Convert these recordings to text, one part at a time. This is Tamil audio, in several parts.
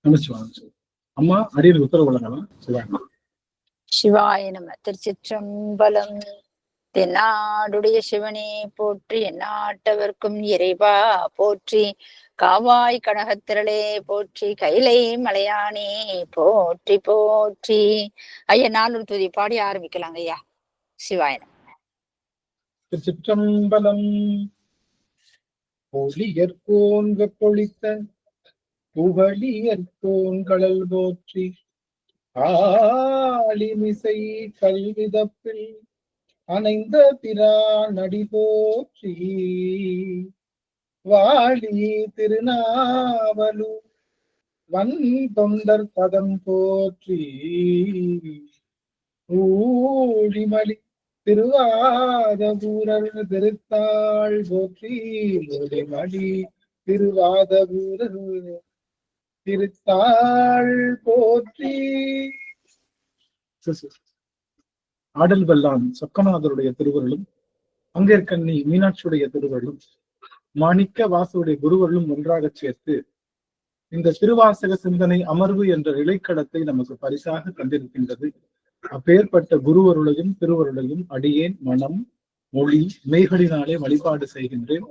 நமச்சிவாயம். அம்மா அடியில் உத்தரவு வழங்கலாம். சிவாயம். சிவாய நம. திருச்சிற்றம்பலம். தென்னாடுடைய சிவனே போற்றி, எந்நாட்டவர்க்கும் இறைவா போற்றி, காவாய் கனகத்திரளே போற்றி, கைலை மலையானே போற்றி போற்றி. ஐயா, 4 துதி பாடி ஆரம்பிக்கலாங்க ஐயா. சிவாய நம. திருச்சிற்றம்பலம். ஒளியற்கோங்க பொழித்த புகழியற்கோங்கடல் போற்றி, ஆளிமிசை கல்விதப்பில் அணைந்த பிரான் அடி போற்றி, வாழி திருநாவலூர் வன் தொண்டர் பதம் போற்றி, ஊழிமலி திருவாதபூரர் திருத்தாள் போற்றி, ஊழிமலி திருவாதபூரர் திருத்தாள் போற்றி. ஆடல் வல்லான் சொக்கநாதருடைய திருவருளும், அங்கேற்கண்ணி மீனாட்சியுடைய திருவருளும், மாணிக்க வாசுடைய குருவருளும் ஒன்றாக சேர்த்து இந்த திருவாசக சிந்தனை அமர்வு என்ற இலைக்கடத்தை நமக்கு பரிசாக தந்திருக்கின்றது. அப்பேற்பட்ட குருவருளையும் திருவருளையும் அடியேன் மனம் மொழி மெய்களினாலே வழிபாடு செய்கின்றேன்.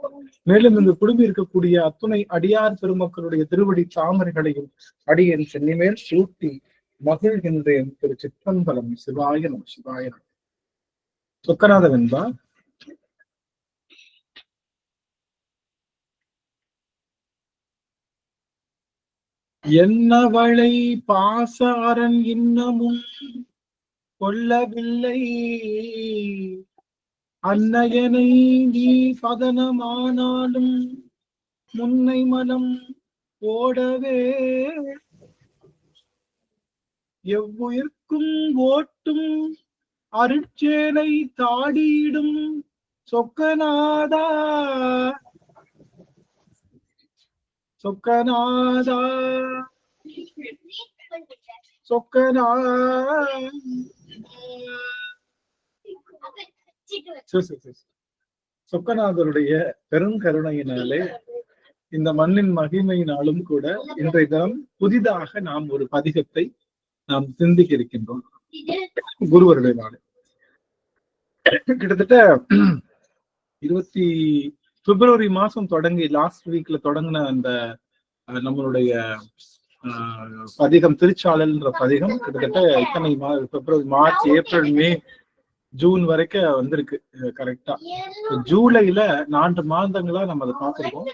மேலும் இங்கு குடும்பி இருக்கக்கூடிய அத்துணை அடியார் பெருமக்களுடைய திருவடி தாமரைகளையும் அடியேன் சென்னிமேல் சூட்டி மகிழ்கின்றேன். திரு சிற்றம்பலம். சிவாய நம. சிவாய நம. சொக்கநாத வெண்பா. என்னவளை பாசாரன் இன்னமும் கொல்லவில்லை, அன்னையனை நீ பதனமானாலும் முன்னை மனம் ஓடவே, எவ்வுயிர்க்கும் ஓட்டும் அருட்சேனை தாடியிடும் சொக்கநாதா, சொக்கநாதா, சொக்கநாதருடைய பெருங்கருணையினாலே இந்த மண்ணின் மகிமையினாலும் கூட இன்றைய தினம் புதிதாக நாம் ஒரு பதிகத்தை நாம் சிந்திக்க இருக்கின்றோம். குருவருடைய நாள் கிட்டத்தட்ட 20 பிப்ரவரி மாசம் தொடங்கி லாஸ்ட் வீக்ல தொடங்கின அந்த நம்மளுடைய பதிகம் திருச்சாளல்ன்ற பதிகம் கிட்டத்தட்ட இத்தனை பிப்ரவரி, மார்ச், ஏப்ரல், மே, ஜூன் வரைக்கும் வந்திருக்கு. கரெக்டா ஜூலைல 4 மாதங்களா நம்ம அதை பார்த்திருக்கோம்.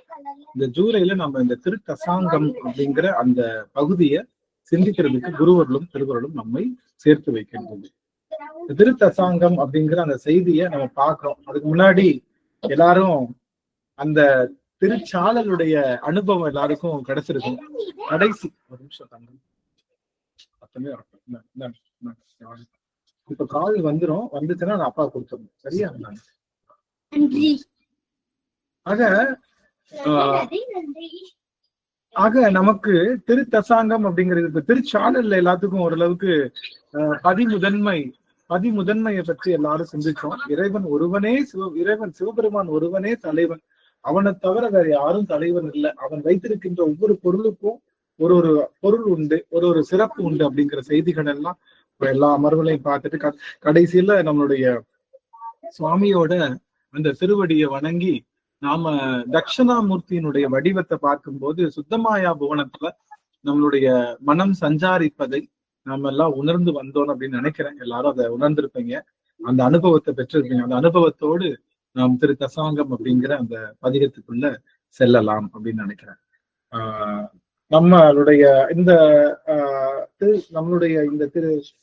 இந்த ஜூலைல நம்ம இந்த திருத்தசாங்கம் அப்படிங்கிற அந்த பகுதியை சிந்திக்கிறதுக்கு குருவர்களும் திருவர்களும் நம்மை சேர்த்து வைக்கின்றது. திருத்தசாங்கம் அப்படிங்கிற அந்த செய்தியை நம்ம பார்க்கிறோம். அதுக்கு முன்னாடி எல்லாரும் அந்த திருச்சாளலுடைய அனுபவம் எல்லாருக்கும் கிடைச்சிருக்கும். கடைசி ஒரு நிமிஷம் தங்க, இப்ப கால் வந்துடும். வந்துச்சுன்னா நான் அப்பா கொடுத்துருந்தேன். சரியா? ஆக நமக்கு திருத்தசாங்கம் அப்படிங்கிறது திருச்சாளல்ல எல்லாத்துக்கும் ஓரளவுக்கு பதிமுதன்மையை பற்றி எல்லாரும் சிந்திச்சோம். இறைவன் ஒருவனே இறைவன் சிவபெருமான் ஒருவனே தலைவன். அவனை தவிர வேற யாரும் தலைவன் இல்லை. அவன் வைத்திருக்கின்ற ஒவ்வொரு பொருளுக்கும் ஒரு பொருள் உண்டு, ஒரு சிறப்பு உண்டு அப்படிங்கிற செய்திகள் எல்லாம் எல்லா அமர்வுகளையும் பார்த்துட்டு கடைசியில நம்மளுடைய சுவாமியோட அந்த திருவடியை வணங்கி நாம தட்சிணாமூர்த்தியினுடைய வடிவத்தை பார்க்கும்போது சுத்தமாயா புவனத்துல நம்மளுடைய மனம் சஞ்சாரிப்பதை நாம எல்லாம் உணர்ந்து வந்தோம் அப்படின்னு நினைக்கிறேன். எல்லாரும் அதை உணர்ந்திருப்பீங்க, அந்த அனுபவத்தை பெற்றிருப்பீங்க. அந்த அனுபவத்தோடு நாம் திரு தசாங்கம் அப்படிங்கிற அந்த பதிகத்துக்குள்ள செல்லலாம் அப்படின்னு நினைக்கிறேன். நம்மளுடைய இந்த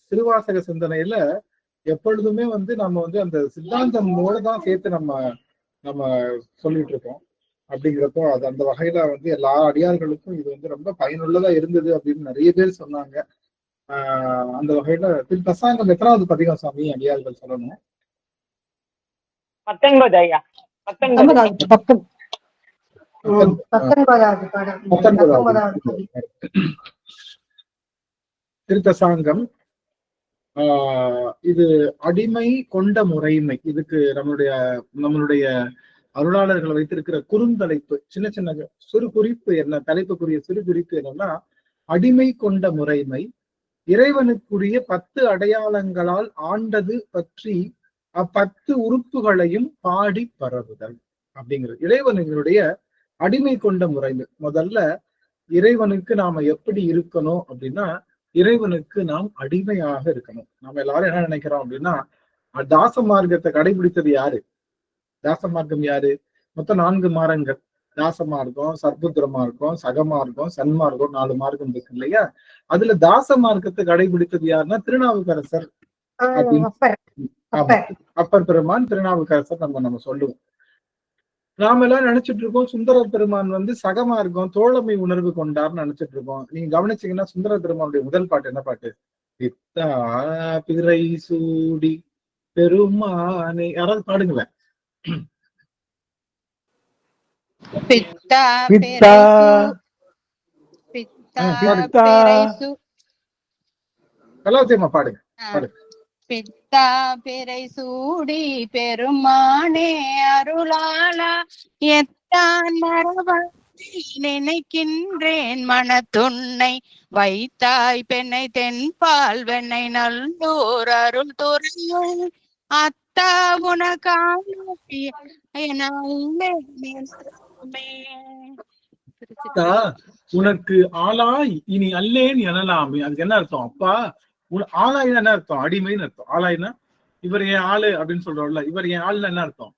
திருவாசக சிந்தனையில எப்பொழுதுமே நம்ம அந்த சித்தாந்தமோட தான் சேர்த்து நம்ம சொல்லிட்டு இருக்கோம். அப்படிங்கிறப்போ அது அந்த வகையில எல்லா அடியார்களுக்கும் இது ரொம்ப பயனுள்ளதா இருந்தது அப்படின்னு நிறைய பேர் சொன்னாங்க. அந்த வகையில திரு தசாங்கம் எத்தனாவது பதிகம் சாமி அடியார்கள் சொல்லணும்? 19 ஐயா. 19 திருத்தசாங்கம். இது அடிமை கொண்ட முறைமை. இதுக்கு நம்மளுடைய அருளாளர்கள் வைத்திருக்கிற குறுந்தலைப்பு, சின்ன சின்ன சிறு குறிப்பு என்ன, தலைப்புக்குரிய சிறு குறிப்பு என்னன்னா, அடிமை கொண்ட முறைமை, இறைவனுக்குரிய 10 அடையாளங்களால் ஆண்டது பற்றி 10 உறுப்புகளையும் பாடி பரவுதல் அப்படிங்கிறது இறைவனுடைய அடிமை கொண்ட முறைமை. முதல்ல இறைவனுக்கு நாம எப்படி இருக்கணும் அப்படின்னா, இறைவனுக்கு நாம் அடிமையாக இருக்கணும். நாம எல்லாரும் என்ன நினைக்கிறோம் அப்படின்னா, தாச மார்க்கத்தை கடைபிடித்தது யாரு? தாச மார்க்கம் யாரு? மொத்தம் 4 மார்க்கங்கள். தாச மார்க்கம், சர்புத்திர மார்க்கம், சகமார்க்கம், சன்மார்க்கம், 4 மார்க்கம் இருக்கு இல்லையா? அதுல தாச மார்க்கத்தை கடைபிடித்தது யாருன்னா திருநாவுக்கரசர். அப்பர் பெருமான் திருநாவுக்கரசர் நம்ம சொல்லுவோம். நாம எல்லாம் நினைச்சிட்டு இருக்கோம் சுந்தர பெருமான் சகமார்க்கம், தோழமை உணர்வு கொண்டார்னு நினைச்சிட்டு இருக்கோம். நீங்க கவனிச்சீங்கன்னா சுந்தர பெருமானுடைய முதல் பாட்டு என்ன பாட்டு? பித்தா பிறை சூடி பெருமானே. யாராவது பாடுங்களேன். கலாவத்தியம்மா பாடுங்க, பாடுங்க. பித்தா பிறை சூடி பெருமானே அருளாளா, எத்தான் மரபாடி நினைக்கின்றேன் மனத்துன்னை, வைத்தாய் பெண்ணை தென்பால் வெண்ணை நல்லூர் அருள் துறையுள், அத்தா உனக்கு ஆளாய் இனி அல்லேன் எனலாமே. அதுக்கு என்ன அர்த்தம்? அப்பா ஆளாயினா என்ன அர்த்தம்? அடிமைன்னு அர்த்தம். ஆளாயினா இவர் என் ஆளு அப்படின்னு சொல்றோம்ல, இவர் என் ஆளுன்னு என்ன அர்த்தம்?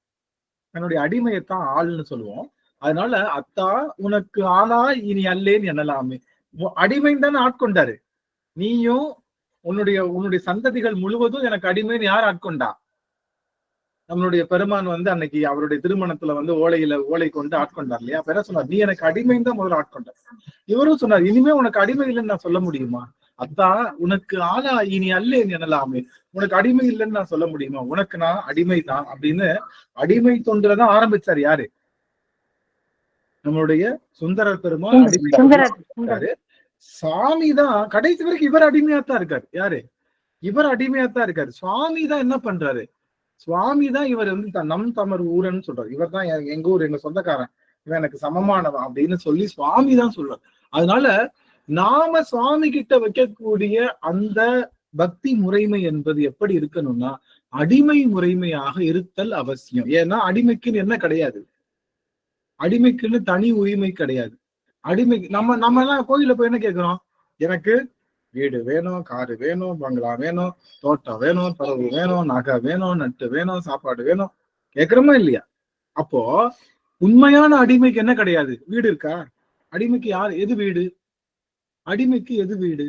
தன்னுடைய அடிமையத்தான் ஆளுன்னு சொல்லுவோம். அதனால அத்தா உனக்கு ஆளாய் இனி அல்லேன் எனலாமே. அடிமைன்னு தானே ஆட்கொண்டாரு. நீயும் உன்னுடைய சந்ததிகள் முழுவதும் எனக்கு அடிமைன்னு யார் ஆட்கொண்டா? நம்மளுடைய பெருமான் அன்னைக்கு அவருடைய திருமணத்துல ஓலை கொண்டு ஆட்கொண்டார் இல்லையா? அப்ப என்ன சொன்னார்? நீ எனக்கு அடிமைன்னு தான் முதல்ல ஆட்கொண்டார். இவரும் சொன்னார், இனிமே உனக்கு அடிமை இல்லைன்னு நான் சொல்ல முடியுமா? அதான் உனக்கு ஆளா இனி அல்லேன் எனலாமே. உனக்கு அடிமை இல்லைன்னு நான் சொல்ல முடியுமா? உனக்கு நான் அடிமை தான் அப்படின்னு அடிமை தொண்டுலதான் ஆரம்பிச்சாரு. யாரு? நம்மளுடைய சுந்தர பெருமான் அடிமை. சாமி தான் கடைசி வரைக்கும் இவர் அடிமையாத்தான் இருக்காரு. யாரு? இவர் அடிமையாத்தான் இருக்காரு. சுவாமி தான் என்ன பண்றாரு? சுவாமி தான் இவர் நம் தமர் ஊரன்னு சொல்றாரு. இவர் தான் எங்க ஊர், எங்க சொந்தக்காரன், இவன் எனக்கு சமமானவன் அப்படின்னு சொல்லி சுவாமி தான் சொல்றாரு. அதனால நாம சுவாமி கிட்ட வைக்கக்கூடிய அந்த பக்தி முறைமை என்பது எப்படி இருக்கணும்னா அடிமை முறைமையாக இருத்தல் அவசியம். ஏன்னா அடிமைக்குன்னு என்ன கிடையாது, அடிமைக்குன்னு தனி உரிமை கிடையாது. அடிமை நம்ம எல்லாம் கோயில போய் என்ன கேட்கிறோம்? எனக்கு வீடு வேணும், காரு வேணும், பங்களா வேணும், தோட்டம் வேணும், பறவை வேணும், நகை வேணும், நட்டு வேணும், சாப்பாடு வேணும், கேட்கிறோமா இல்லையா? அப்போ உண்மையான அடிமைக்கு என்ன கிடையாது? வீடு இருக்கா? அடிமைக்கு எது வீடு? அடிமைக்கு எது வீடு?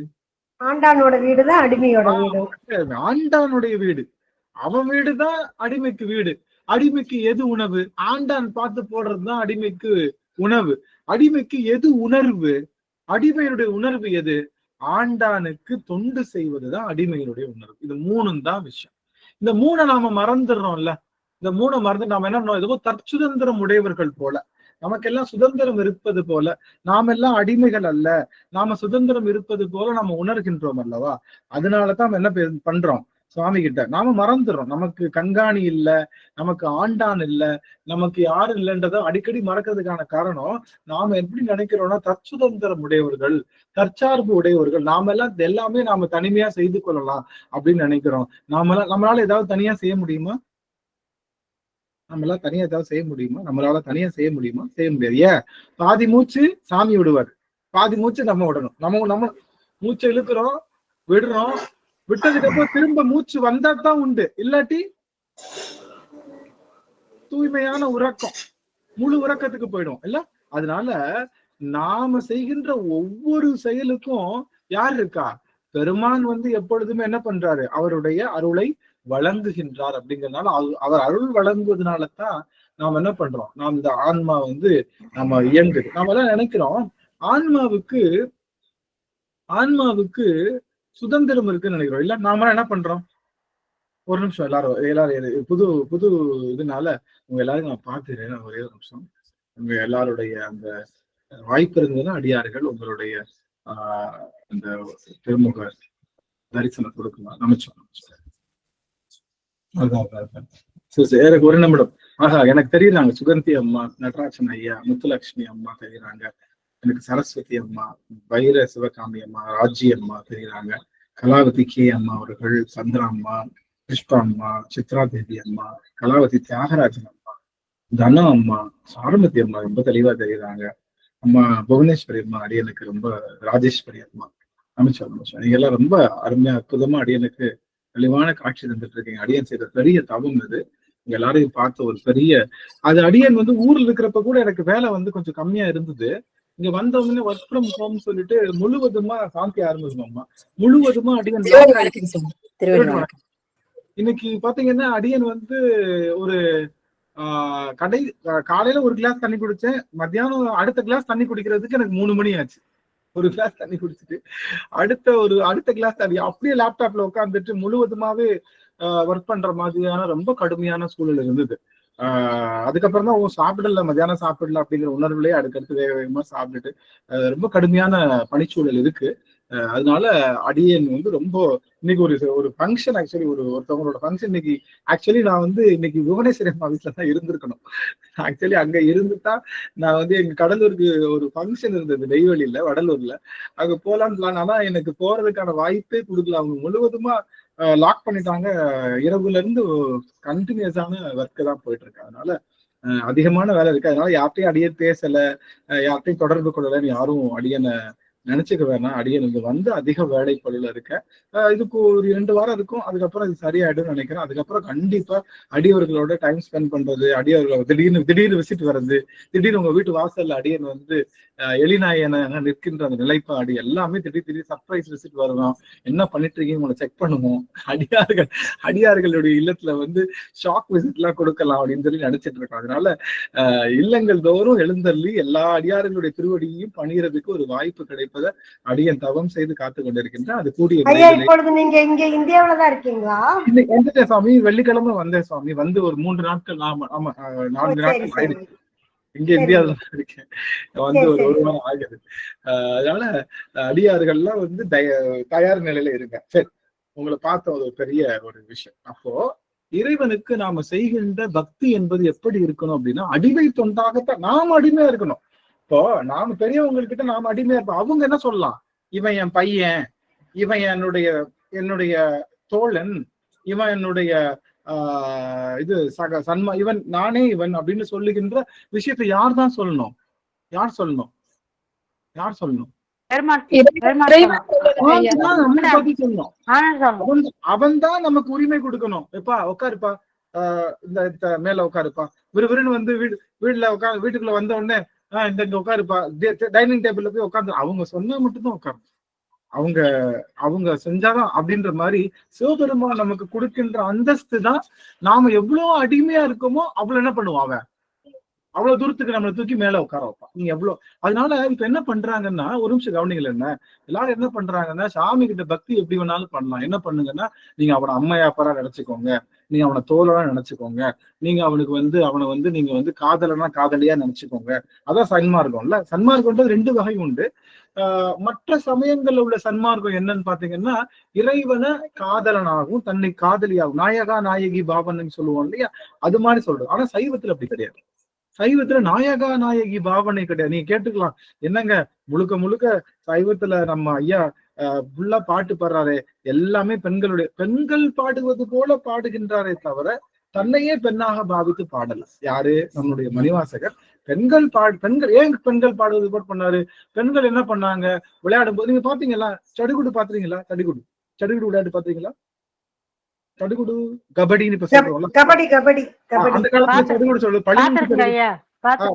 ஆண்டானோட வீடுதான் அடிமையோட வீடு. ஆண்டானுடைய வீடு, அவன் வீடுதான் அடிமைக்கு வீடு. அடிமைக்கு எது உணவு? ஆண்டான் பார்த்து போடுறதுதான் அடிமைக்கு உணவு. அடிமைக்கு எது உணர்வு? அடிமையினுடைய உணர்வு எது? ஆண்டானுக்கு தொண்டு செய்வதுதான் அடிமையினுடைய உணர்வு. இது 3 தான் விஷயம். இந்த 3 நாம மறந்துடுறோம்ல. இந்த 3 மறந்து நாம என்ன பண்ணோம்? ஏதோ தற்சுதந்திரம் உடையவர்கள் போல, நமக்கெல்லாம் சுதந்திரம் இருப்பது போல, நாம எல்லாம் அடிமைகள் அல்ல, நாம சுதந்திரம் இருப்பது போல நாம உணர்கின்றோம் அல்லவா? அதனாலதான் என்ன பண்றோம்? சுவாமி கிட்ட நாம மறந்துடுறோம். நமக்கு கண்காணி இல்ல, நமக்கு ஆண்டான் இல்ல, நமக்கு யாரு இல்லைன்றத அடிக்கடி மறக்கிறதுக்கான காரணம் நாம எப்படி நினைக்கிறோம்னா தற்சுதந்திரம் உடையவர்கள், தற்சார்பு உடையவர்கள், நாம எல்லாம் எல்லாமே நாம தனிமையா செய்து கொள்ளலாம் அப்படின்னு நினைக்கிறோம். நம்மளால ஏதாவது தனியா செய்ய முடியுமா? நம்மளால தனியா ஏதாவது செய்ய முடியுமா? நம்மளால தனியா செய்ய முடியுமா? செய்ய முடியாது. ஏன்? பாதி மூச்சு சாமி விடுவார், பாதி மூச்சு நம்ம விடணும். நம்ம மூச்சை இழுக்கிறோம், விடுறோம், விட்டதுக்கு அப்புறம் திரும்ப மூச்சு வந்தா தான் உண்டு, இல்லாட்டி தூய்மையான உறக்கம், முழு உறக்கத்துக்கு போயிடும் இல்ல? அதனால நாம செய்கின்ற ஒவ்வொரு செயலுக்கும் யார் இருக்கா? பெருமான் எப்பொழுதுமே என்ன பண்றாரு? அவருடைய அருளை வழங்குகின்றார். அப்படிங்கிறதுனால அவர் அருள் வழங்குவதனாலதான் நாம் என்ன பண்றோம்? நாம் இந்த ஆன்மா நம்ம இயங்குது. நாம எல்லாம் நினைக்கிறோம் ஆன்மாவுக்கு சுதந்திரம் இருக்குன்னு நினைக்கிறோம் இல்ல? நாம என்ன பண்றோம்? ஒரு நிமிஷம், எல்லாரும் புது புது இதனால உங்க எல்லாரும் நான் பாக்குறேன். ஒரே ஒரு நிமிஷம். உங்க எல்லாருடைய அந்த வாய்ப்பு இருந்ததுன்னா அடியார்கள் உங்களுடைய அந்த திருமுக தரிசனம் கொடுக்கலாம். நமச்சிவாயம். எனக்கு ஒரு நிமிடம். ஆஹா, எனக்கு தெரியுறாங்க சுகந்தி அம்மா, நடராஜன் ஐயா, முத்துலட்சுமி அம்மா தெரியுறாங்க. எனக்கு சரஸ்வதி அம்மா, வைர சிவகாமி அம்மா, ராஜி அம்மா தெரியுறாங்க, கலாவதி கே அம்மா அவர்கள், சந்திரா அம்மா, புஷ்பா அம்மா, சித்ரா தேவி அம்மா, கலாவதி தியாகராஜன் அம்மா, தனா அம்மா, சாருமதி அம்மா ரொம்ப தெளிவா தெரியுறாங்க, அம்மா புவனேஸ்வரி அம்மா அடியனுக்கு ரொம்ப, ராஜேஸ்வரி அம்மா, அமைச்சர் நீங்க எல்லாம் ரொம்ப அருமையா அற்புதமா அடியனுக்கு தெளிவான காட்சி தந்துட்டு இருக்கீங்க. அடியன் செய்த பெரிய தவம் இது. இங்க எல்லாரையும் பார்த்த ஒரு பெரிய அது அடியன் ஊர்ல இருக்கிறப்ப கூட எனக்கு வேலை கொஞ்சம் கம்மியா இருந்தது. இங்க வந்தவங்க ஒர்க் ஃப்ரம் ஹோம் சொல்லிட்டு முழுவதுமா சாந்தி ஆரம்பிச்சோம்மா, முழுவதுமா அடியன் இன்னைக்கு பாத்தீங்கன்னா அடியன் ஒரு காலையில ஒரு கிளாஸ் தண்ணி குடிச்சேன், மத்தியானம் அடுத்த கிளாஸ் தண்ணி குடிக்கிறதுக்கு எனக்கு 3 மணி ஆச்சு. ஒரு கிளாஸ் தண்ணி குடிச்சிட்டு அடுத்த கிளாஸ் தண்ணி அப்படியே லேப்டாப்ல உட்காந்துட்டு முழுவதுமாவே ஒர்க் பண்ற மாதிரியான ரொம்ப கடுமையான சூழல் இருந்தது. அதுக்கப்புறம் தான் சாப்பிடல, மத்தியானம் சாப்பிடல அப்படிங்கிற உணர்வுலயே அடுக்கடுத்து வேக வேகமா சாப்பிட்டுட்டு ரொம்ப கடுமையான பணிச்சூழல் இருக்கு. அதனால அடியன் ரொம்ப இன்னைக்கு ஒரு ஃபங்க்ஷன், ஆக்சுவலி ஒருத்தவங்களோட ஃபங்க்ஷன் இன்னைக்கு. ஆக்சுவலி நான் இன்னைக்கு புவனேஸ்வரி அம்மா வீட்டுல தான் இருந்திருக்கணும். ஆக்சுவலி அங்க இருந்துதான் நான் எங்க கடலூருக்கு ஒரு ஃபங்க்ஷன் இருந்தது, நெய்வேலியில வடலூர்ல, அங்க போலான்னு பிளான். ஆனா எனக்கு போறதுக்கான வாய்ப்பே கொடுக்கல. அவங்க முழுவதுமா லாக் பண்ணிட்டாங்க. இரவுல இருந்து கண்டினியூஸான ஒர்க்கு தான் போயிட்டு இருக்கு. அதனால அதிகமான வேலை இருக்கு. அதனால யார்ட்டையும் அடியே பேசல, யார்ட்டையும் தொடர்பு கொள்ளலன்னு யாரும் அடியனை நினைச்சுக்க வேணாம். அடியன் அதிக வேலை பழுல இருக்கேன். இதுக்கு ஒரு 2 வாரம் இருக்கும், அதுக்கப்புறம் இது சரியாயிடும் நினைக்கிறேன். அதுக்கப்புறம் கண்டிப்பா அடியவர்களோட டைம் ஸ்பெண்ட் பண்றது, அடியவர்களை திடீர்னு விசிட் வர்றது, திடீர்னு உங்க வீட்டு வாசல்ல அடியன் எலிநாயன நிற்கின்ற அந்த நிலைப்பாடு எல்லாமே திடீர் சர்ப்ரைஸ் விசிட் வருவோம். என்ன பண்ணிட்டு இருக்கீங்க உங்களை செக் பண்ணுவோம். அடியார்களுடைய இல்லத்துல ஷாக் விசிட் எல்லாம் கொடுக்கலாம் அப்படின்னு சொல்லி நினைச்சிட்டு இருக்கோம். அதனால இல்லங்கள் தோறும் எழுந்தள்ளி எல்லா அடியார்களுடைய திருவடியையும் பணியறதுக்கு ஒரு வாய்ப்பு கிடைப்பதை அடியன் தவம் செய்து காத்து கொண்டிருக்கின்றேன். அது கூடிய நீங்க இங்க இந்தியாவில தான் இருக்கீங்களா? வந்துட்டேன் சுவாமி, வெள்ளிக்கிழமை வந்தேன் சுவாமி. ஒரு 3 நாட்கள், ஆமா 4 நாட்கள் ஆயிடுச்சு. இங்க இந்தியாவில தான் இருக்கேன். ஒரு வாரம் ஆகுது. அதனால அடியார்கள்லாம் தயார் நிலையில இருங்க. சரி, உங்களை பார்த்த ஒரு பெரிய ஒரு விஷயம். அப்போ இறைவனுக்கு நாம செய்கின்ற பக்தி என்பது எப்படி இருக்கணும் அப்படின்னா, அடிமை தொண்டாகத்தான் நாம அடிமையா இருக்கணும். இப்போ நாம பெரியவங்ககிட்ட நாம அடிமையா இருப்போம். அவங்க என்ன சொல்லலாம், இவன் என் பையன், இவன் என்னுடைய தோழன், இவன் என்னுடைய இவன் நானே இவன் அப்படின்னு சொல்லுகின்ற விஷயத்தை யார் தான் சொல்லணும்? யார் சொல்லணும்? அவன் தான் நமக்கு உரிமை கொடுக்கணும். எப்பா உட்காருப்பா, இந்த மேல உட்காருப்பா, விறுவிறுன்னு வீட்டுக்குள்ள வந்த உடனே இங்க உட்காருப்பா, டைனிங் டேபிள்ல போய் உட்காந்து அவங்க சொன்னா மட்டும்தான் உட்காரு, அவங்க செஞ்சாதான் அப்படின்ற மாதிரி சிவபெருமான் நமக்கு கொடுக்கின்ற அந்தஸ்து தான். நாம எவ்வளவு அடிமையா இருக்கோமோ அவ்வளவு என்ன பண்ணுவோம், அவன் அவ்வளவு தூரத்துக்கு நம்மளை தூக்கி மேல உட்கார வைப்பான். நீங்க எவ்வளவு. அதனால இப்ப என்ன பண்றாங்கன்னா, ஒரு நிமிஷம் கவனிகள், எல்லாரும் என்ன பண்றாங்கன்னா, சாமி கிட்ட பக்தி எப்படி வேணாலும் பண்ணலாம். என்ன பண்ணுங்கன்னா, நீங்க அவனை அம்மையாப்பரா நினைச்சுக்கோங்க, நீங்க அவனை தோழரா நினைச்சுக்கோங்க, நீங்க அவனுக்கு அவனை நீங்க காதலனா காதலியா நினைச்சுக்கோங்க. அதான் சன்மார்க்கம்ல. சன்மார்க்கம்ன்றது 2 வகை உண்டு. மற்ற சமயங்கள்ல உள்ள சன்மார்க்கம் என்னன்னு பாத்தீங்கன்னா, இறைவனை காதலனாகவும் தன்னை காதலியாகும், நாயகா நாயகி பாவனைன்னு சொல்லுவோம் இல்லையா, அது மாதிரி சொல்றது. ஆனா சைவத்துல அப்படி கிடையாது. சைவத்துல நாயகா நாயகி பாவனை கிடையாது. நீங்க கேட்டுக்கலாம், என்னங்க முழுக்க சைவத்துல நம்ம ஐயா ஃபுல்லா பாட்டு பாடுறாரே, எல்லாமே பெண்கள் பாடுவது போல பாடுகின்றாரே தவிர தன்னையே பெண்ணாக பாவித்து பாடல. யாரு? நம்மளுடைய மணிவாசகர். பெண்கள் ஏன் பெண்கள் பாடுவது போல பண்ணாரு? பெண்கள் என்ன பண்ணாங்க? விளையாடும் போது நீங்க பாத்தீங்களா? சடுகுடு பாத்தீங்களா? சடுகுடு விளையாட்டு பாத்தீங்களா? சடுகுடு கபடின்னு இப்ப சொல்றோம்ல, அந்த காலத்துல சடுகுடு சொல்றது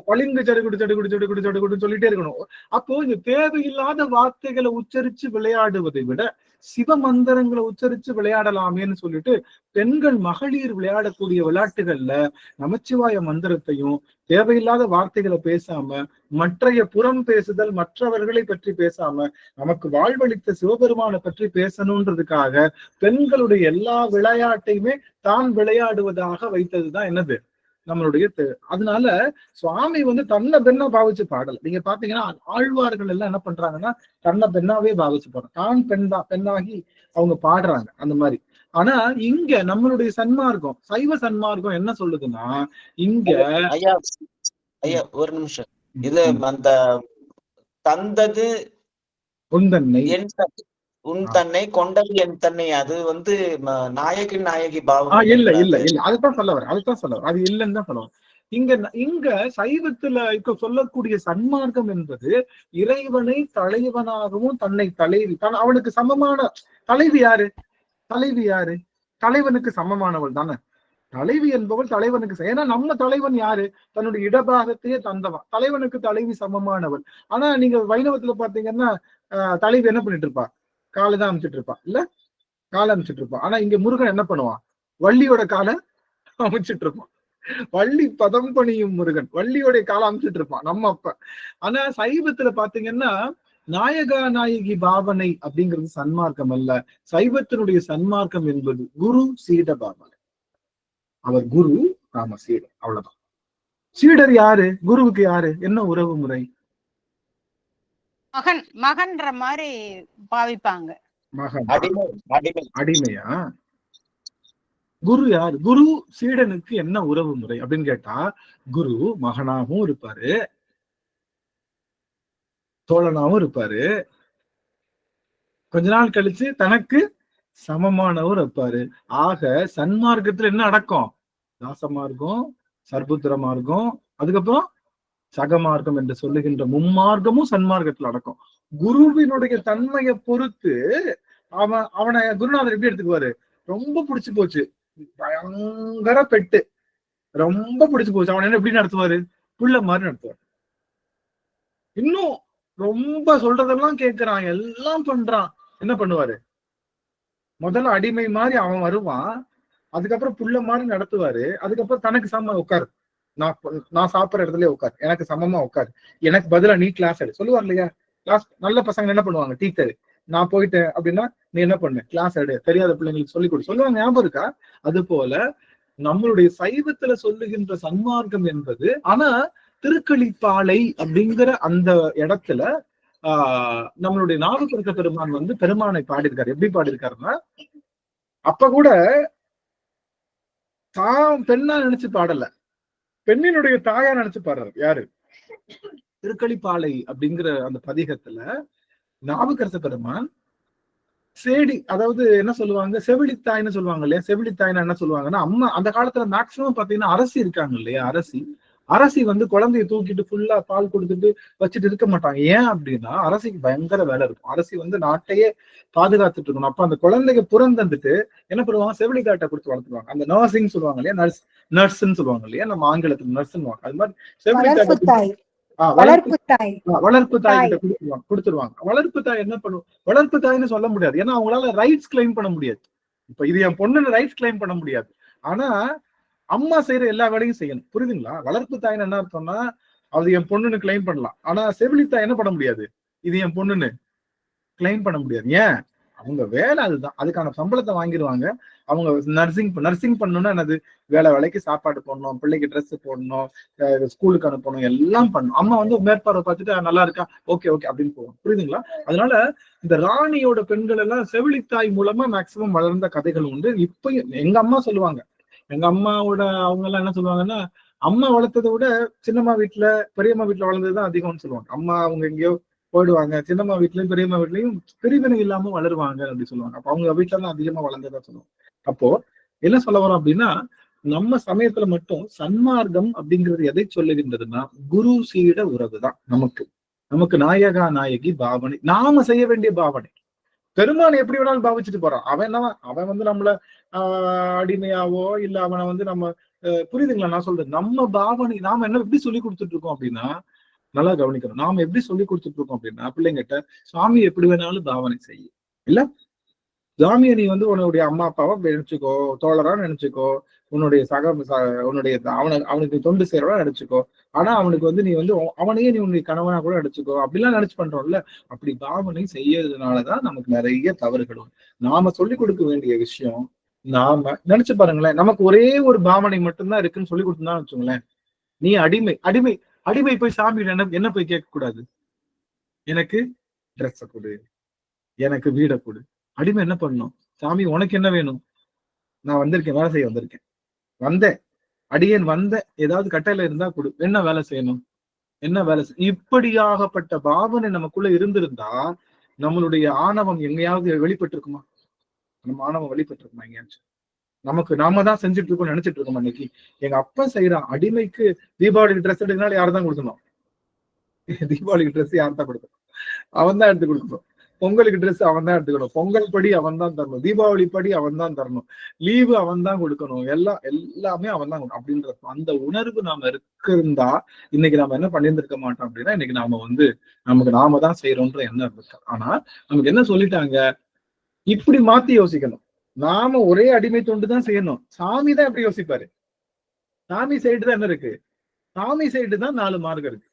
பளிங்கு சடுகுடு சொல்லிட்டே இருக்கணும். அப்போ இந்த தேவையில்லாத வார்த்தைகளை உச்சரிச்சு விளையாடுவதை விட சிவமந்திரங்களை உச்சரிச்சு விளையாடலாமேன்னு சொல்லிட்டு பெண்கள் மகளிர் விளையாடக்கூடிய விளையாட்டுகள்ல நமச்சிவாய மந்திரத்தையும் தேவையில்லாத வார்த்தைகளை பேசாம, மற்றைய புறம் பேசுதல், மற்றவர்களை பற்றி பேசாம, நமக்கு வாழ்வளித்த சிவபெருமானை பற்றி பேசணுன்றதுக்காக பெண்களுடைய எல்லா விளையாட்டையுமே தான் விளையாடுவதாக வைத்ததுதான் என்னது நம்மளுடைய. அதனால சுவாமி தன்னை பெண்ணா பாவிச்சு பாடல. நீங்க பாத்தீங்கன்னா ஆழ்வார்கள் எல்லாம் என்ன பண்றாங்கன்னா, தன்னை பெண்ணாவே பாவிச்சு பாடுறாங்க, தான் பெண்ணாகி அவங்க பாடுறாங்க அந்த மாதிரி. ஆனா இங்க நம்மளுடைய சன்மார்க்கம், சைவ சன்மார்க்கம் என்ன சொல்லுதுன்னா, இங்க ஐயா ஒரு நிமிஷம், இது அந்த தந்தது உன் தன்னை என் தன்னை, உன் தன்னை, கொண்டது என் தன்னை. அது வந்து நாயகி நாயகி பாவம் இல்ல அதுதான் சொல்ல வர அது இல்லைன்னு தான் சொல்ல வர. இங்க சைவத்துல இப்ப சொல்லக்கூடிய சன்மார்க்கம் என்பது இறைவனை தலைவனாகவும் தன்னை தலைவி அவனுக்கு சமமான தலைவி யாரு தலைவனுக்கு சமமானவள் தானே தலைவி என்பவள் தலைவனுக்கு. ஏன்னா நம்ம தலைவன் யாரு? தன்னுடைய இடபாகத்தையே தந்தவன். தலைவனுக்கு தலைவி சமமானவள். ஆனா நீங்க வைணவத்துல பாத்தீங்கன்னா தலைவி என்ன பண்ணிட்டு இருப்பா? காலை தான் அமைச்சிட்டு இருப்பா, இல்ல காலை அமைச்சிட்டு இருப்பான். ஆனா இங்க முருகன் என்ன பண்ணுவான்? வள்ளியோட காலை அமைச்சிட்டு இருப்பான். வள்ளி பதம் பணியும் முருகன் வள்ளியோடைய காலை அமைச்சிட்டு இருப்பான் நம்ம அப்ப. ஆனா சைவத்துல பாத்தீங்கன்னா நாயகா நாயகி பாவனை அப்படிங்கிறது சன்மார்க்கம் அல்ல. சைவத்தினுடைய சன்மார்க்கம் என்பது குரு சீட பாவனை. அவர் குரு, நாம சீடர், அவ்வளவுதான். சீடர் யாரு? குருவுக்கு யாரு? என்ன உறவு முறை? மகன்ற மாதிரி பாவிப்பாங்க. மகன், அடிமையா? குரு யாரு? குரு சீடனுக்கு என்ன உறவு முறை அப்படின்னு கேட்டா, குரு மகனாகவும் இருப்பாரு, தோழனாவும் இருப்பாரு, கொஞ்ச நாள் கழிச்சு தனக்கு சமமானவர் இருப்பாரு. ஆக சன்மார்க்கத்துல என்ன அடக்கம்? தாசமார்க்கம், சர்புத்திர மார்க்கம், அதுக்கப்புறம் சகமார்க்கம் என்று சொல்லுகின்ற மும்மார்க்கமும் சன்மார்க்கத்துல அடக்கம். குருவினுடைய தன்மையை பொறுத்து அவனை குருநாதர் எப்படி எடுத்துக்குவாரு? ரொம்ப பிடிச்சு போச்சு, பயங்கர பெட்டு, ரொம்ப பிடிச்சு போச்சு, அவன் என்ன எப்படி நடத்துவாரு? புள்ள மாதிரி நடத்துவாரு. இன்னும் ரொம்ப சொல்றதெல்லாம் கேட்கிறான், எல்லாம் பண்றான். என்ன பண்ணுவாரு? முதல்ல அடிமை மாதிரி அவன் வருவான், அதுக்கப்புறம் புள்ள மாதிரி நடத்துவாரு, அதுக்கப்புறம் தனக்கு சமமா உட்காரு, நான் சாப்பிட்ற இடத்துல உட்காரு, எனக்கு சமமா உட்காரு, எனக்கு பதிலா நீ கிளாஸ் எடு சொல்லுவார் இல்லையா? கிளாஸ் நல்ல பசங்க என்ன பண்ணுவாங்க? டீச்சர் நான் போயிட்டேன் அப்படின்னா நீ என்ன பண்ணு, கிளாஸ் எடு, தெரியாத பிள்ளைங்களுக்கு சொல்லிக் கொடு சொல்லுவாங்க, ஞாபகம் இருக்கா? அது போல நம்மளுடைய சைவத்துல சொல்லுகின்ற சன்மார்க்கம் என்பது, ஆனா திருக்களிப்பாலை அப்படிங்கிற அந்த இடத்துல நம்மளுடைய நாவுக்கரச பெருமான் வந்து பெருமானை பாடியிருக்காரு. எப்படி பாடியிருக்காருன்னா, அப்ப கூட தான் பெண்ணா நினைச்சு பாடல, பெண்ணினுடைய தாயா நினைச்சு பாடுறாரு. யாரு? திருக்களிப்பாலை அப்படிங்கிற அந்த பதிகத்துல நாவுக்கரச பெருமான் சேடி, அதாவது என்ன சொல்லுவாங்க, செவிலித்தாய்ன்னு சொல்லுவாங்க இல்லையா? செவிலித்தாய்னா என்ன சொல்லுவாங்கன்னா, அம்மா அந்த காலத்துல மேக்சிமம் பாத்தீங்கன்னா அரசி இருக்காங்க இல்லையா? அரசி வந்து குழந்தைய தூக்கிட்டு ஃபுல்லா பால் கொடுத்துட்டு வச்சுட்டு இருக்க மாட்டாங்க. ஏன் அப்படின்னா அரசிக்கு பயங்கர வேலை இருக்கும். அரசி வந்து நாட்டையே பாதுகாத்துட்டு இருக்கணும். அப்ப அந்த குழந்தைக்கு புறந்தந்துட்டு என்ன பண்ணுவாங்க? செவிலித்தாட்டை கொடுத்து வளர்த்துருவாங்க. அந்த நர்சிங் சொல்லுவாங்க இல்லையா? நர்ஸ்ன்னு சொல்லுவாங்க இல்லையா? நம்ம ஆங்கிலத்துல நர்ஸ்ன்னு. அது மாதிரி செவிலித்தாட்டை வளர்ப்பு தாய் கிட்ட கொடுத்துருவாங்க. வளர்ப்பு தாய் என்ன பண்ணுவோம்? வளர்ப்பு தாய்ன்னு சொல்ல முடியாது, ஏன்னா அவங்களால ரைட்ஸ் கிளைம் பண்ண முடியாது. இப்ப இது என் பொண்ணுன்னு ரைட்ஸ் கிளைம் பண்ண முடியாது. ஆனா அம்மா செய்யற எல்லா வேலையும் செய்யணும். புரியுதுங்களா? வளர்ப்பு தாய்ன்னு என்ன அர்த்தம்னா, அது என் பொண்ணுன்னு கிளைம் பண்ணலாம். ஆனா செவிலித்தாய் என்ன பண்ண முடியாது? இது என் பொண்ணுன்னு கிளைம் பண்ண முடியாது. ஏன்? அவங்க வேலை அதுதான், அதுக்கான சம்பளத்தை வாங்கிடுவாங்க. அவங்க நர்சிங் பண்ணணும்னா என்னது? வேலைக்கு சாப்பாடு போடணும், பிள்ளைக்கு ட்ரெஸ் போடணும், ஸ்கூலுக்கு அனுப்பணும், எல்லாம் பண்ணணும். அம்மா வந்து மேற்பார்வை பார்த்துட்டு நல்லா இருக்கா, ஓகே அப்படின்னு போவோம். புரியுதுங்களா? அதனால இந்த ராணியோட பெண்கள் எல்லாம் செவிலித்தாய் மூலமா மேக்சிமம் வளர்ந்த கதைகள் உண்டு. இப்ப எங்க அம்மா சொல்லுவாங்க, எங்க அம்மாவோட அவங்க எல்லாம் என்ன சொல்லுவாங்கன்னா, அம்மா வளர்த்ததை விட சின்னம்மா வீட்டுல பெரியம்மா வீட்டுல வளர்ந்ததுதான் அதிகம்னு சொல்லுவாங்க. அம்மா அவங்க எங்கேயோ போயிடுவாங்க, சின்னம்மா வீட்லயும் பெரியம்மா வீட்லயும் பிரிவினை இல்லாம வளருவாங்க அப்படி சொல்லுவாங்க. அப்ப அவங்க வீட்டுல தான் அதிகமா வளர்ந்ததா சொல்லுவாங்க. அப்போ என்ன சொல்ல வரோம் அப்படின்னா, நம்ம சமயத்துல மட்டும் சன்மார்க்கம் அப்படிங்கிறது எதை சொல்லுகின்றதுன்னா, குரு சீட உறவு தான். நமக்கு நாயகா நாயகி பாவனை, நாம செய்ய வேண்டிய பாவனை. பெருமான் எப்படி வேணாலும் பாவிச்சுட்டு போறான். அவன் வந்து நம்மள அடிமையாவோ இல்ல அவனை வந்து நம்ம புரியுதுங்களா நான் சொல்றது? நம்ம பாவனை நாம என்ன எப்படி சொல்லி கொடுத்துட்டு இருக்கோம் அப்படின்னா, நல்லா கவனிக்கணும். நாம எப்படி சொல்லி கொடுத்துட்டு இருக்கோம் அப்படின்னா, பிள்ளைங்கிட்ட சாமி எப்படி வேணாலும் பாவனை செய்ய இல்ல, சாமியை நீ வந்து உன்னுடைய அம்மா அப்பாவை நினைச்சுக்கோ, தோழரா நினைச்சுக்கோ, உன்னுடைய அவனுக்கு தொண்டு செய்யறவா நினைச்சுக்கோ. ஆனா அவனுக்கு வந்து நீ வந்து அவனையே நீ உன்னுடைய கணவனா கூட நினைச்சுக்கோ. அப்படிலாம் நினைச்சு பண்றோம்ல, அப்படி பாவனை செய்யறதுனாலதான் நமக்கு நிறைய தவறுகளும். நாம சொல்லி கொடுக்க வேண்டிய விஷயம், நாம நினைச்சு பாருங்களேன், நமக்கு ஒரே ஒரு பாவனை மட்டும்தான் இருக்குன்னு சொல்லி கொடுத்துதான் வச்சுங்களேன். நீ அடிமை போய் சாமி என்ன போய் கேட்க கூடாது, எனக்கு ட்ரெஸ்ஸ கொடு, எனக்கு வீடை கொடு. அடிமை என்ன பண்ணணும்? சாமி உனக்கு என்ன வேணும்? நான் வந்திருக்கேன், வேலை செய்ய வந்தேன், அடியேன் வந்த, ஏதாவது கட்டையில இருந்தா கொடு, என்ன வேலை செய்யணும்? என்ன வேலை இப்படியாகப்பட்ட பாவனை நமக்குள்ள இருந்திருந்தா நம்மளுடைய ஆணவம் எங்கேயாவது வெளிப்பட்டிருக்குமா? நம்ம ஆணவம் வெளிப்பட்டிருக்குமா எங்கேயாச்சும்? நமக்கு நாம தான் செஞ்சுட்டு இருக்கோம்னு நினைச்சிட்டு இருக்கோம். இன்னைக்கு எங்க அப்பா செய்யறான், அடிமைக்கு தீபாவளிக்கு ட்ரெஸ் எடுக்கனால யாரு தான் கொடுக்கணும்? தீபாவளிக்கு ட்ரெஸ் யார் தான் கொடுக்கணும்? அவன் தான் எடுத்து கொடுக்கணும். பொங்கலுக்கு ட்ரெஸ் அவன் தான் எடுத்துக்கணும். பொங்கல் படி அவன் தான் தரணும். தீபாவளி படி அவன் தான் தரணும். லீவு அவன் தான் கொடுக்கணும். எல்லாமே அவன் தான் அப்படின்ற அந்த உணர்வு நாம இருந்தா இன்னைக்கு நாம என்ன பண்ணியிருந்திருக்க மாட்டோம் அப்படின்னா, இன்னைக்கு நாம நாம தான் செய்யறோம்ன்ற எண்ணம் இருக்கு. ஆனா நமக்கு என்ன சொல்லிட்டாங்க, இப்படி மாத்தி யோசிக்கணும். நாம ஒரே அடிமை தொண்டு தான் செய்யணும். சாமி தான் எப்படி யோசிப்பாரு? சாமி சைடு தான் என்ன இருக்கு? சாமி சைடு தான் 4 மார்க்கம் இருக்கு.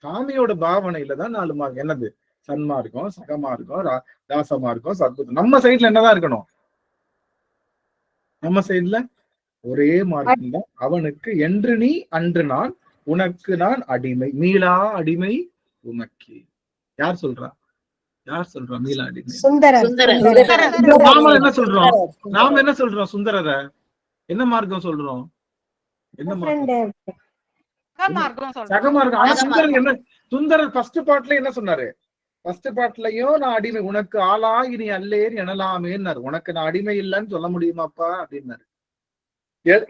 சாமியோட பாவனையில தான் 4 மார்க்கம். என்னது? சன்மார்க்கம், சகமார்க்கம், தாசமார்க்கம், சத்புத்தம். நம்ம சைட்ல என்னதான் இருக்கணும்? நம்ம சைட்ல ஒரே மார்க்கம் தான். அவனுக்கு என்று நீ அன்று நான், உனக்கு நான் அடிமை, மீளா அடிமை உனக்கு. யார் சொல்றா? யார் சொல்றா மீளா அடிமை? நாம என்ன சொல்றோம்? சுந்தரரை என்ன மார்க்கம் சொல்றோம்? என்ன மார்க்கம்? சகமார்க்கம். ஆனா சுந்தரர் என்ன? சுந்தரர் ஃபர்ஸ்ட் பார்ட்ல என்ன சொன்னாரு? ஃபர்ஸ்ட் பார்ட்லயும் நான் அடிமை, உனக்கு ஆளா இனி அல்லேர் எனலாமேன்னாரு. உனக்கு நான் அடிமை இல்லைன்னு சொல்ல முடியுமாப்பா அப்படின்னாரு.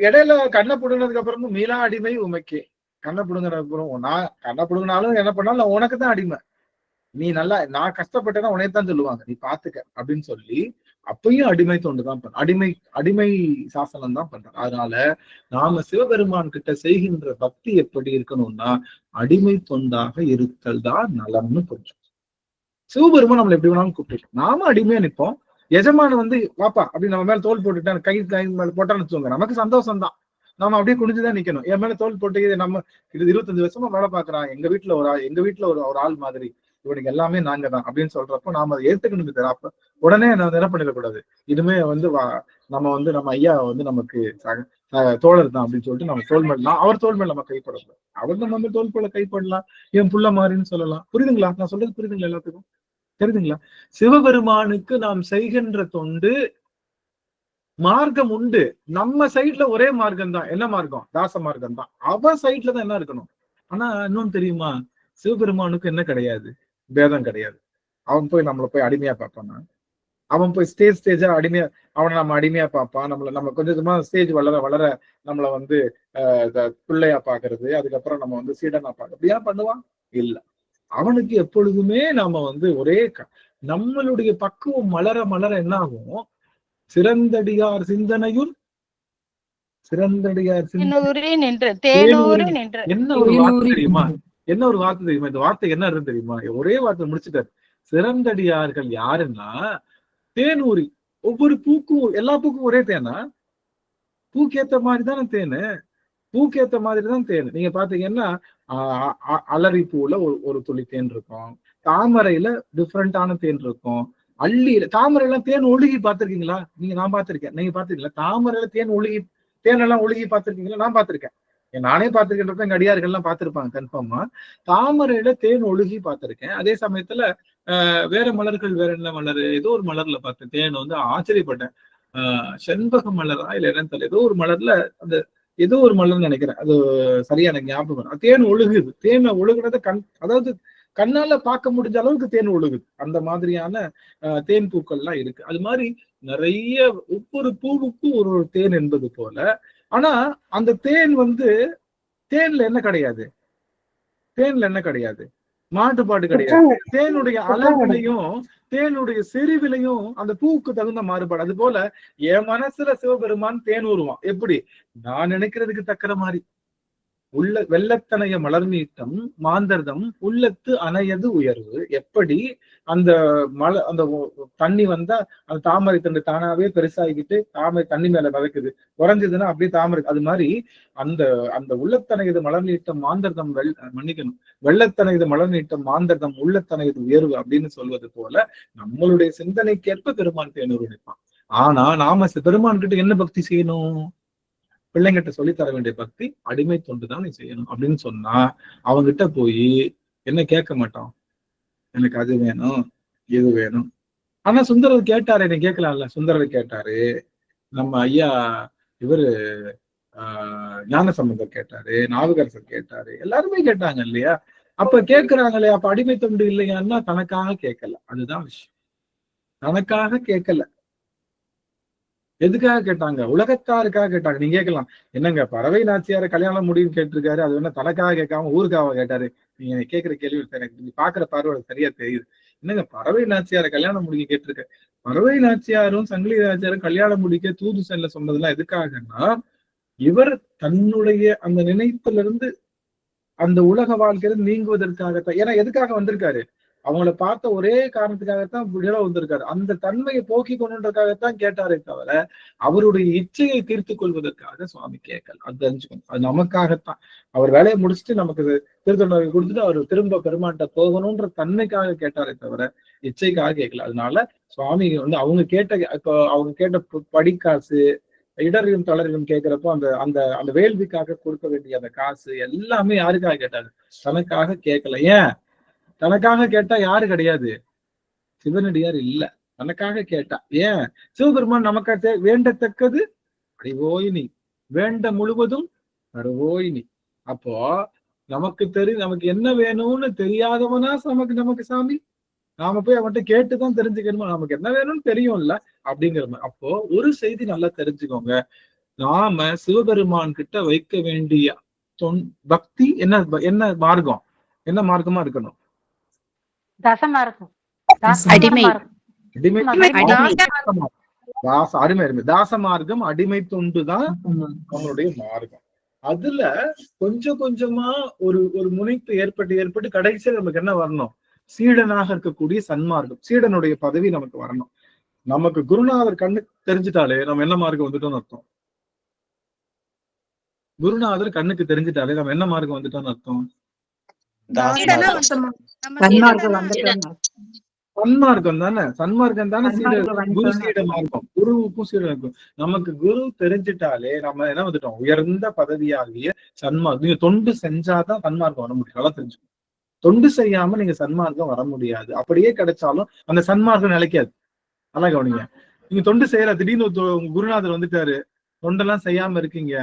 இடையில கண்ணை புடுங்கினதுக்கு அப்புறமும் மீளா அடிமை உமைக்கே. கண்ணை புடுங்கினதுக்கு அப்புறம் நான் கண்ணை புடுங்கினாலும் என்ன பண்ணாலும் நான் உனக்கு தான் அடிமை. நீ நல்லா, நான் கஷ்டப்பட்டேன்னா உனையத்தான் சொல்லுவாங்க, நீ பாத்துக்க அப்படின்னு சொல்லி அப்பயும் அடிமை தொண்டு தான் அடிமை சாசனம் தான் பண்றாங்க. அதனால நாம சிவபெருமான் கிட்ட செய்கின்ற பக்தி எப்படி இருக்கணும்னா அடிமை தொண்டாக இருத்தல் தான் நலம்னு புரிஞ்சு. சிவபெருமான் நம்மள எப்படி வேணாலும் கூப்பிட்டு நாம அடிமையா நிற்போம். எஜமான வாப்பா அப்படி நம்ம மேல தோல் போட்டுட்டேன், கை மேல போட்டான்னு வச்சுக்கோங்க, நமக்கு சந்தோஷம் தான். நம்ம அப்படியே குனிஞ்சுதான் நிக்கணும். என் மேல தோல் போட்டு நம்ம இது 25 வருஷமா வேலை பாக்குறான், எங்க வீட்டுல ஒரு ஆள் மாதிரி, இவனுக்கு எல்லாமே நாங்க தான் அப்படின்னு சொல்றப்போ நாம அதை ஏத்துக்கணும். அப்ப உடனே என்ன பண்ணிடக்கூடாது, இதுமே நம்ம ஐயா நமக்கு தோழர் தான் அப்படின்னு சொல்லிட்டு நம்ம தோல் மேல அவர் தோல் மேல நம்ம கைப்படலாம், அவர் நம்ம தோல் போல கைப்படலாம், என் புள்ள மாதிரின்னு சொல்லலாம். புரியுதுங்களா? நான் சொல்றது புரியுதுங்களா? எல்லாத்துக்கும் தெரியுதுங்களா? சிவபெருமானுக்கு நாம் செய்கின்ற தொண்டு மார்க்கம் உண்டு. நம்ம சைட்ல ஒரே மார்க்கம் தான். என்ன மார்க்கம்? தாச மார்க்கம் தான். அவன் சைட்ல தான் என்ன இருக்கணும். ஆனா இன்னொன்னு தெரியுமா, சிவபெருமானுக்கு என்ன கிடையாது, பேதம் கிடையாது. அவன் போய் நம்மளை போய் அடிமையா பார்ப்பானா? அவன் போய் ஸ்டேஜா அடிமையா, அவனை நம்ம அடிமையா பார்ப்பான். நம்ம கொஞ்சமா ஸ்டேஜ் வளர நம்மளை பிள்ளையா பாக்குறது, அதுக்கப்புறம் நம்ம சீடனா பார்க்க அப்படியா பண்ணுவான்? இல்ல. அவனுக்கு எப்பொழுதுமே நாம ஒரே நம்மளுடைய பக்குவம் மலர என்ன ஆகும்? சிறந்தடியார் சிந்தனையும் என்ன ஒரு வார்த்தை தெரியுமா? என்ன ஒரு வார்த்தை தெரியுமா? இந்த வார்த்தை என்ன இருந்து தெரியுமா? ஒரே வார்த்தை முடிச்சுட்டாரு. சிறந்தடியார்கள் யாருன்னா தேனூரி. ஒவ்வொரு பூக்கும், எல்லா பூக்கும் ஒரே தேனா? பூக்கேத்த மாதிரிதானே தேனு, பூக்கேத்த மாதிரிதான் தேனு. நீங்க பாத்தீங்கன்னா அலரி பூல ஒரு துளி தேன் இருக்கும், தாமரையில டிஃப்ரெண்டான தேன் இருக்கும், அள்ளியில தாமரையில தேன் ஒழுகி பாத்திருக்கீங்களா? நான் பாத்திருக்கேன். நீங்க பாத்திருக்கீங்களா? தாமரையில தேனெல்லாம் ஒழுகி பாத்திருக்கீங்களா? நான் பாத்திருக்கேன். நானே பார்த்திருக்கின்றப்ப எங்க அடியார்கள்லாம் பார்த்திருப்பாங்க கன்ஃபார்மா. தாமரையில தேன் ஒழுகி பார்த்திருக்கேன். அதே சமயத்துல வேற மலர்கள், வேற என்ன மலர், ஏதோ ஒரு மலர்ல பார்த்தேன் தேன், ஆச்சரியப்பட்டேன். செண்பக மலரா இல்ல என்னன்னு தெரியல, ஏதோ ஒரு மலர்ல ஏதோ ஒரு மலர்னு நினைக்கிறேன், அது சரியா எனக்கு ஞாபகம். தேன் ஒழுகுது. தேனை ஒழுகுனத அதாவது கண்ணால பார்க்க முடிஞ்ச அளவுக்கு தேன் ஒழுகுது. அந்த மாதிரியான தேன் பூக்கள்லாம் இருக்கு. அது மாதிரி நிறைய ஒவ்வொரு பூவுக்கும் ஒரு தேன் என்பது போல. ஆனா அந்த தேன் தேன்ல என்ன கிடையாது, மாட்டுப்பாடு கிடையாது. தேனுடைய அளவிலையும் தேனுடைய செறிவிலையும் அந்த பூவுக்கு தகுந்த மாறுபாடு. அது போல என் மனசுல சிவபெருமான் தேன் ஊறுவான். எப்படி? நான் நினைக்கிறதுக்கு தக்கிற மாதிரி. வெள்ளத்தனைய மலர் நீட்டம் மாந்தர்தம் உள்ளத்து அணையது உயர்வு. எப்படி அந்த அந்த தண்ணி வந்தா அந்த தாமரை தண்டு தானாவே பெருசாகிக்கிட்டு தாமரை தண்ணி மேல வதக்குது, குறைஞ்சதுன்னா அப்படியே தாமரை. அது மாதிரி அந்த உள்ளத்தனையது மலர் நீட்டம் மாந்தர்தம் மன்னிக்கணும், வெள்ளத்தனையது மலர் நீட்டம் மாந்தர்தம் உள்ளத்தனையது உயர்வு அப்படின்னு சொல்வது போல நம்மளுடைய சிந்தனைக்கேற்ப பெருமான் தேனூர் நிற்பான். ஆனா நாம பெருமான் கிட்ட என்ன பக்தி செய்யணும்? பிள்ளைங்கிட்ட சொல்லி தர வேண்டிய பக்தி அடிமை தொண்டு தான் நீ செய்யணும் அப்படின்னு சொன்னா அவங்கிட்ட போய் என்ன கேட்க மாட்டான், எனக்கு அது வேணும் இது வேணும். ஆனா சுந்தரர் கேட்டாரு, என்ன கேட்கலாம்ல? சுந்தரர் கேட்டாரு, நம்ம ஐயா இவரு ஞானசம்பந்தர் கேட்டாரு, நாவுக்கரசர் கேட்டாரு, எல்லாருமே கேட்டாங்க இல்லையா? அப்ப கேட்கிறாங்களே, அப்ப அடிமை தொண்டு இல்லையான்னா தனக்காக கேட்கல. அதுதான் விஷயம். தனக்காக கேட்கல. எதுக்காக கேட்டாங்க? உலகத்தாருக்காக கேட்டாங்க. நீங்க கேட்கலாம், என்னங்க பறவை நாச்சியார கல்யாணம் முடிவு கேட்டிருக்காரு, அது என்ன தனக்காக கேட்காம ஊருக்காக கேட்டாரு? நீங்க கேட்கிற கேள்வி எனக்கு நீ பாக்குற பார்வை சரியா தெரியுது. என்னங்க பறவை நாச்சியார கல்யாணம் முடிக்க கேட்டிருக்க? பறவை நாச்சியாரும் சங்கிலி நாச்சியாரும் கல்யாணம் முடிக்க தூது செல்ல சொன்னதெல்லாம் எதுக்காகன்னா, இவர் தன்னுடைய அந்த நினைப்புல இருந்து அந்த உலக வாழ்க்கையில நீங்குவதற்காகத்தான். ஏன்னா எதுக்காக வந்திருக்காரு? அவங்கள பார்த்த ஒரே காரணத்துக்காகத்தான் விட வந்திருக்காரு. அந்த தன்மையை போக்கி கொண்டுன்றதுக்காகத்தான் கேட்டாரே தவிர அவருடைய இச்சையை தீர்த்து கொள்வதற்காக சுவாமி கேட்கல. அது தெரிஞ்சுக்கணும். அது நமக்காகத்தான். அவர் வேலையை முடிச்சுட்டு நமக்கு திருத்தொண்டை கொடுத்துட்டு அவர் திரும்ப பெருமான்ட்ட போகணும்ன்ற தன்மைக்காக கேட்டாரே தவிர இச்சைக்காக கேட்கல. அதனால சுவாமி அவங்க கேட்ட, இப்போ அவங்க கேட்ட படிக்காசு, இடரையும் தளரையும் கேட்கிறப்போ அந்த அந்த அந்த வேள்விக்காக கொடுக்க வேண்டிய அந்த காசு எல்லாமே யாருக்காக கேட்டாரு? தனக்காக கேட்கல. ஏன்? தனக்காக கேட்டா யாரு கிடையாது? சிவனடியார் இல்ல. தனக்காக கேட்டா. ஏன்? சிவபெருமான் நமக்கு வேண்டத்தக்கது அடிவோயினி, வேண்ட முழுவதும் அருவோயினி. அப்போ நமக்கு நமக்கு என்ன வேணும்னு தெரியாதவனா நமக்கு சாமி? நாம போய் அவன்கிட்ட கேட்டுதான் தெரிஞ்சுக்கணுமா? நமக்கு என்ன வேணும்னு தெரியும்ல அப்படிங்கிற மாதிரி. அப்போ ஒரு செய்தி நல்லா தெரிஞ்சுக்கோங்க. நாம சிவபெருமான் கிட்ட வைக்க வேண்டிய பக்தி என்ன என்ன மார்க்கம்? என்ன மார்க்கமா இருக்கணும்? தசமார்க்கம். அடிமை. அருமை அருமை. தாச மார்க்கம், அடிமை தொண்டுதான் நம்மளுடைய மார்க்கம். அதுல கொஞ்சம் கொஞ்சமா ஒரு ஒரு முனைப்பு ஏற்பட்டு கடைசியில் நமக்கு என்ன வரணும்? சீடனாக இருக்கக்கூடிய சன்மார்க்கம், சீடனுடைய பதவி நமக்கு வரணும். நமக்கு குருநாதர் கண்ணுக்கு தெரிஞ்சிட்டாலே நம்ம என்ன மார்க்கம் வந்துட்டோம்னு அர்த்தம். குருநாதர் கண்ணுக்கு தெரிஞ்சிட்டாலே நம்ம என்ன மார்க்கம் வந்துட்டோம்னு அர்த்தம். சன்மார்க்கம் தானே. சன்மார்க்கம் தானே குரு சீட மார்க்கம். குருவுக்கும் சீடனுக்கும் நமக்கு குரு தெரிஞ்சிட்டாலே நம்ம என்ன வந்துட்டோம்? உயர்ந்த பதவியாகிய சன்மார்க்கம். நீங்க தொண்டு செஞ்சாதான் சன்மார்க்கம் வர முடியும். நல்லா தெரிஞ்சுக்கணும். தொண்டு செய்யாம நீங்க சன்மார்க்கம் வர முடியாது. அப்படியே கிடைச்சாலும் அந்த சன்மார்க்கம் நிலைக்காது. நல்லா கவனிங்க. நீங்க தொண்டு செய்யற, திடீர்னு உங்க குருநாதர் வந்துட்டாரு, தொண்டெல்லாம் செய்யாம இருக்கீங்க,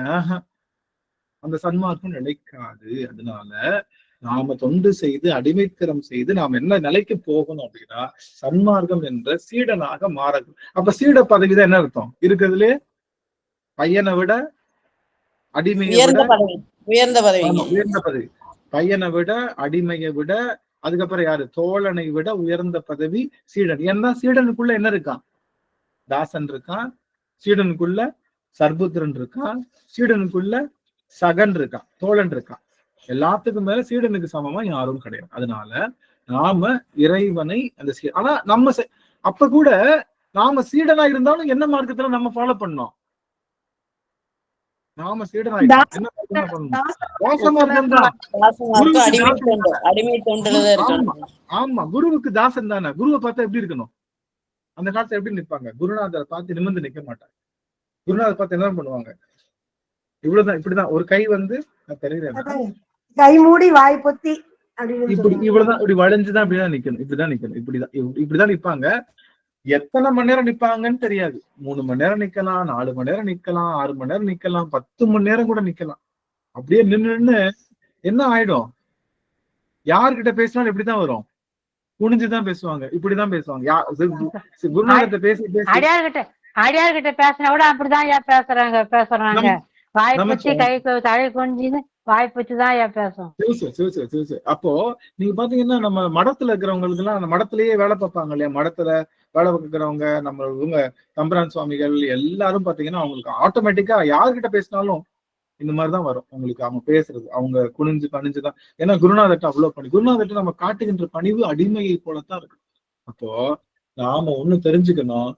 அந்த சன்மார்க்கம் நிலைக்காது. அதனால நாம தொண்டு செய்து அடிமைத்தனம் செய்து நாம் என்ன நிலைக்கு போகணும் அப்படின்னா சன்மார்க்கம் என்ற சீடனாக மாறணும். அப்ப சீட பதவிதான் என்ன அர்த்தம்? இருக்கிறதுலே பையனை விட அடிமையை விட உயர்ந்த பதவி. பையனை விட அடிமையை விட அதுக்கப்புறம் யாரு? தோழனை விட உயர்ந்த பதவி சீடன். ஏன்னா சீடனுக்குள்ள என்ன இருக்கான்? தாசன் இருக்கான், சீடனுக்குள்ள சர்புத்திரன் இருக்கான், சீடனுக்குள்ள சகன் இருக்கான், தோழன் இருக்கான். எல்லாத்துக்கும் மேல சீடனுக்கு சமமா யாரும் கிடையாது. அதனால நாம இறைவனை அந்த ஆனா நம்ம அப்ப கூட நாம சீடனா இருந்தாலும் என்ன மார்க்கத்துல நம்ம ஃபாலோ பண்ணோம்? நாம சீடனா என்ன பண்ணணும்? ஆமா, குருவுக்கு தாசன் தானே. குருவை பார்த்தா எப்படி இருக்கணும்? அந்த காலத்துல எப்படி நிற்பாங்க? குருநாதரை பார்த்து நிமிர்ந்து நிக்க மாட்டாங்க. குருநாதர் பார்த்து என்ன பண்ணுவாங்க? இவ்வளவுதான், இப்படிதான் ஒரு கை தெரியுறேன், கை மூடி வாய் பொத்தி இவ்வளவுதான், இப்படி வளைஞ்சுதான் இப்படிதான் நிக்கணும். இப்படிதான் நிப்பாங்க. எத்தனை மணி நேரம் நிப்பாங்கன்னு தெரியாது. 3 மணி நேரம் நிக்கலாம், 4 மணி நேரம் நிக்கலாம், 6 மணி நேரம் நிக்கலாம், 10 மணி நேரம் கூட நிக்கலாம். அப்படியே நின்னு என்ன ஆயிடும்? யாருக்கிட்ட பேசினாலும் எப்படிதான் வரும்? குனிஞ்சுதான் பேசுவாங்க, இப்படிதான் பேசுவாங்க. குருநாதர்கிட்ட அடியார்கிட்ட பேசினா கூட அப்படிதான் பேசுறாங்க. வாய் பச்சு கை தழை கொஞ்சின்னு வாய் பச்சுதான் பேசும். அப்போ நீங்க பாத்தீங்கன்னா நம்ம மடத்துல இருக்கிறவங்களுக்கு எல்லாம் அந்த மடத்திலேயே வேலை பார்ப்பாங்க இல்லையா? மடத்துல வேலை பார்க்கிறவங்க நம்ம இவங்க தம்பரான் சுவாமிகள் எல்லாரும் பாத்தீங்கன்னா அவங்களுக்கு ஆட்டோமேட்டிக்கா யாருக்கிட்ட பேசினாலும் இந்த மாதிரிதான் வரும் உங்களுக்கு. அவங்க பேசுறது, அவங்க குனிஞ்சு பணிஞ்சுதான். ஏன்னா குருநாதர்கிட்ட அவ்வளவு பணி. குருநாதர்கிட்ட நம்ம காட்டுகின்ற பணிவு அடிமையை போலத்தான் இருக்கு. அப்போ நாம ஒண்ணு தெரிஞ்சுக்கணும்.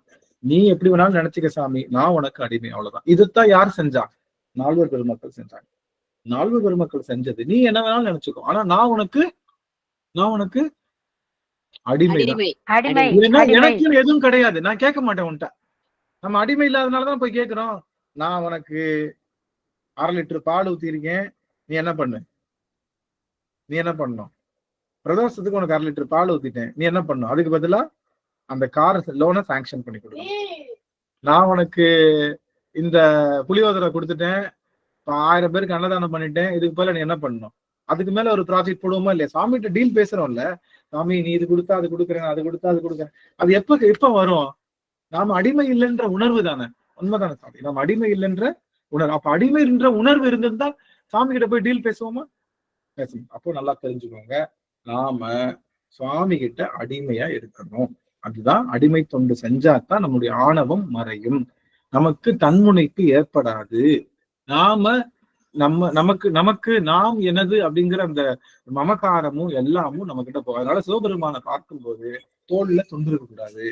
நீ எப்படி வேணாலும் நினைச்சுக்க சாமி, நான் உனக்கு அடிமை, அவ்வளவுதான். இதுதான் யார் செஞ்சா? நால்வர் பெருமக்கள் செஞ்சாங்க. நால்வர் பெருமக்கள் செஞ்சது நீ என்ன வேணாலும் நினைச்சுக்கோ, ஆனா நான் உனக்கு அடிமைதான். எனக்கு எதுவும் கிடையாது, நான் கேட்க மாட்டேன் உன்ட்ட. நம்ம அடிமை இல்லாதனாலதான் போய் கேட்கிறோம். நான் உனக்கு 1/2 லிட்டர் பால் ஊத்திருக்கேன், நீ என்ன பண்ணும்? பிரதோஷத்துக்கு உனக்கு 1/2 லிட்டர் பால் ஊத்திட்டேன், நீ என்ன பண்ணும்? அதுக்கு பதிலா அந்த கார் லோனை சாங்ஷன் பண்ணி கொடுக்கணும். நான் உனக்கு இந்த புளியோதரை கொடுத்துட்டேன், இப்ப 1000 பேருக்கு அன்னதானம் பண்ணிட்டேன், இதுக்கு மேல நீ என்ன பண்ணணும்? அதுக்கு மேல ஒரு ப்ராஜெக்ட் போடுவோமா இல்லையா? சாமிகிட்ட டீல் பேசுறோம்ல, சாமி நீ இது கொடுத்தா அது கொடுக்குறேன், அது கொடுத்தா அது கொடுக்குறேன். அது எப்ப வரும்? நாம அடிமை இல்லைன்ற உணர்வு தானே. உண்மைதானே சாமி? நம்ம அடிமை இல்லைன்ற உணர்வு. அப்ப அடிமை என்ற உணர்வு இருந்திருந்தா சாமி கிட்ட போய் டீல் பேசுவோமா? பேசணும். அப்போ நல்லா தெரிஞ்சுக்கோங்க, நாம சுவாமி கிட்ட அடிமையா இருக்கணும். அதுதான் அடிமை தொண்டு செஞ்சாதான் நம்முடைய ஆணவம் மறையும், நமக்கு தன்முனைப்பு ஏற்படாது. நாம நமக்கு நாம் எனது அப்படிங்கிற அந்த மமகாரமும் எல்லாமும் நம்ம கிட்ட போகும். அதனால சிவபெருமானை பார்க்கும்போது தோல்ல தொண்டு இருக்க கூடாது,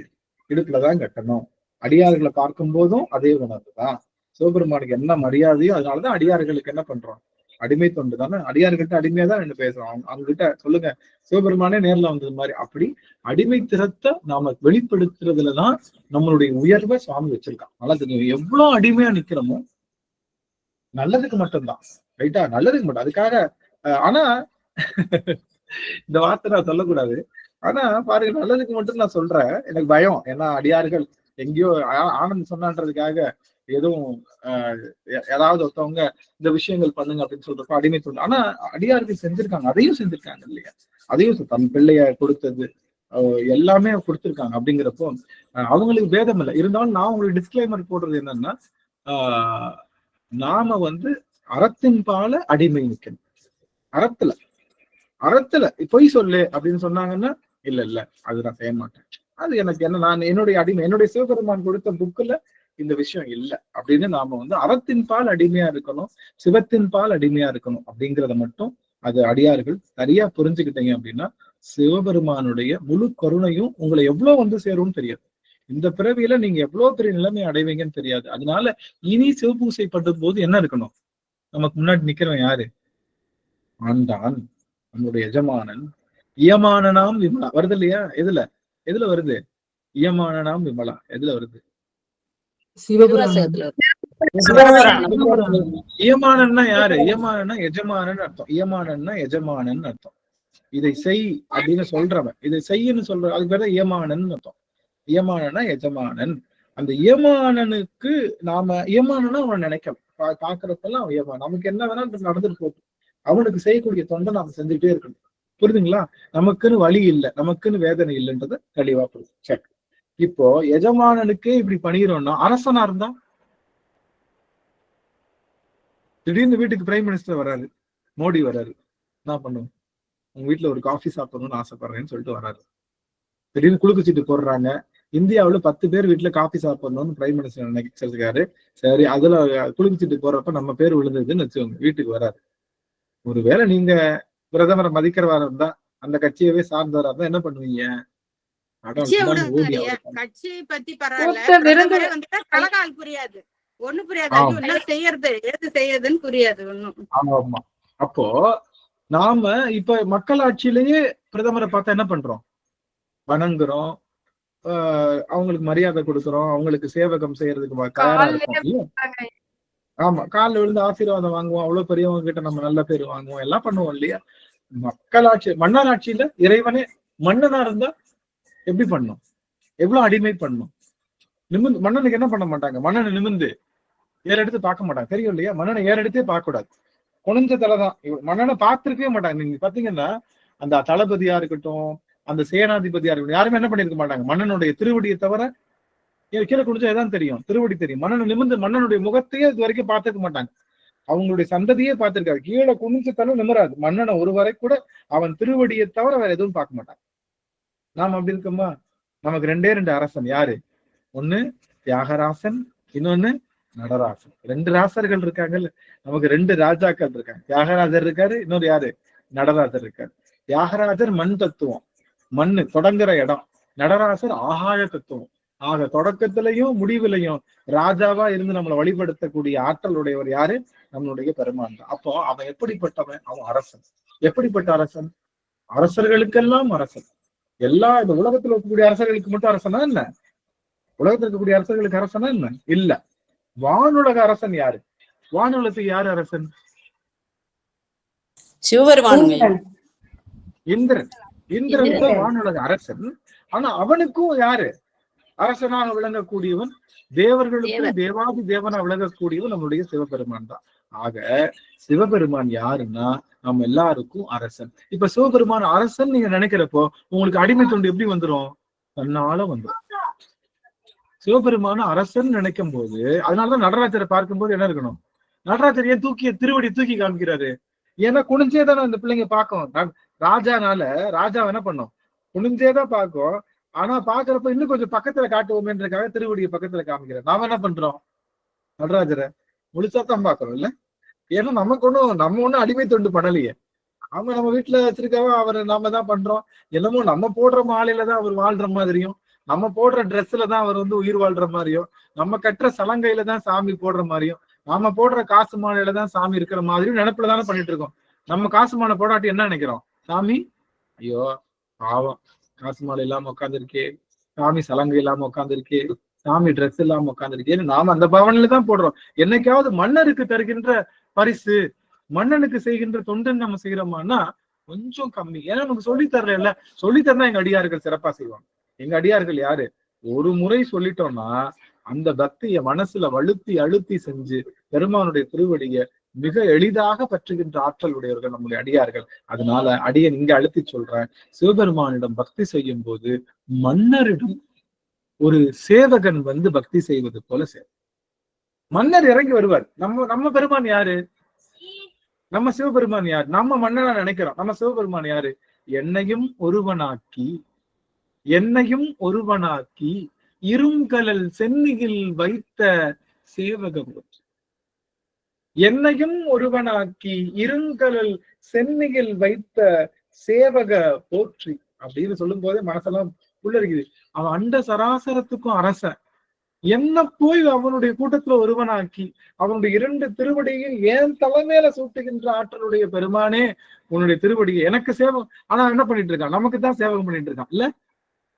இடுப்புலதான் கட்டணும். அடியார்களை பார்க்கும் போதும் அதே உணர்வுதான். சிவபெருமானுக்கு என்ன மரியாதையோ அதனாலதான் அடியார்களுக்கு என்ன பண்றோம்? அடிமை தொண்டு தானே. அடியார்கிட்ட அடிமையா தான் நின்று பேசுறோம். அவங்க கிட்ட சொல்லுங்க, சிவபெருமானே நேர்ல வந்தது மாதிரி. அப்படி அடிமை திறத்தை நாம வெளிப்படுத்துறதுலதான் நம்மளுடைய உயர்வை சுவாமி வச்சிருக்கான். நல்லா தெரியும், எவ்வளவு அடிமையா நிக்கிறோமோ நல்லதுக்கு மட்டும்தான். ரைட்டா? நல்லதுக்கு மட்டும். அதுக்காக ஆனா இந்த வார்த்தை நான் சொல்லக்கூடாது. ஆனா பாருங்க, நல்லதுக்கு மட்டும் நான் சொல்றேன். எனக்கு பயம், ஏன்னா அடியார்கள் எங்கேயோ ஆனந்த் சொன்னான்றதுக்காக எதுவும் ஏதாவது ஒருத்தவங்க இந்த விஷயங்கள் பண்ணுங்க அப்படின்னு சொல்றப்ப அடிமை தொண்டு. ஆனா அடியார்கள் செஞ்சிருக்காங்க, அதையும் செஞ்சிருக்காங்க இல்லையா? அதையும் தன் பிள்ளைய கொடுத்தது எல்லாமே கொடுத்திருக்காங்க. அப்படிங்கிறப்போ அவங்களுக்கு பேதம் இல்லை. இருந்தாலும் நான் உங்களுக்கு டிஸ்கிளைமர் போடுறது என்னன்னா, நாம அறத்தின் பால அடிமை நிக்கணும். அறத்துல பொய் சொல்லு அப்படின்னு சொன்னாங்கன்னா இல்ல அது நான் செய்ய மாட்டேன். அது எனக்கு என்ன, நான் என்னுடைய அடிமை, என்னுடைய சிவபெருமான் கொடுத்த புக்குல இந்த விஷயம் இல்லை அப்படின்னு நாம அறத்தின் பால் அடிமையா இருக்கணும், சிவத்தின் பால் அடிமையா இருக்கணும். அப்படிங்கிறத மட்டும் அது அடியார்கள் சரியா புரிஞ்சுக்கிட்டீங்க அப்படின்னா சிவபெருமானுடைய முழு கருணையும் உங்களை எவ்வளவு சேரும்னு தெரியாது. இந்த பிறவியில நீங்க எவ்வளவு பெரிய நிலைமை அடைவீங்கன்னு தெரியாது. அதனால இனி சிவபூசை பண்ணும் போது என்ன இருக்கணும்? நமக்கு முன்னாடி நிக்கிறவன் யாரு? ஆண்டான், நம்முடைய எஜமானன். இயமானனாம் விமலா வருது இல்லையா? எதுல வருது? இயமானனாம் விமலா எதுல வருது? இயமானன்னா யாரு? இயமானன்னா எஜமானன் அர்த்தம். இயமானன்னா எஜமானன் அர்த்தம். இதை செய் அப்படின்னு சொல்றவன், இதை செய்யன்னு சொல்ற, அதுக்கு பேர் இயமானன் அர்த்தம். இயமானனா எஜமானன். அந்த இயமானனுக்கு நாம இயமானனா அவனை நினைக்கலாம். பாக்குறப்பெல்லாம் அவன் இயமானன். நமக்கு என்ன வேணாலும் நடந்துட்டு போகும், அவனுக்கு செய்யக்கூடிய தொண்டை நாம செஞ்சுட்டே இருக்கணும். புரியுதுங்களா? நமக்குன்னு வலி இல்லை, நமக்குன்னு வேதனை இல்லைன்றத தெளிவா புரியுது. சரி, இப்போ எஜமானனுக்கே இப்படி பண்ணிடுறோம்னா அரசனா இருந்தா திடீர்னு வீட்டுக்கு பிரைம் மினிஸ்டர் வராரு, மோடி வராரு, என்ன பண்ணுவோம்? உங்க வீட்டுல ஒரு காஃபி சாப்பிடணும்னு ஆசைப்படுறேன்னு சொல்லிட்டு வராரு. திடீர்னு குலுக்குச்சீட்டு போடுறாங்க, இந்தியாவுல 10 பேர் வீட்டுல காஃபி சாப்பிடணும்னு பிரைம் மினிஸ்டர் நினைச்சிருக்காரு. சரி, அதுல குலுக்குச்சீட்டு போடுறப்ப நம்ம பேர் விழுந்ததுன்னு வச்சுக்கோங்க, வீட்டுக்கு வராரு. ஒருவேளை நீங்க பிரதமரை மதிக்கிறவரா இருந்தா, அந்த கட்சியவே சார்ந்தவரா இருந்தா என்ன பண்ணுவீங்க? கட்சியை பத்தி பரவாயில்ல, கலகால் புரியாது, ஒண்ணு புரியாது, என்ன செய்யறது எது செய்யறதுன்னு புரியாது ஒண்ணும். ஆமா. அப்போ நாம இப்ப மக்களாட்சியிலேயே பிரதமரை பார்த்தா என்ன பண்றோம்? வணங்குறோம், அவங்களுக்கு மரியாதை கொடுக்குறோம், அவங்களுக்கு சேவகம் செய்யறதுக்கு தயாரா இருக்கும். ஆமா, காலில் விழுந்து ஆசீர்வாதம் வாங்குவோம், அவ்வளவு பெரியவங்க கிட்ட நம்ம நல்ல பேர் வாங்குவோம், எல்லாம் பண்ணுவோம் இல்லையா? மக்களாட்சி, மன்னராட்சியில இறைவனே மன்னனா இருந்தா எப்படி பண்ணும்? எவ்வளவு அடிமை பண்ணும்? நிமிந்து மன்னனுக்கு என்ன பண்ண மாட்டாங்க? மன்னனை நிமிந்து ஏறெடுத்து பார்க்க மாட்டாங்க, தெரியும் இல்லையா? மன்னனை ஏறெடுத்தே பார்க்க கூடாது, குனிஞ்ச தலைதான். மன்னனை பார்த்திருக்கவே மாட்டாங்க. நீங்க பாத்தீங்கன்னா அந்த தளபதியா இருக்கட்டும், அந்த சேனாதிபதியா இருக்கட்டும், யாருமே என்ன பண்ணிருக்க மாட்டாங்க? மன்னனுடைய திருவடியை தவிர கீழே குடிச்சா எதான் தெரியும்? திருவடி தெரியும். மன்னனை நிமிந்து மன்னனுடைய முகத்தையே இது வரைக்கும் பார்த்துக்க மாட்டாங்க, அவங்களுடைய சந்ததியே பார்த்திருக்காரு. கீழே குனிஞ்ச தலை நிமிராது. மன்னனை ஒரு வரை கூட அவன் திருவடியை தவிர வேற எதுவும் பார்க்க மாட்டாங்க. நாம அப்படி இருக்கோமா? நமக்கு 2 அரசன். யாரு? ஒண்ணு தியாகராசன், இன்னொன்னு நடராசன். 2 ராசர்கள் இருக்காங்கல்ல. நமக்கு 2 ராஜாக்கள் இருக்காங்க. தியாகராஜர் இருக்காரு, இன்னொரு யாரு? நடராஜர் இருக்காரு. தியாகராஜர் மண் தத்துவம், மண்ணு தொடங்குற இடம். நடராசர் ஆகாய தத்துவம். ஆக தொடக்கத்திலையும் முடிவிலையும் ராஜாவா இருந்து நம்மளை வழிபடுத்தக்கூடிய ஆற்றல் உடையவர் யாரு? நம்மளுடைய பெருமான் தான். அப்போ அவன் எப்படிப்பட்டவன்? அவன் அரசன். எப்படிப்பட்ட அரசன்? அரசர்களுக்கெல்லாம் அரசன். எல்லா இந்த உலகத்துல இருக்கக்கூடிய அரசர்களுக்கு மட்டும் அரசனா என்ன? உலகத்துல இருக்கக்கூடிய அரசர்களுக்கு அரசனா என்ன? இல்ல. வானுலக அரசன் யாரு? வானுலகத்துக்கு யாரு அரசன்? சிவபெருமான், இந்திரன். இந்திரன் தான் வானுலக அரசன். ஆனா அவனுக்கும் யாரு அரசனாக விளங்கக்கூடியவன்? தேவர்களுக்கும் தேவாதி தேவனா விளங்கக்கூடியவன் நம்மளுடைய சிவபெருமான் தான். ஆக சிவபெருமான் யாருன்னா நம்ம எல்லாருக்கும் அரசன். இப்ப சிவபெருமான் அரசன் நீங்க நினைக்கிறப்போ உங்களுக்கு அடிமை தொண்டு எப்படி வந்துரும்? தன்னால வந்துடும். சிவபெருமான அரசன் நினைக்கும் போது, அதனாலதான் நடராஜரை பார்க்கும்போது என்ன இருக்கணும்? நடராஜர் ஏன் திருவடி தூக்கி காமிக்கிறாரு? ஏன்னா குனிஞ்சேதானே அந்த பிள்ளைங்க பார்க்கும். ராஜானால ராஜா என்ன பண்ணும்? குனிஞ்சேதான் பார்க்கும். ஆனா பாக்குறப்ப இன்னும் கொஞ்சம் பக்கத்துல காட்டுவோமேன்றதுக்காக திருவடியை பக்கத்துல காமிக்கிறார். நாம என்ன பண்றோம்? நடராஜரை முழுசாத்தான் பாக்குறோம் இல்ல? ஏன்னா நமக்கு நம்ம ஒண்ணும் அடிமை தொண்டு பண்ணலையே. நம்ம வீட்டுல வச்சிருக்கவோ அவரை நாம தான் பண்றோம். என்னமோ நம்ம போடுற மாலையில தான் அவர் வாழ்ற மாதிரியும், நம்ம போடுற ட்ரெஸ்ல தான் அவர் உயிர் வாழ்ற மாதிரியும், நம்ம கட்டுற சலங்கையில தான் சாமி போடுற மாதிரியும், நாம போடுற காசு மாலையில தான் சாமி இருக்கிற மாதிரியும் நினைப்புல தானே பண்ணிட்டு இருக்கோம். நம்ம காசு மாலை போடாட்டி என்ன நினைக்கிறோம்? சாமி ஐயோ பாவம், காசு மாலை இல்லாம உட்காந்துருக்கே, சாமி சலங்கை இல்லாம உட்காந்துருக்கே, சாமி ட்ரெஸ் இல்லாம உட்காந்துருக்கேன்னு நாம அந்த பாவனையில தான் போடுறோம். என்னைக்காவது மன்னருக்கு தருகின்ற பரிசு, மன்னனுக்கு செய்கின்ற தொண்டுன்னு நம்ம செய்யறோமான்னா கொஞ்சம் கம்மி. ஏன்னா நமக்கு சொல்லி தரல. சொல்லி தரனா எங்க அடியார்கள் சிறப்பா செய்வாங்க. எங்க அடியார்கள் யாரு? ஒரு முறை சொல்லிட்டோம்னா அந்த பக்திய மனசுல வழுத்தி அழுத்தி செஞ்சு பெருமானுடைய திருவடியை மிக எளிதாக பற்றுகின்ற ஆற்றல் உடையவர்கள் நம்முடைய அடியார்கள். அதனால அடியன் இங்க அழுத்தி சொல்றேன், சிவபெருமானிடம் பக்தி செய்யும் போது மன்னரிடம் ஒரு சேவகன் பக்தி செய்வது போல மன்னர் இறங்கி வருவார். நம்ம பெருமான் யாரு? நம்ம சிவபெருமான் யார்? நம்ம மன்னனா நினைக்கிறோம். நம்ம சிவபெருமான் யாரு? என்னையும் ஒருவனாக்கி இருங்கலல் சென்னியில் வைத்த சேவகம். என்னையும் ஒருவனாக்கி இருங்கலல் சென்னியில் வைத்த சேவக போற்றி அப்படின்னு சொல்லும் போதே மனசெல்லாம் புல்லரிக்குது. அவன் அண்ட சராசரத்துக்கும் அரசன். என்ன போய் அவனுடைய கூட்டத்துல ஒருவனாக்கி அவனுடைய 2 திருவடியை ஏன் தலைமையில சூட்டுகின்ற ஆற்றலுடைய பெருமானே, உன்னுடைய திருவடியை எனக்கு சேவகம். ஆனா என்ன பண்ணிட்டு இருக்கான்? நமக்கு தான் சேவகம் பண்ணிட்டு இருக்கான் இல்ல?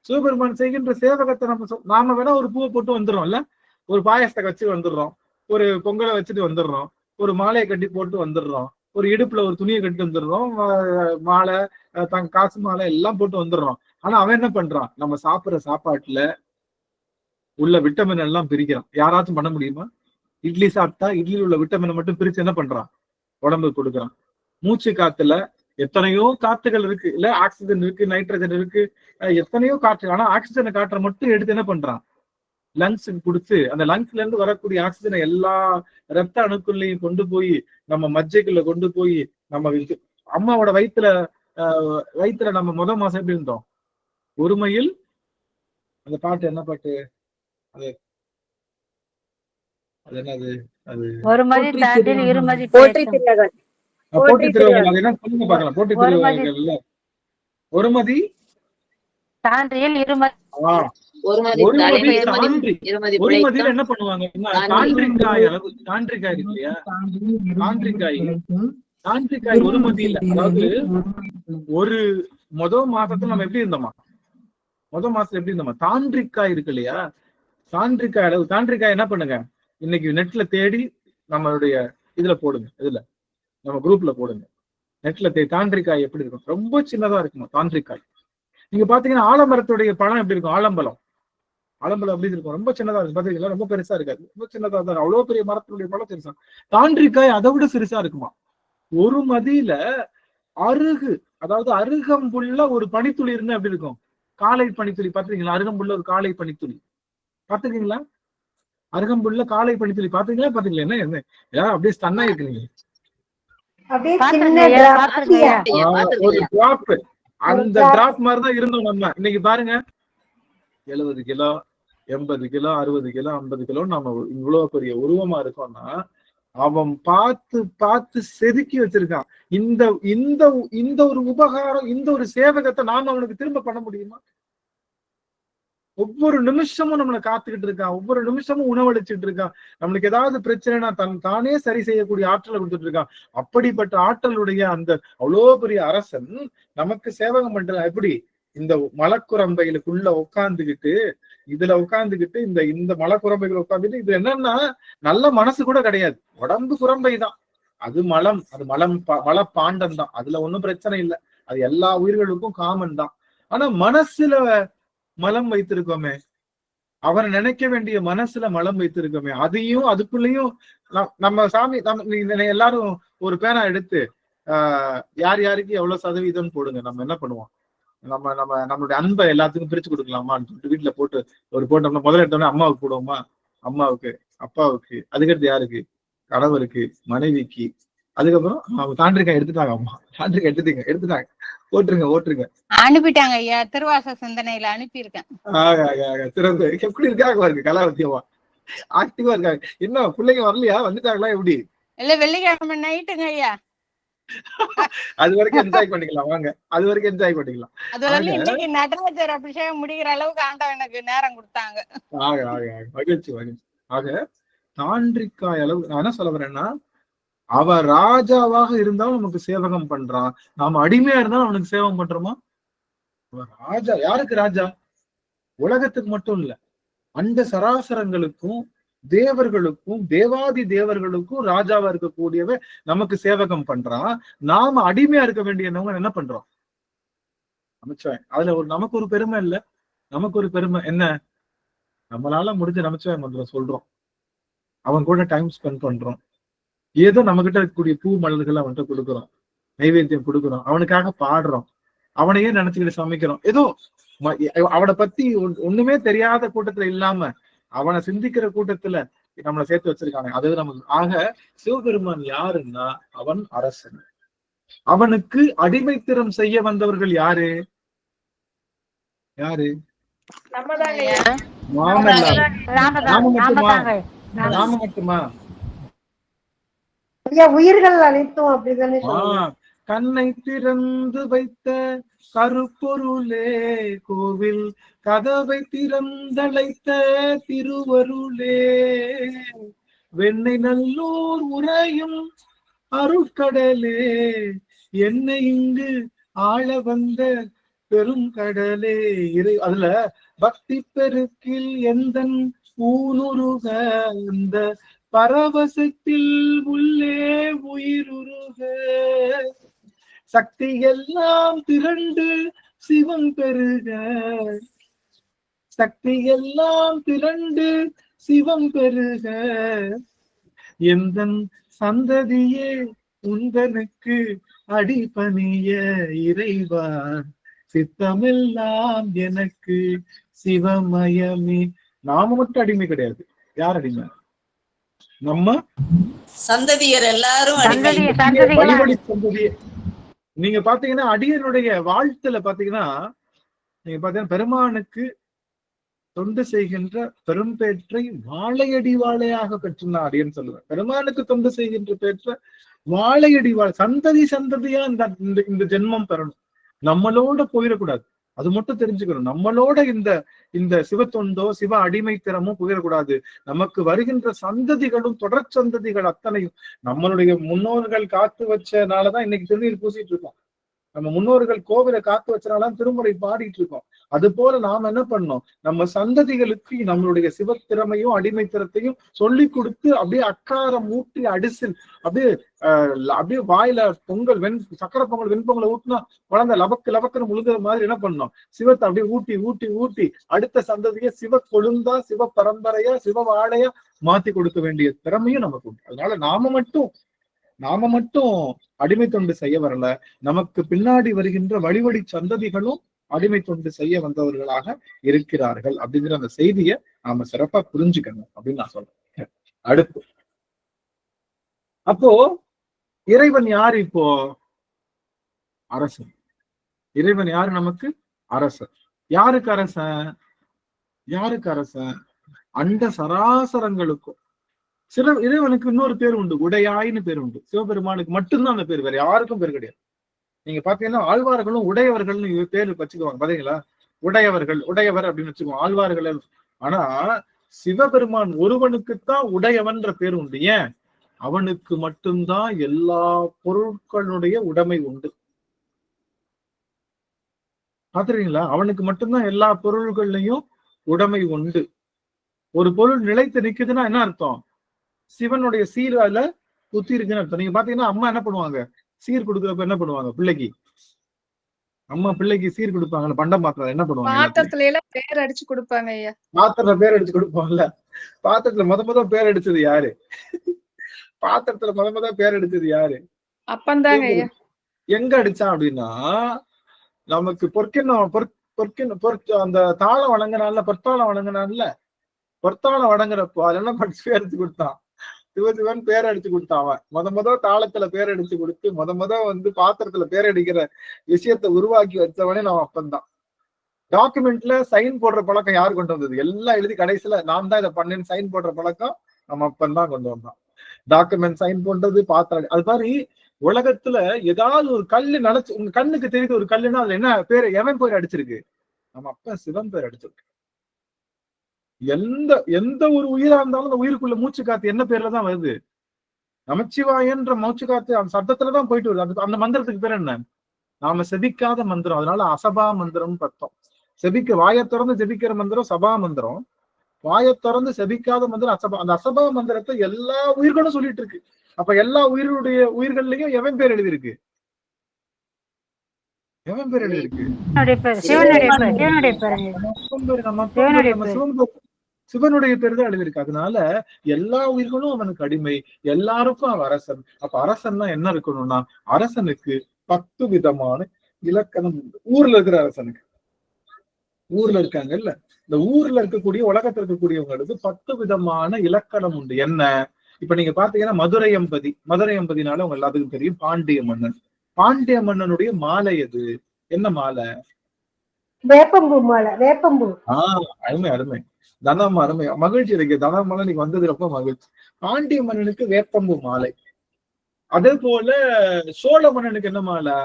சிவபெருமான் செய்கின்ற சேவகத்தை நாம வேணா ஒரு பூவை போட்டு வந்துடுறோம் இல்ல, ஒரு பாயசத்தை வச்சு வந்துடுறோம், ஒரு பொங்கலை வச்சுட்டு வந்துடுறோம், ஒரு மாலையை கட்டி போட்டு வந்துடுறோம், ஒரு இடுப்புல ஒரு துணியை கட்டி வந்துடுறோம், மாலை காசு மாலை எல்லாம் போட்டு வந்துடுறோம். ஆனா அவன் என்ன பண்றான்? நம்ம சாப்பிடுற சாப்பாட்டுல உள்ள விட்டமின் எல்லாம் பிரிக்கிறான். யாராச்சும் பண்ண முடியுமா? இட்லி சாப்பிட்டா இட்லியில் உள்ள விட்டமினை மட்டும் பிரிச்சு என்ன பண்றான்? உடம்புக்கு கொடுக்குறான். மூச்சு காத்துல எத்தனையோ காத்துகள் இருக்கு இல்ல, ஆக்சிஜன் இருக்கு, நைட்ரஜன் இருக்கு, எத்தனையோ காற்று. ஆனா ஆக்சிஜனை காற்றை மட்டும் எடுத்து என்ன பண்றான்? லங்ஸுக்கு கொடுத்து அந்த லங்ஸ்ல இருந்து வரக்கூடிய ஆக்சிஜனை எல்லா ரத்த அணுக்கள்லையும் கொண்டு போய் நம்ம மஜ்ஜைக்குள்ள கொண்டு போய் நம்ம அம்மாவோட வயிற்றுல நம்ம முதல் மாசம் எப்படி இருந்தோம்? ஒருமையில் அந்த பாட்டு என்ன பாட்டு? அது என்னது? அது போற்றி திருவள்ளுவர். அது என்ன சொல்லுங்க பார்க்கலாம். போற்றி திருவள்ளுவர்கள்ல ஒருமதி சான்றில் இருமதி. ஒருமதியில என்ன பண்ணுவாங்க? தாண்டிக்காய் அளவு, தாண்டிக்காய் இருக்கு இல்லையா, தாண்டிக்காய் ஒருமதியில, அதாவது ஒரு முதல் மாசத்துல நம்ம எப்படி இருந்தோமா? முதல் மாசத்துல எப்படி இருந்தோமா? தாண்டிக்காய் இருக்கு இல்லையா, தாண்டிக்காய் அளவு. தாண்டிக்காய் என்ன பண்ணுங்க, இன்னைக்கு நெட்ல தேடி நம்மளுடைய இதுல போடுங்க, இதுல நம்ம குரூப்ல போடுங்க, நெட்ல தேடி தாண்டிக்காய் எப்படி இருக்கும்? ரொம்ப சின்னதா இருக்குமா தாண்டிக்காய். நீங்க பாத்தீங்கன்னா ஆலமரத்துடைய பழம் எப்படி இருக்கும்? ஆலம்பலம் எப்படி இருக்கும்? ரொம்ப சின்னதா இருக்கும். பாத்தீங்களா? ரொம்ப பெருசா இருக்காது, ரொம்ப சின்னதா தான். அவ்வளவு பெரிய மரத்தினுடைய பழம் பெருசா. தாண்டிக்காய் அதை விட சிறுசா இருக்குமா. ஒரு மதியில அருகு, அதாவது அருகம்புள்ள ஒரு பனித்துளி இருந்தா எப்படி இருக்கும்? காலை பனித்துளி பாத்துருக்கீங்களா? அருகம்புள்ள ஒரு காலை பனித்துளி பாத்துருக்கீங்களா? அருகம்புள்ள காலை பனித்துளி பாத்தீங்களா? என்ன யாரும் அப்படியே ஸ்டன்னா இருக்கிறீங்க? ஒரு டிராப், அந்த டிராப் மாதிரிதான் இருந்தோம் நம்ம. இன்னைக்கு பாருங்க, 70 கிலோ 80 கிலோ 60 கிலோ 50 கிலோ நம்ம இவ்வளவு பெரிய உருவமா இருக்கோம்னா அவன் பார்த்து செதுக்கி வச்சிருக்கான். இந்த ஒரு உபகாரம், இந்த ஒரு சேவகத்தை நாம அவனுக்கு திரும்ப பண்ண முடியுமா? ஒவ்வொரு நிமிஷமும் நம்மளை காத்துக்கிட்டு இருக்கான், ஒவ்வொரு நிமிஷமும் உணவளிச்சுட்டு இருக்கான். நம்மளுக்கு ஏதாவது பிரச்சனைனா தானே சரி செய்யக்கூடிய ஆற்றலை கொடுத்துட்டு இருக்கான். அப்படிப்பட்ட ஆற்றலுடைய அந்த அவ்வளோ பெரிய அரசன் நமக்கு சேவகம் பண்றான். எப்படி? இந்த மலக்குரம்பைகளுக்குள்ள உட்காந்துக்கிட்டு, இந்த மலக்குரம்பைகள் உட்காந்துட்டு, இது என்னன்னா நல்ல மனசு கூட கிடையாது, உடம்பு குரம்பை தான். அது மல பாண்டம் தான், அதுல ஒன்றும் பிரச்சனை இல்லை, அது எல்லா உயிர்களுக்கும் காமன் தான். ஆனா மனசுல மலம் வைத்திருக்கோமே, அவரை நினைக்க வேண்டிய மனசுல மலம் வைத்திருக்கோமே, அதையும் அதுக்குள்ளயும் நம்ம சாமி எல்லாரும் ஒரு பேனா எடுத்து யார் யாருக்கு எவ்வளவு சதவீதம் போடுங்க. நம்ம என்ன பண்ணுவோம், நம்மளுடைய அன்பை எல்லாத்துக்கும் பிரிச்சு கொடுக்கலாமான்னு சொல்லிட்டு வீட்டுல போட்டு போட்டோம்னா முதல்ல எடுத்தோம்னா அம்மாவுக்கு போடுவோமா, அம்மாவுக்கு, அப்பாவுக்கு, அதுக்கடுத்து யாருக்கு, கணவருக்கு, மனைவிக்கு, அதுக்கப்புறம் அவங்க தாண்டிருக்காங்க எடுத்துட்டாங்க, அம்மா தாண்டிருக்க எடுத்துட்டாங்க, ஓட்டுருங்க அனுப்பிட்டாங்க ஐயா, திருவாச சிந்தனையில அனுப்பியிருக்கேன். திறந்து எப்படி இருக்காங்க பாருங்க, கலாவத்தியமா ஆக்டிவா இருக்காங்க. என்ன பிள்ளைங்க வரலையா, வந்துட்டாங்களா எப்படி? இல்ல வெள்ளிக்கிழமை நைட்டுங்க ஐயா. அது வரைக்கும் என்ஜாய் பண்ணிக்கலாம், வாங்க அது வரைக்கும் என்ஜாய் பண்ணிக்கலாம். அது வந்து இன்னைக்கு நடராஜர் அபிஷேகம் முடிகிற அளவுக்கு ஆண்டவன் எனக்கு நேரம் கொடுத்தாங்க. மகிழ்ச்சி. ஆக தாண்டிக்காய் அளவு நான் என்ன சொல்ல வரேன்னா, அவ ராஜாவாக இருந்தாலும் நமக்கு சேவகம் பண்றான், நாம அடிமையா இருந்தாலும் அவனுக்கு சேவகம் பண்றோமா? ராஜா யாருக்கு ராஜா? உலகத்துக்கு மட்டும் இல்ல, அண்ட சராசரங்களுக்கும் தேவர்களுக்கும் தேவாதி தேவர்களுக்கும் ராஜாவா இருக்கக்கூடியவ நமக்கு சேவகம் பண்றான். நாம அடிமையா இருக்க வேண்டியவங்க என்ன பண்றோம்? நமச்சிவாய். அதுல நமக்கு ஒரு பெருமை இல்ல, நமக்கு ஒரு பெருமை என்ன, நம்மளால முடிஞ்ச நமச்சிவாய் மந்திரம் சொல்றோம், அவன் கூட டைம் ஸ்பெண்ட் பண்றோம், ஏதோ நம்ம கிட்ட இருக்கக்கூடிய பூ மலர்கள் அவன்கிட்ட கொடுக்குறோம், நைவேத்தியம் கொடுக்குறோம், அவனுக்காக பாடுறோம், அவனையே நினைச்சுக்கிட்டு சமைக்கிறோம். ஏதோ அவனை பத்தி ஒண்ணுமே தெரியாத கூட்டத்துல இல்லாம அவனை சிந்திக்கிற கூட்டத்துல நம்மளை சேர்த்து வச்சிருக்காங்க. அது நமக்கு. ஆக சிவபெருமான் யாருன்னா அவன் அரசன். அவனுக்கு அடிமைத்திறம் செய்ய வந்தவர்கள் யாரு? நாம மட்டுமா? உயிர்கள் அனைத்தும் அப்படிதானே. கண்ணை திறந்து வைத்த கருப்பொருளே கோவில், கதவை திறந்தழைத்த திருவருளே, வெண்ணை நல்லூர் உறையும் அருட்கடலே, என்னை இங்கு ஆள வந்த பெரும் கடலே. அதுல பக்தி பெருக்கில் எந்தன் ஊனுருக, அந்த பரவசத்தில் உள்ளே உயிருருக, சக்தி எல்லாம் திரண்டு சிவம் பெருக, சக்தி எல்லாம் திரண்டு சிவம் பெருக, எந்தன் சந்ததியே உந்தனுக்கு அடிபணிய இறைவா, சித்தமெல்லாம் எனக்கு சிவமயமே. நாம மட்டும் அடிமை கிடையாது. யார் அடிமை? நம்ம சந்ததியர் எல்லாரும் வழிபடி சந்ததியே. நீங்க பாத்தீங்கன்னா அடியனுடைய வாழ்த்துல பாத்தீங்கன்னா, நீங்க பாத்தீங்கன்னா பெருமானுக்கு தொண்டு செய்கின்ற பெரும்பேற்றை வாழையடி வாழையாக பெற்றுனா அடியன்னு சொல்லுவேன். பெருமானுக்கு தொண்டு செய்கின்ற பேற்ற வாழையடி வாழை, சந்ததி சந்ததியா இந்த ஜென்மம் பெறணும். நம்மளோட போயிடக்கூடாது, அது மட்டும் தெரிஞ்சுக்கணும். நம்மளோட இந்த சிவத்தொண்டோ சிவ அடிமைத்திறமோ போயிடக்கூடாது. நமக்கு வருகின்ற சந்ததிகளும் தொடர் சந்ததிகள் அத்தனையும் நம்மளுடைய முன்னோர்கள் காத்து வச்சனாலதான் இன்னைக்கு திருநீர் பூசிட்டு இருக்கோம். நம்ம முன்னோர்கள் கோவிலை காத்து வச்சனாலதான் திருமுறை பாடிட்டு இருக்கோம். அது போல நாம் என்ன பண்ணோம், நம்ம சந்ததிகளுக்கு நம்மளுடைய சிவத்திறமையும் அடிமைத்திறத்தையும் சொல்லி கொடுத்து அப்படியே அக்காரம் ஊட்டி அடிசில் அப்படியே வாயில பொங்கல் சக்கரை பொங்கல் வெண்பொங்கலை ஊட்டினா குழந்தை லபக்குன்னு முழுங்குற மாதிரி என்ன பண்ணோம், சிவத்தை அப்படியே ஊட்டி ஊட்டி ஊட்டி அடுத்த சந்ததியை சிவ கொழுந்தா சிவ பரம்பரையா சிவ வாழையா மாத்தி கொடுக்க வேண்டிய திறமையும் நமக்கு உண்டு. அதனால நாம மட்டும் அடிமை தொண்டு செய்ய வரல, நமக்கு பின்னாடி வருகின்ற வழிவழி சந்ததிகளும் அடிமை தொண்டு செய்ய வந்தவர்களாக இருக்கிறார்கள் அப்படிங்கிற அந்த செய்தியை நாம சிறப்பா புரிஞ்சுக்கணும் அப்படின்னு நான் சொல்றேன். அடுத்து அப்போ இறைவன் யாரு? இப்போ அரசன். இறைவன் யாரு? நமக்கு அரசன். யாருக்கு அரசன்? யாருக்கு அரசன்? அண்ட சராசரங்களுக்கும். இறைவனுக்கு இன்னொரு பேர் உண்டு, உடையாயின்னு பேர் உண்டு. சிவபெருமானுக்கு மட்டும்தான் அந்த பேர், வேற யாருக்கும் பேர் கிடையாது. நீங்க பாத்தீங்கன்னா ஆழ்வார்களும் உடையவர்கள்னு பேர் வச்சுக்குவாங்க பாத்தீங்களா, உடையவர் அப்படின்னு வச்சுக்குவோம் ஆழ்வார்கள். ஆனா சிவபெருமான் ஒருவனுக்குத்தான் உடையவன்ற பேர் உண்டு. ஏன்? அவனுக்கு மட்டும்தான் எல்லா பொருட்களுடைய உடைமை உண்டு. பாத்துறீங்களா? அவனுக்கு மட்டும்தான் எல்லா பொருள்கள்லையும் உடைமை உண்டு. ஒரு பொருள் நிலைத்து நிக்குதுன்னா என்ன அர்த்தம்? சிவனுடைய சீர் அதுல குத்தி இருக்குன்னு அர்த்தம். நீங்க பாத்தீங்கன்னா அம்மா என்ன பண்ணுவாங்க, சீர் கொடுக்குறப்ப என்ன பண்ணுவாங்க, பிள்ளைக்கு அம்மா பிள்ளைக்கு சீர் கொடுப்பாங்கல்ல, பண்டம் பாத்திரம் என்ன பண்ணுவாங்க? பாத்திரத்துல எல்லாம் பேர் அடிச்சு கொடுப்பாங்க ஐயா. பாத்திரத்துல பேர் அடிச்சு கொடுப்பாங்கல்ல. பாத்திரத்துல முத பேர் அடிச்சது யாரு? பாத்திரத்துல முத பேர் அடிச்சது யாரு? அப்பந்தாங்க ஐயா. எங்க அடிச்சான் அப்படின்னா, நமக்கு அந்த தாளம் வழங்கினான்ல, பொற்தாளம் வழங்கினான்ல, பொற்தாளம் வழங்குறப்போ அது என்ன படிச்சு பேர் அடிச்சு கொடுத்தான்? சிவசிவன் பேர் அடிச்சு கொடுத்தான். அவன் முத தாளத்துல பேர் அடிச்சு கொடுத்து முத வந்து பாத்திரத்துல பேர் அடிக்கிற விஷயத்த உருவாக்கி வச்சவனே நம்ம அப்பந்தான். டாக்குமெண்ட்ல சைன் போடுற பழக்கம் யார் கொண்டு வந்தது? எல்லாம் எழுதி கடைசியில நான் தான் இதை பண்ணேன்னு சைன் போடுற பழக்கம் நம்ம அப்பந்தான் கொண்டு வந்தான். டாக்குமெண்ட் சைன் போன்றது பாத்திரம். அது மாதிரி உலகத்துல ஏதாவது ஒரு கல்லு நினைச்சு உங்க கண்ணுக்கு தெரியுது ஒரு கல்லுன்னா அதுல என்ன பேரு, எவன் பேர் அடிச்சிருக்கு? நம்ம அப்பன் சிவன் பேர் அடிச்சிருக்கு. எந்த ஒரு உயிரா இருந்தாலும் அந்த உயிருக்குள்ள மூச்சு காத்து என்ன பேர்ல தான் வருது? நமச்சிவாயன்ற மூச்சு காத்து அந்த சத்தத்துலதான் போயிட்டு வருது. அந்த மந்திரத்துக்கு பேர் என்ன? நாம செபிக்காத மந்திரம். அதனால அசபா மந்திரம் பத்தம். வாயை திறந்து செபிக்கிற மந்திரம் சபா மந்திரம், வாயை திறந்து செபிக்காத மந்திரம் அசபா. அந்த அசபா மந்திரத்தை எல்லா உயிர்களும் சொல்லிட்டு இருக்கு. அப்ப எல்லா உயிர்கள்லயும் எவன் பேர் எழுதியிருக்கு? எவன் பேர் எழுதியிருக்கு? சிவனுடைய பேர் தான் எழுதியிருக்கு. அதனால எல்லா உயிர்களும் அவனுக்கு அடிமை, எல்லாருக்கும் அவன் அரசன். அப்ப அரசன்னா என்ன இருக்கணும்னா, அரசனுக்கு 10 விதமான இலக்கணம் உண்டு. ஊர்ல இருக்கிற அரசனுக்கு, ஊர்ல இருக்காங்கல்ல, இந்த ஊர்ல இருக்கக்கூடிய உலகத்துல இருக்கக்கூடியவங்களுக்கு 10 விதமான இலக்கணம் உண்டு. என்ன? இப்ப நீங்க பாத்தீங்கன்னா மதுரை எம்பதினால உங்க எல்லாத்துக்கும் தெரியும் பாண்டிய மன்னன். பாண்டிய மன்னனுடைய மாலை எது? என்ன மாலை? வேப்பம்பூ மாலை. வேப்பம்பூ. அருமை அருமை. தனம் அருமை. மகிழ்ச்சி இருக்கு. தனமால நீங்க வந்தது ரொம்ப மகிழ்ச்சி. பாண்டிய மன்னனுக்கு வேப்பம்பூ மாலை. அதே போல சோழ மன்னனுக்கு என்ன மாலை?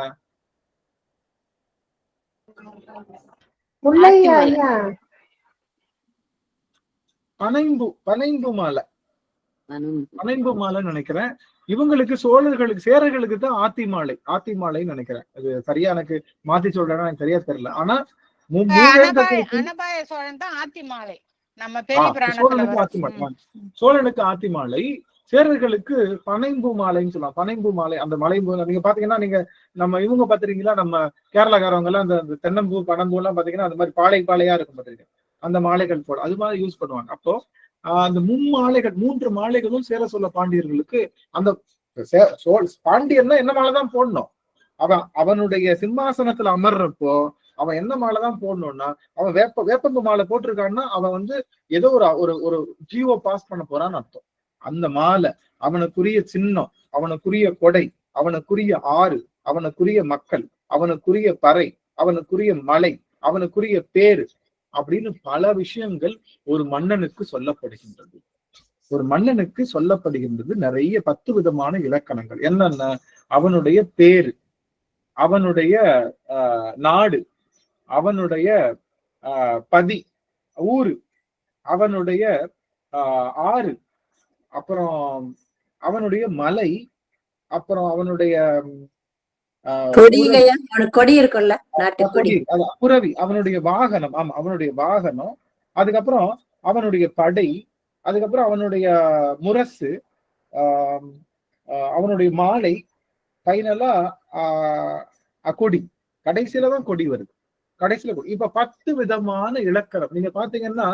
பனைம்பூ மாலை. பனைம்பூ மாலைன்னு நினைக்கிறேன். இவங்களுக்கு சோழர்களுக்கு சேரர்களுக்கு தான் ஆத்தி மாலைன்னு நினைக்கிறேன். அது சரியா எனக்கு மாத்தி சொல்றேன்னா எனக்கு சரியா தெரியல. ஆனா சோழனுக்கு ஆத்தி மாலை, சேரர்களுக்கு பனைம்பூ மாலைன்னு சொல்லலாம். பனைம்பூ மாலை. அந்த மலைம்பூ நீங்க பாத்தீங்கன்னா, நீங்க நம்ம இவங்க பாத்திருக்கீங்களா, நம்ம கேரளாக்காரவங்க எல்லாம் அந்த தென்னம்பூ பனம்பூ எல்லாம் பாத்தீங்கன்னா அந்த மாதிரி பாலையா இருக்கும் பாத்திருக்கேன். அந்த மாலைகள் போட அது மாதிரி யூஸ் பண்ணுவாங்க. அப்போ அந்த 3 மாலைகளும் சேர சோழ பாண்டியர்களுக்கு அந்த பாண்டியன்னா என்ன மாலைதான் போடணும். அவனுடைய சிம்மாசனத்துல அமர்றப்போ அவன் என்ன மாலைதான் போடணும்னா, அவன் வேப்பம்பு மாலை போட்டிருக்கான்னா அவன் வந்து ஏதோ ஒரு ஜீவோ பாஸ் பண்ண போறான்னு அர்த்தம். அந்த மாலை அவனுக்குரிய சின்னம், அவனுக்குரிய கொடை, அவனுக்குரிய ஆறு, அவனுக்குரிய மக்கள், அவனுக்குரிய பறை, அவனுக்குரிய மலை, அவனுக்குரிய பேரு அப்படின்னு பல விஷயங்கள் ஒரு மன்னனுக்கு சொல்லப்படுகின்றது. நிறைய 10 விதமான இலக்கணங்கள். என்னன்னா, அவனுடைய பேரு, அவனுடைய நாடு, அவனுடைய பதி ஊரு, அவனுடைய ஆறு, அப்புறம் அவனுடைய மலை, அப்புறம் அவனுடைய கொடி இருக்குல்ல, புரவி, அவனுடைய வாகனம். ஆமா, அவனுடைய வாகனம். அதுக்கப்புறம் அவனுடைய படை, அதுக்கப்புறம் அவனுடைய முரசு, அவனுடைய மாலை, ஃபைனலா கொடி. கடைசியிலதான் கொடி வருது. இப்ப 10 விதமான இலக்கணம். நீங்க பாத்தீங்கன்னா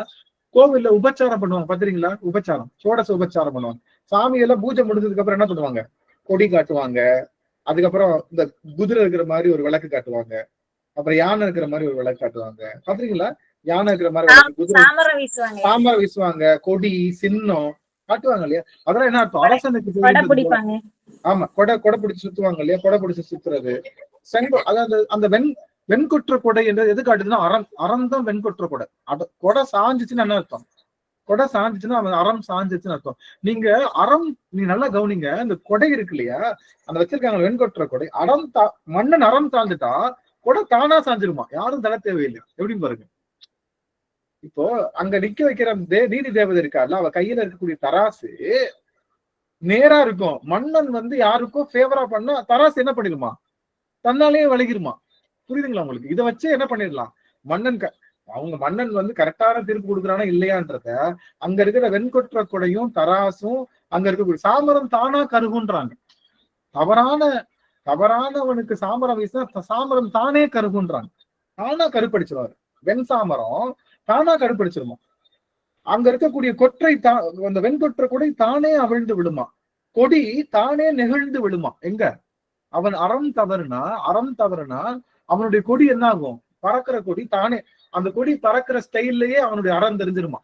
கோவில்ல உபச்சாரம் பண்ணுவாங்க பாத்தீங்களா? உபச்சாரம், சோடச உபச்சாரம் பண்ணுவாங்க. சாமி எல்லாம் பூஜை முடிஞ்சதுக்கு அப்புறம் என்ன பண்ணுவாங்க? கொடி காட்டுவாங்க. அதுக்கப்புறம் இந்த குதிரை இருக்கிற மாதிரி ஒரு விளக்கு காட்டுவாங்க. அப்புறம் யானை இருக்கிற மாதிரி ஒரு விளக்கு காட்டுவாங்க. பாத்தீங்களா? யானை இருக்கிற மாதிரி சாமரை வீசுவாங்க. கொடி சின்னம் காட்டுவாங்க இல்லையா? அதெல்லாம் என்ன அர்த்தம்? அரசனுக்கு. ஆமா, கொடை பிடிச்சு சுத்துவாங்க இல்லையா? கொடை பிடிச்சு சுத்துறது அதாவது அந்த வெண்கொற்ற கொடை என்றது எது காட்டுதுன்னா அறம் தான் வெண்கொற்ற கொடை. கொடை சாஞ்சிச்சுன்னு என்ன அர்த்தம்? கொடை சாஞ்சிச்சுன்னா அவன் அறம் சாஞ்சிச்சுன்னு அர்த்தம். நீங்க நல்லா கவனிங்க. இந்த கொடை இருக்கு இல்லையா, அந்த வச்சிருக்காங்க வெண்கொற்ற கொடை. மன்னன் அறம் சாஞ்சுட்டா கொடை தானா சாஞ்சிருமா, யாரும் தர தேவையில்லை. எப்படின்னு பாருங்க. இப்போ அங்க நிக்க வைக்கிற நீதி தேவதை இருக்காருல்ல, அவ கையில இருக்கக்கூடிய தராசு நேரா இருக்கும். மன்னன் வந்து யாருக்கும் ஃபேவரா பண்ணா தராசு என்ன பண்ணிடுமா? தன்னாலேயே வலிகிருமா. புரியுதுங்களா உங்களுக்கு? இதை வச்சு என்ன பண்ணிடலாம்? மன்னன் வந்து கரெக்டான தீர்ப்பு கொடுக்குறானா இல்லையான்றத அங்க இருக்கிற வெண்கொற்ற கொடையும் தராசும், அங்க இருக்கக்கூடிய சாமரம் தானா கருகுன்றாங்க. தவறான தவறானவனுக்கு சாமரம் வீசினா சாமரம் தானே கருகுன்றாங்க. தானா கருப்படிச்சிருவாரு. வெண் சாமரம் தானா கருப்படிச்சிருமா. அங்க இருக்கக்கூடிய கொற்றை அந்த வெண்கொற்ற கொடை தானே அவிழ்ந்து விடுமா. கொடி தானே நெகிழ்ந்து விடுமா. எங்க அவன் அறம் தவறுனா அவனுடைய கொடி என்ன ஆகும்? பறக்கிற கொடி தானே, அந்த கொடி பறக்கிற ஸ்டைல்லயே அவனுடைய அறம் தெரிஞ்சிருமா.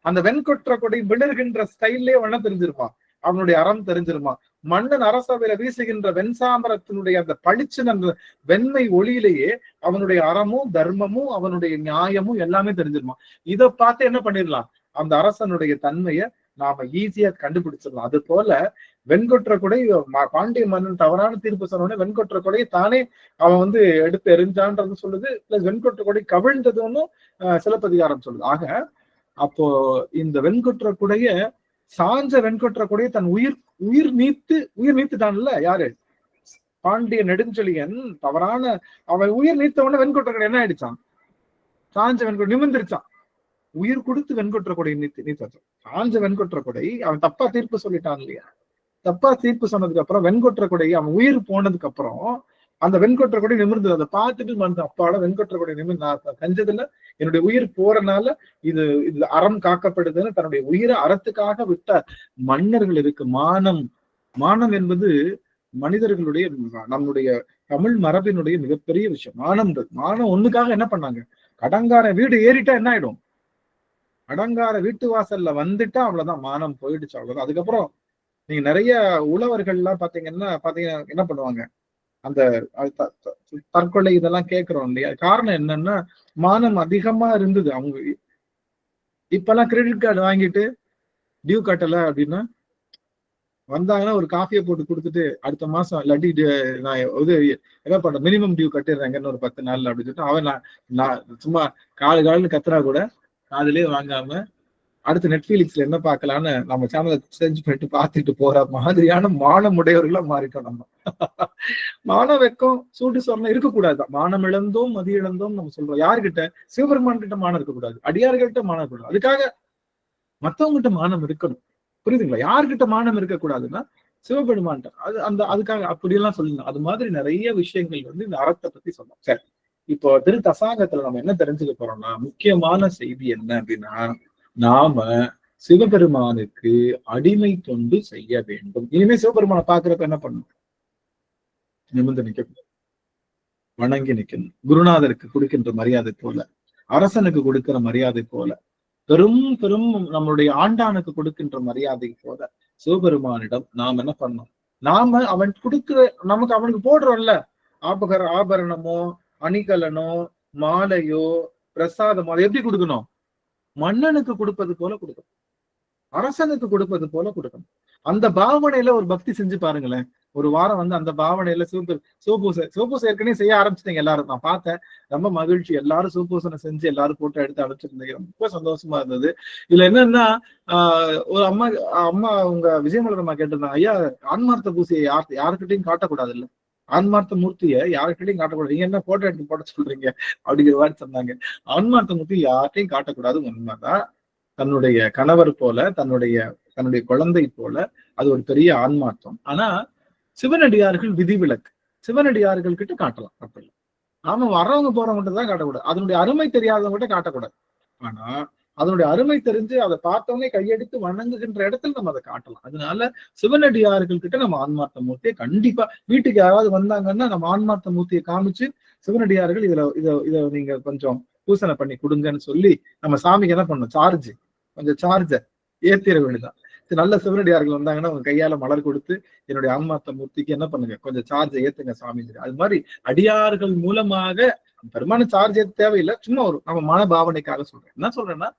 அந்த வெண்கொற்ற கொடை விழுகின்ற ஸ்டைல்லே அவன தெரிஞ்சிருமா, அவனுடைய அறம் தெரிஞ்சிருமா. மன்னன் அரசவையில வீசுகின்ற வெண்சாமரத்தினுடைய அந்த பளிச்சுன்னு அந்த வெண்மை ஒளியிலேயே அவனுடைய அறமும் தர்மமும் அவனுடைய நியாயமும் எல்லாமே தெரிஞ்சிருமா. இதை பார்த்து என்ன பண்ணிடலாம், அந்த அரசனுடைய தன்மையை நாம ஈஸியா கண்டுபிடிச்சிடலாம். அது போல வெண்கொற்ற கொடை பாண்டிய மன்னன் தவறான தீர்ப்பு சொன்ன வெண்கொற்ற கொடையை தானே அவன் எடுத்து எரிஞ்சான்றது சொல்லுது. பிளஸ் வெண்கொற்ற கொடை கவிழ்ந்ததுன்னு சிலப்பதிகாரம் சொல்லுது. ஆக அப்போ இந்த வெண்கொற்ற கொடைய சாஞ்ச வெண்கொற்ற கொடைய தன் உயிர் நீத்துட்டான்ல யாரு? பாண்டிய நெடுஞ்செழியன் தவறான அவன் உயிர் நீத்தவன வெண்கொற்ற கொடை என்ன ஆயிடுச்சான்? சாஞ்ச வெண்கொடை நிமிர்ந்துருச்சான். உயிர் கொடுத்து வெண்கொற்ற கொடை நீத்தான். சாஞ்ச வெண்கொற்ற கொடை அவன் தப்பா தீர்ப்பு சொல்லிட்டான் இல்லையா. தப்பா தீர்ப்பு சொன்னதுக்கு அப்புறம் வெண்கொற்ற கொடை அவன் உயிர் போனதுக்கு அப்புறம் அந்த வெண்கொற்ற கொடை நிமிர்ந்தது. அதை பார்த்துட்டு வந்து அப்பாட வெண்கொற்ற கொடை நிமிர்ந்து நான் செஞ்சதுல என்னுடைய உயிர் போறனால இது அறம் காக்கப்படுதுன்னு தன்னுடைய உயிரை அறத்துக்காக விட்ட மன்னர்கள் இருக்கு. மானம் என்பது மனிதர்களுடைய நம்முடைய தமிழ் மரபினுடைய மிகப்பெரிய விஷயம். மானம் ஒண்ணுக்காக என்ன பண்ணாங்க? கடங்கார வீடு ஏறிட்டா என்ன ஆயிடும்? அடங்கார வீட்டு வாசல்ல வந்துட்டா அவ்வளவுதான், மானம் போயிடுச்சு, அவ்வளவுதான். அதுக்கப்புறம் நீங்க நிறைய உழவர்கள்லாம் பாத்தீங்கன்னா என்ன பண்ணுவாங்க, அந்த தற்கொலை இதெல்லாம் கேட்கிறோம் இல்லையா. காரணம் என்னன்னா மானம் அதிகமா இருந்தது. அவங்க இப்பெல்லாம் கிரெடிட் கார்டு வாங்கிட்டு டியூ கட்டல அப்படின்னா வந்தாங்கன்னா ஒரு காஃபியை போட்டு கொடுத்துட்டு அடுத்த மாசம் இல்லாட்டி நான் என்ன பண்றேன் மினிமம் டியூ கட்டிடுறேங்கன்னு ஒரு 10 நாள்ல அப்படின்னு சொல்லிட்டு அவன் நான் சும்மா காலுன்னு கத்துறா கூட காதுலயே வாங்காம அடுத்து நெட்ஃபிளிக்ஸ்ல என்ன பார்க்கலான்னு நம்ம சேனலை செஞ்சு பண்ணிட்டு பார்த்துட்டு போற மாதிரியான மானமுடையவர்களா மாறிட்டோம் நம்ம. மான வெக்கம் சூடு சொன்ன இருக்கக்கூடாதுதான். மானம் இழந்தோம் மதி இழந்தோம் நம்ம சொல்றோம். யாருக்கிட்ட? சிவபெருமான் கிட்ட மானம் இருக்கக்கூடாது, அடியார்கள்ட்ட மானம் இருக்கக்கூடாது. அதுக்காக மத்தவங்க கிட்ட மானம் இருக்கணும். புரியுதுங்களா? யாருக்கிட்ட மானம் இருக்கக்கூடாதுன்னா சிவபெருமான்ட்ட. அதுக்காக அப்படியெல்லாம் சொல்லணும். அது மாதிரி நிறைய விஷயங்கள் இந்த அறத்தை பத்தி சொன்னோம். சரி, இப்போ திரு தசாங்கத்துல நம்ம என்ன தெரிஞ்சுக்க போறோம்னா முக்கியமான செய்தி என்ன அப்படின்னா, நாம சிவபெருமானுக்கு அடிமை தொண்டு செய்ய வேண்டும். இனிமே சிவபெருமானை பாக்குறப்ப என்ன பண்ணணும்? நிமிர்ந்து நிக்கணும், வணங்கி நிக்கணும். குருநாதருக்கு கொடுக்கின்ற மரியாதை போல, அரசனுக்கு கொடுக்கிற மரியாதை போல, பெரும் நம்மளுடைய ஆண்டானுக்கு கொடுக்கின்ற மரியாதை போல சிவபெருமானிடம் நாம் என்ன பண்ணணும்? நாம அவன் கொடுக்கிற நமக்கு அவனுக்கு போடுறோம்ல ஆபரணமோ அணிகலனோ மாலையோ பிரசாதமோ அதை எப்படி கொடுக்கணும்? மன்னனுக்கு கொடுப்பது போல கொடுக்கணும், அரசனுக்கு கொடுப்பது போல கொடுக்கணும். அந்த பாவனையில ஒரு பக்தி செஞ்சு பாருங்களேன். ஒரு வாரம் அந்த பாவனையில சிவபூசை ஏற்கனவே செய்ய ஆரம்பிச்சிட்டீங்க எல்லாரும். நான் பார்த்தேன், ரொம்ப மகிழ்ச்சி. எல்லாரும் சிவபூசனை செஞ்சு எல்லாரும் போட்டோ எடுத்து அனுப்பிச்சிருந்தீங்க, ரொம்ப சந்தோஷமா இருந்தது. இதுல என்னன்னா ஒரு அம்மா உங்க விஜயமலரம்மா கேட்டிருந்தாங்க, ஐயா ஆன்மார்த்த பூசையை யாருக்கிட்டையும் காட்டக்கூடாது இல்ல, ஆன்மார்த்த மூர்த்தியை யாருக்கிட்டையும் காட்டக்கூடாது, நீங்க என்ன போட்டோ எடுத்து போட சொல்றீங்க அப்படிங்கிற மாதிரி சொன்னாங்க. ஆன்மார்த்த மூர்த்தி யார்கிட்டையும் காட்டக்கூடாது. உண்மைதான், தன்னுடைய கணவர் போல தன்னுடைய குழந்தை போல அது ஒரு பெரிய ஆன்மார்த்தம். ஆனா சிவனடியார்கள் விதிவிலக்கு. சிவனடியார்கள் கிட்ட காட்டலாம், அப்ப இல்லை. நாம வர்றவங்க போறவங்க தான் காட்டக்கூடாது, அதனுடைய அருமை தெரியாதவங்க கிட்ட காட்டக்கூடாது. ஆனா அதனுடைய அருமை தெரிஞ்சு அதை பார்த்தவங்க கையெடுத்து வணங்குகின்ற இடத்துல நம்ம அதை காட்டலாம். அதனால சிவனடியார்கள் கிட்ட நம்ம ஆன்மார்த்த மூர்த்தியை கண்டிப்பா, வீட்டுக்கு யாராவது வந்தாங்கன்னா நம்ம ஆன்மார்த்த மூர்த்தியை காமிச்சு சிவனடியார்கள் இதை நீங்க கொஞ்சம் பூசணை பண்ணி கொடுங்கன்னு சொல்லி நம்ம சாமிக்கு என்ன பண்ணணும், கொஞ்சம் சார்ஜை ஏத்திர வேண்டியதான். நல்ல சிவனடியார்கள் வந்தாங்கன்னா உங்க கையால மலர் கொடுத்து என்னுடைய ஆன்மார்த்த மூர்த்திக்கு என்ன பண்ணுங்க, கொஞ்சம் சார்ஜை ஏத்துங்க சாமி. அது மாதிரி அடியார்கள் மூலமாக பெருமான சார்ஜ் ஏற்ற தேவையில்லை, சும்மா ஒரு நம்ம மனபாவனைக்காக சொல்றேன். என்ன சொல்றேன்னா,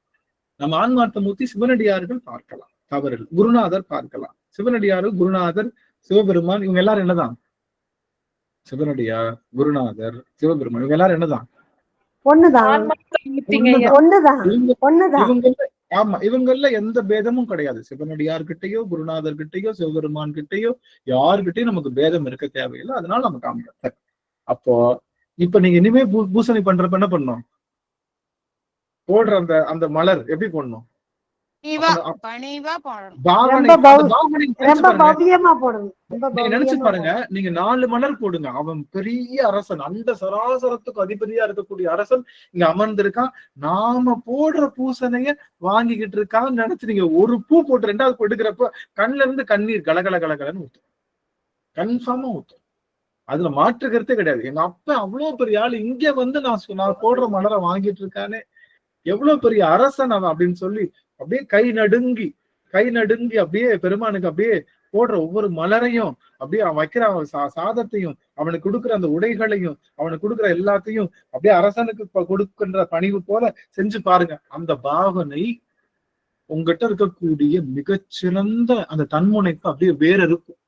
நம்ம ஆன்மார்த்த மூர்த்தி சிவனடியார்கள் பார்க்கலாம், தவறில் குருநாதர் பார்க்கலாம். சிவனடியாரு குருநாதர் சிவபெருமான் இவங்க எல்லாரும் என்னதான்? சிவனடியார் குருநாதர் சிவபெருமான் இவங்க எல்லாரும் என்னதான்? ஆமா, இவங்கள்ல எந்த பேதமும் கிடையாது. சிவனடியார்கிட்டயோ குருநாதர் கிட்டயோ சிவபெருமான் கிட்டயோ யாருக்கிட்டையும் நமக்கு பேதம் இருக்க தேவையில்லை. அதனால நம்ம காமிக்கிறோம். அப்போ இப்ப நீங்க இனிமே பூசணி பண்றப்ப என்ன பண்ணணும்? போடுற அந்த மலர் எப்படி போடணும்? பணிவா போடணும். பாவனை ரொம்ப அந்த பாவனை நினைச்சு ரொம்ப பாருங்க. பவ்யமா போடணும். ரொம்ப நீங்க நினைச்சு பவ்யமா பாருங்க, நீங்க 4 மலர் போடுங்க, அவன் பெரிய அரசன், அந்த சராசரத்துக்கு அதிபதியா இருக்கக்கூடிய அரசன் இங்க அமர்ந்திருக்கான், நாம போடுற பூசணைய வாங்கிக்கிட்டு இருக்கான்னு நினைச்சு நீங்க ஒரு பூ போட்டு 2வது பூ எடுக்கிறப்ப கண்ணுல இருந்து கண்ணீர் கலகல கலகலன்னு ஊத்தும். கன்ஃபார்மா ஊத்தும். அதுல மாற்று கருத்தே கிடையாது. எங்க அப்பா அவ்வளவு பெரிய ஆளு, இங்க வந்து நான் போடுற மலரை வாங்கிட்டு இருக்கானே, எவ்வளவு பெரிய அரசன் அவன் அப்படின்னு சொல்லி அப்படியே கை நடுங்கி அப்படியே பெருமானுக்கு அப்படியே போடுற ஒவ்வொரு மலரையும், அப்படியே அவன் வைக்கிற சாதத்தையும், அவனுக்கு கொடுக்குற அந்த உடைகளையும், அவனுக்கு கொடுக்குற எல்லாத்தையும் அப்படியே அரசனுக்கு கொடுக்கின்ற பணிவு போல செஞ்சு பாருங்க. அந்த பாவனை உங்ககிட்ட இருக்கக்கூடிய மிகச்சிறந்த அந்த தன்முனைப்பு அப்படியே வேற இருக்கும்.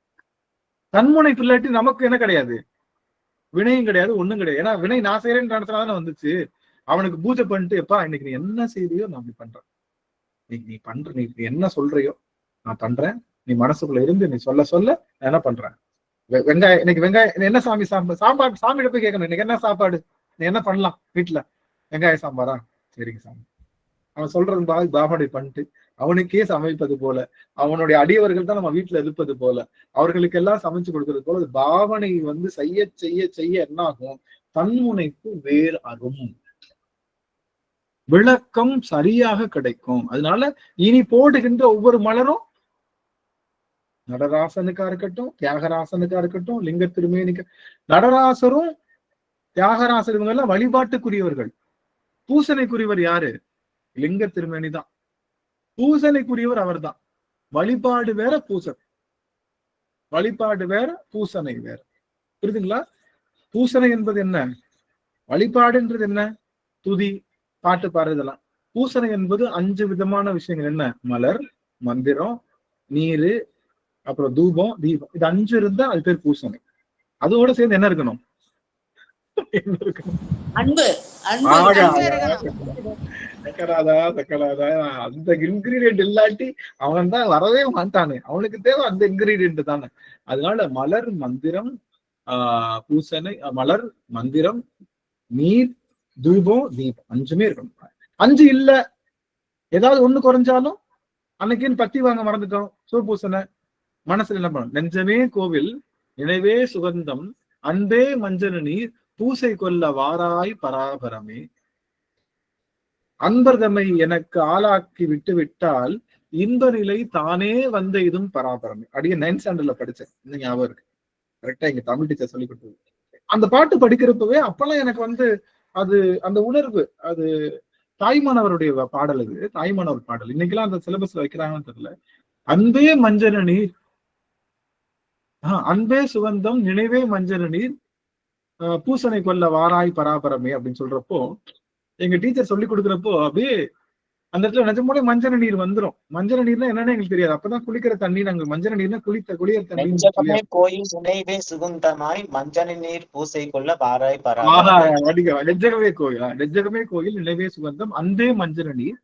தன்முனைப்பு இல்லாட்டி நமக்கு என்ன கிடையாது, வினையும் கிடையாது, ஒண்ணும் கிடையாது. ஏன்னா வினை நான் செய்யறேன்னு நடத்தினாதானே வந்துச்சு. அவனுக்கு பூஜை பண்ணிட்டு, எப்பா இன்னைக்கு நீ என்ன செய்தியோ நான் அப்படி பண்றேன், நீ என்ன சொல்றியோ நான் பண்றேன், நீ மனசுக்குள்ள இருந்து நீ சொல்ல நான் என்ன பண்றேன். இன்னைக்கு வெங்காயம் என்ன சாமி சாம்பார், சாமியிட போய் கேட்கணும், இன்னைக்கு என்ன சாப்பாடு, நீ என்ன பண்ணலாம் வீட்டுல, வெங்காய சாம்பாரா, சரிங்க சாமி. அவன் சொல்றது பாவனை பண்ணிட்டு அவனுக்கே சமைப்பது போல, அவனுடைய அடியவர்கள் தான் நம்ம வீட்டுல இருப்பது போல, அவர்களுக்கு எல்லாம் சமைச்சு கொடுக்கறது போல பாவனை வந்து செய்ய செய்ய செய்ய என்ன ஆகும், தன்முனைப்பு வேறு ஆகும், விளக்கம் சரியாக கிடைக்கும். அதனால இனி போடுகின்ற ஒவ்வொரு மலரும் நடராசனுக்கா இருக்கட்டும், தியாகராசனுக்கா இருக்கட்டும், லிங்க திருமேனிக்கு, நடராசரும் தியாகராசர் இவங்க எல்லாம் வழிபாட்டுக்குரியவர்கள். பூசனைக்குரியவர் யாரு? லிங்க திருமேனி தான். பூசனைக்குரியவர் அவர் தான். வழிபாடு வேற, வழிபாடு வேற, பூசனை வேற. புரியுதுங்களா? பூசனை என்பது என்ன, வழிபாடுன்றது என்ன, துதி பாட்டு பாடுறதெல்லாம். பூசனை என்பது 5 விதமான விஷயங்கள். என்ன? மலர், மந்திரம், நீரு, அப்புறம் தூபம், தீபம். இது 5 இருந்தா அது பேர் பூசனை. அதோட சேர்ந்து என்ன இருக்கணும்? அன்பு. அந்த இன்கிரீடியன்ட் இல்லாட்டி அவன் தான் வரவே மாட்டானே, அவனுக்கு தேவை அந்த இன்கிரீடியன்ட் தானே. அதனால மலர், மந்திரம், பூசனை, மலர், மந்திரம், நீர், தூபம், தீபம் 5மே இருக்கணும். 5 இல்ல, ஏதாவது ஒண்ணு குறைஞ்சாலும் அன்னைக்குன்னு பத்தி வாங்க மறந்துட்டோம், சிவபூசனை. மனசுல என்ன பண்ணும், நெஞ்சமே கோவில், நினைவே சுகந்தம், அன்பே மஞ்சள் நீர், பூசை கொல்ல வாராய் பராபரமே, அன்பர்தமை எனக்கு ஆளாக்கி விட்டு விட்டால் இன்ப நிலை தானே வந்த இதும் பராபரமே. அப்படியே 9th ஸ்டாண்டர்ட்ல படிச்சேன், இன்னும் ஞாபகம் இருக்கு. கரெக்டா எங்க தமிழ் டீச்சர் சொல்லி கொடுத்தது. அந்த பாட்டு படிக்கிறப்பவே அப்பெல்லாம் எனக்கு வந்து அது அந்த உணர்வு, அது தாய்மானவருடைய பாடல், அது தாய்மானவர் பாடல். இன்னைக்கெல்லாம் அந்த சிலபஸ்ல வைக்கிறாங்கன்னு தெரியல. அன்பே மஞ்சள் நீர், அன்பே சுகந்தம், நினைவே மஞ்சள் நீர், பூசனை கொல்ல வாராய் பராபரமே அப்படின்னு சொல்றப்போ, எங்க டீச்சர் சொல்லி கொடுக்குறப்போ அப்படியே அந்த இடத்துல நிஜமோட மஞ்சள் நீர் வந்துரும். மஞ்சள் நீர்னா என்னன்னு எங்களுக்கு தெரியாது. அப்பதான் குளிக்கிற தண்ணி, நாங்க மஞ்சள் நீர்னா குளியர் தண்ணி. கோயில் நினைவே சுகந்தமாய் மஞ்சள் நீர் பூசை கொள்ள வாராய் நெஜகமே கோயில், நெஜகமே கோயில், நினைவே சுகந்தம், அன்பே மஞ்சள் நீர்,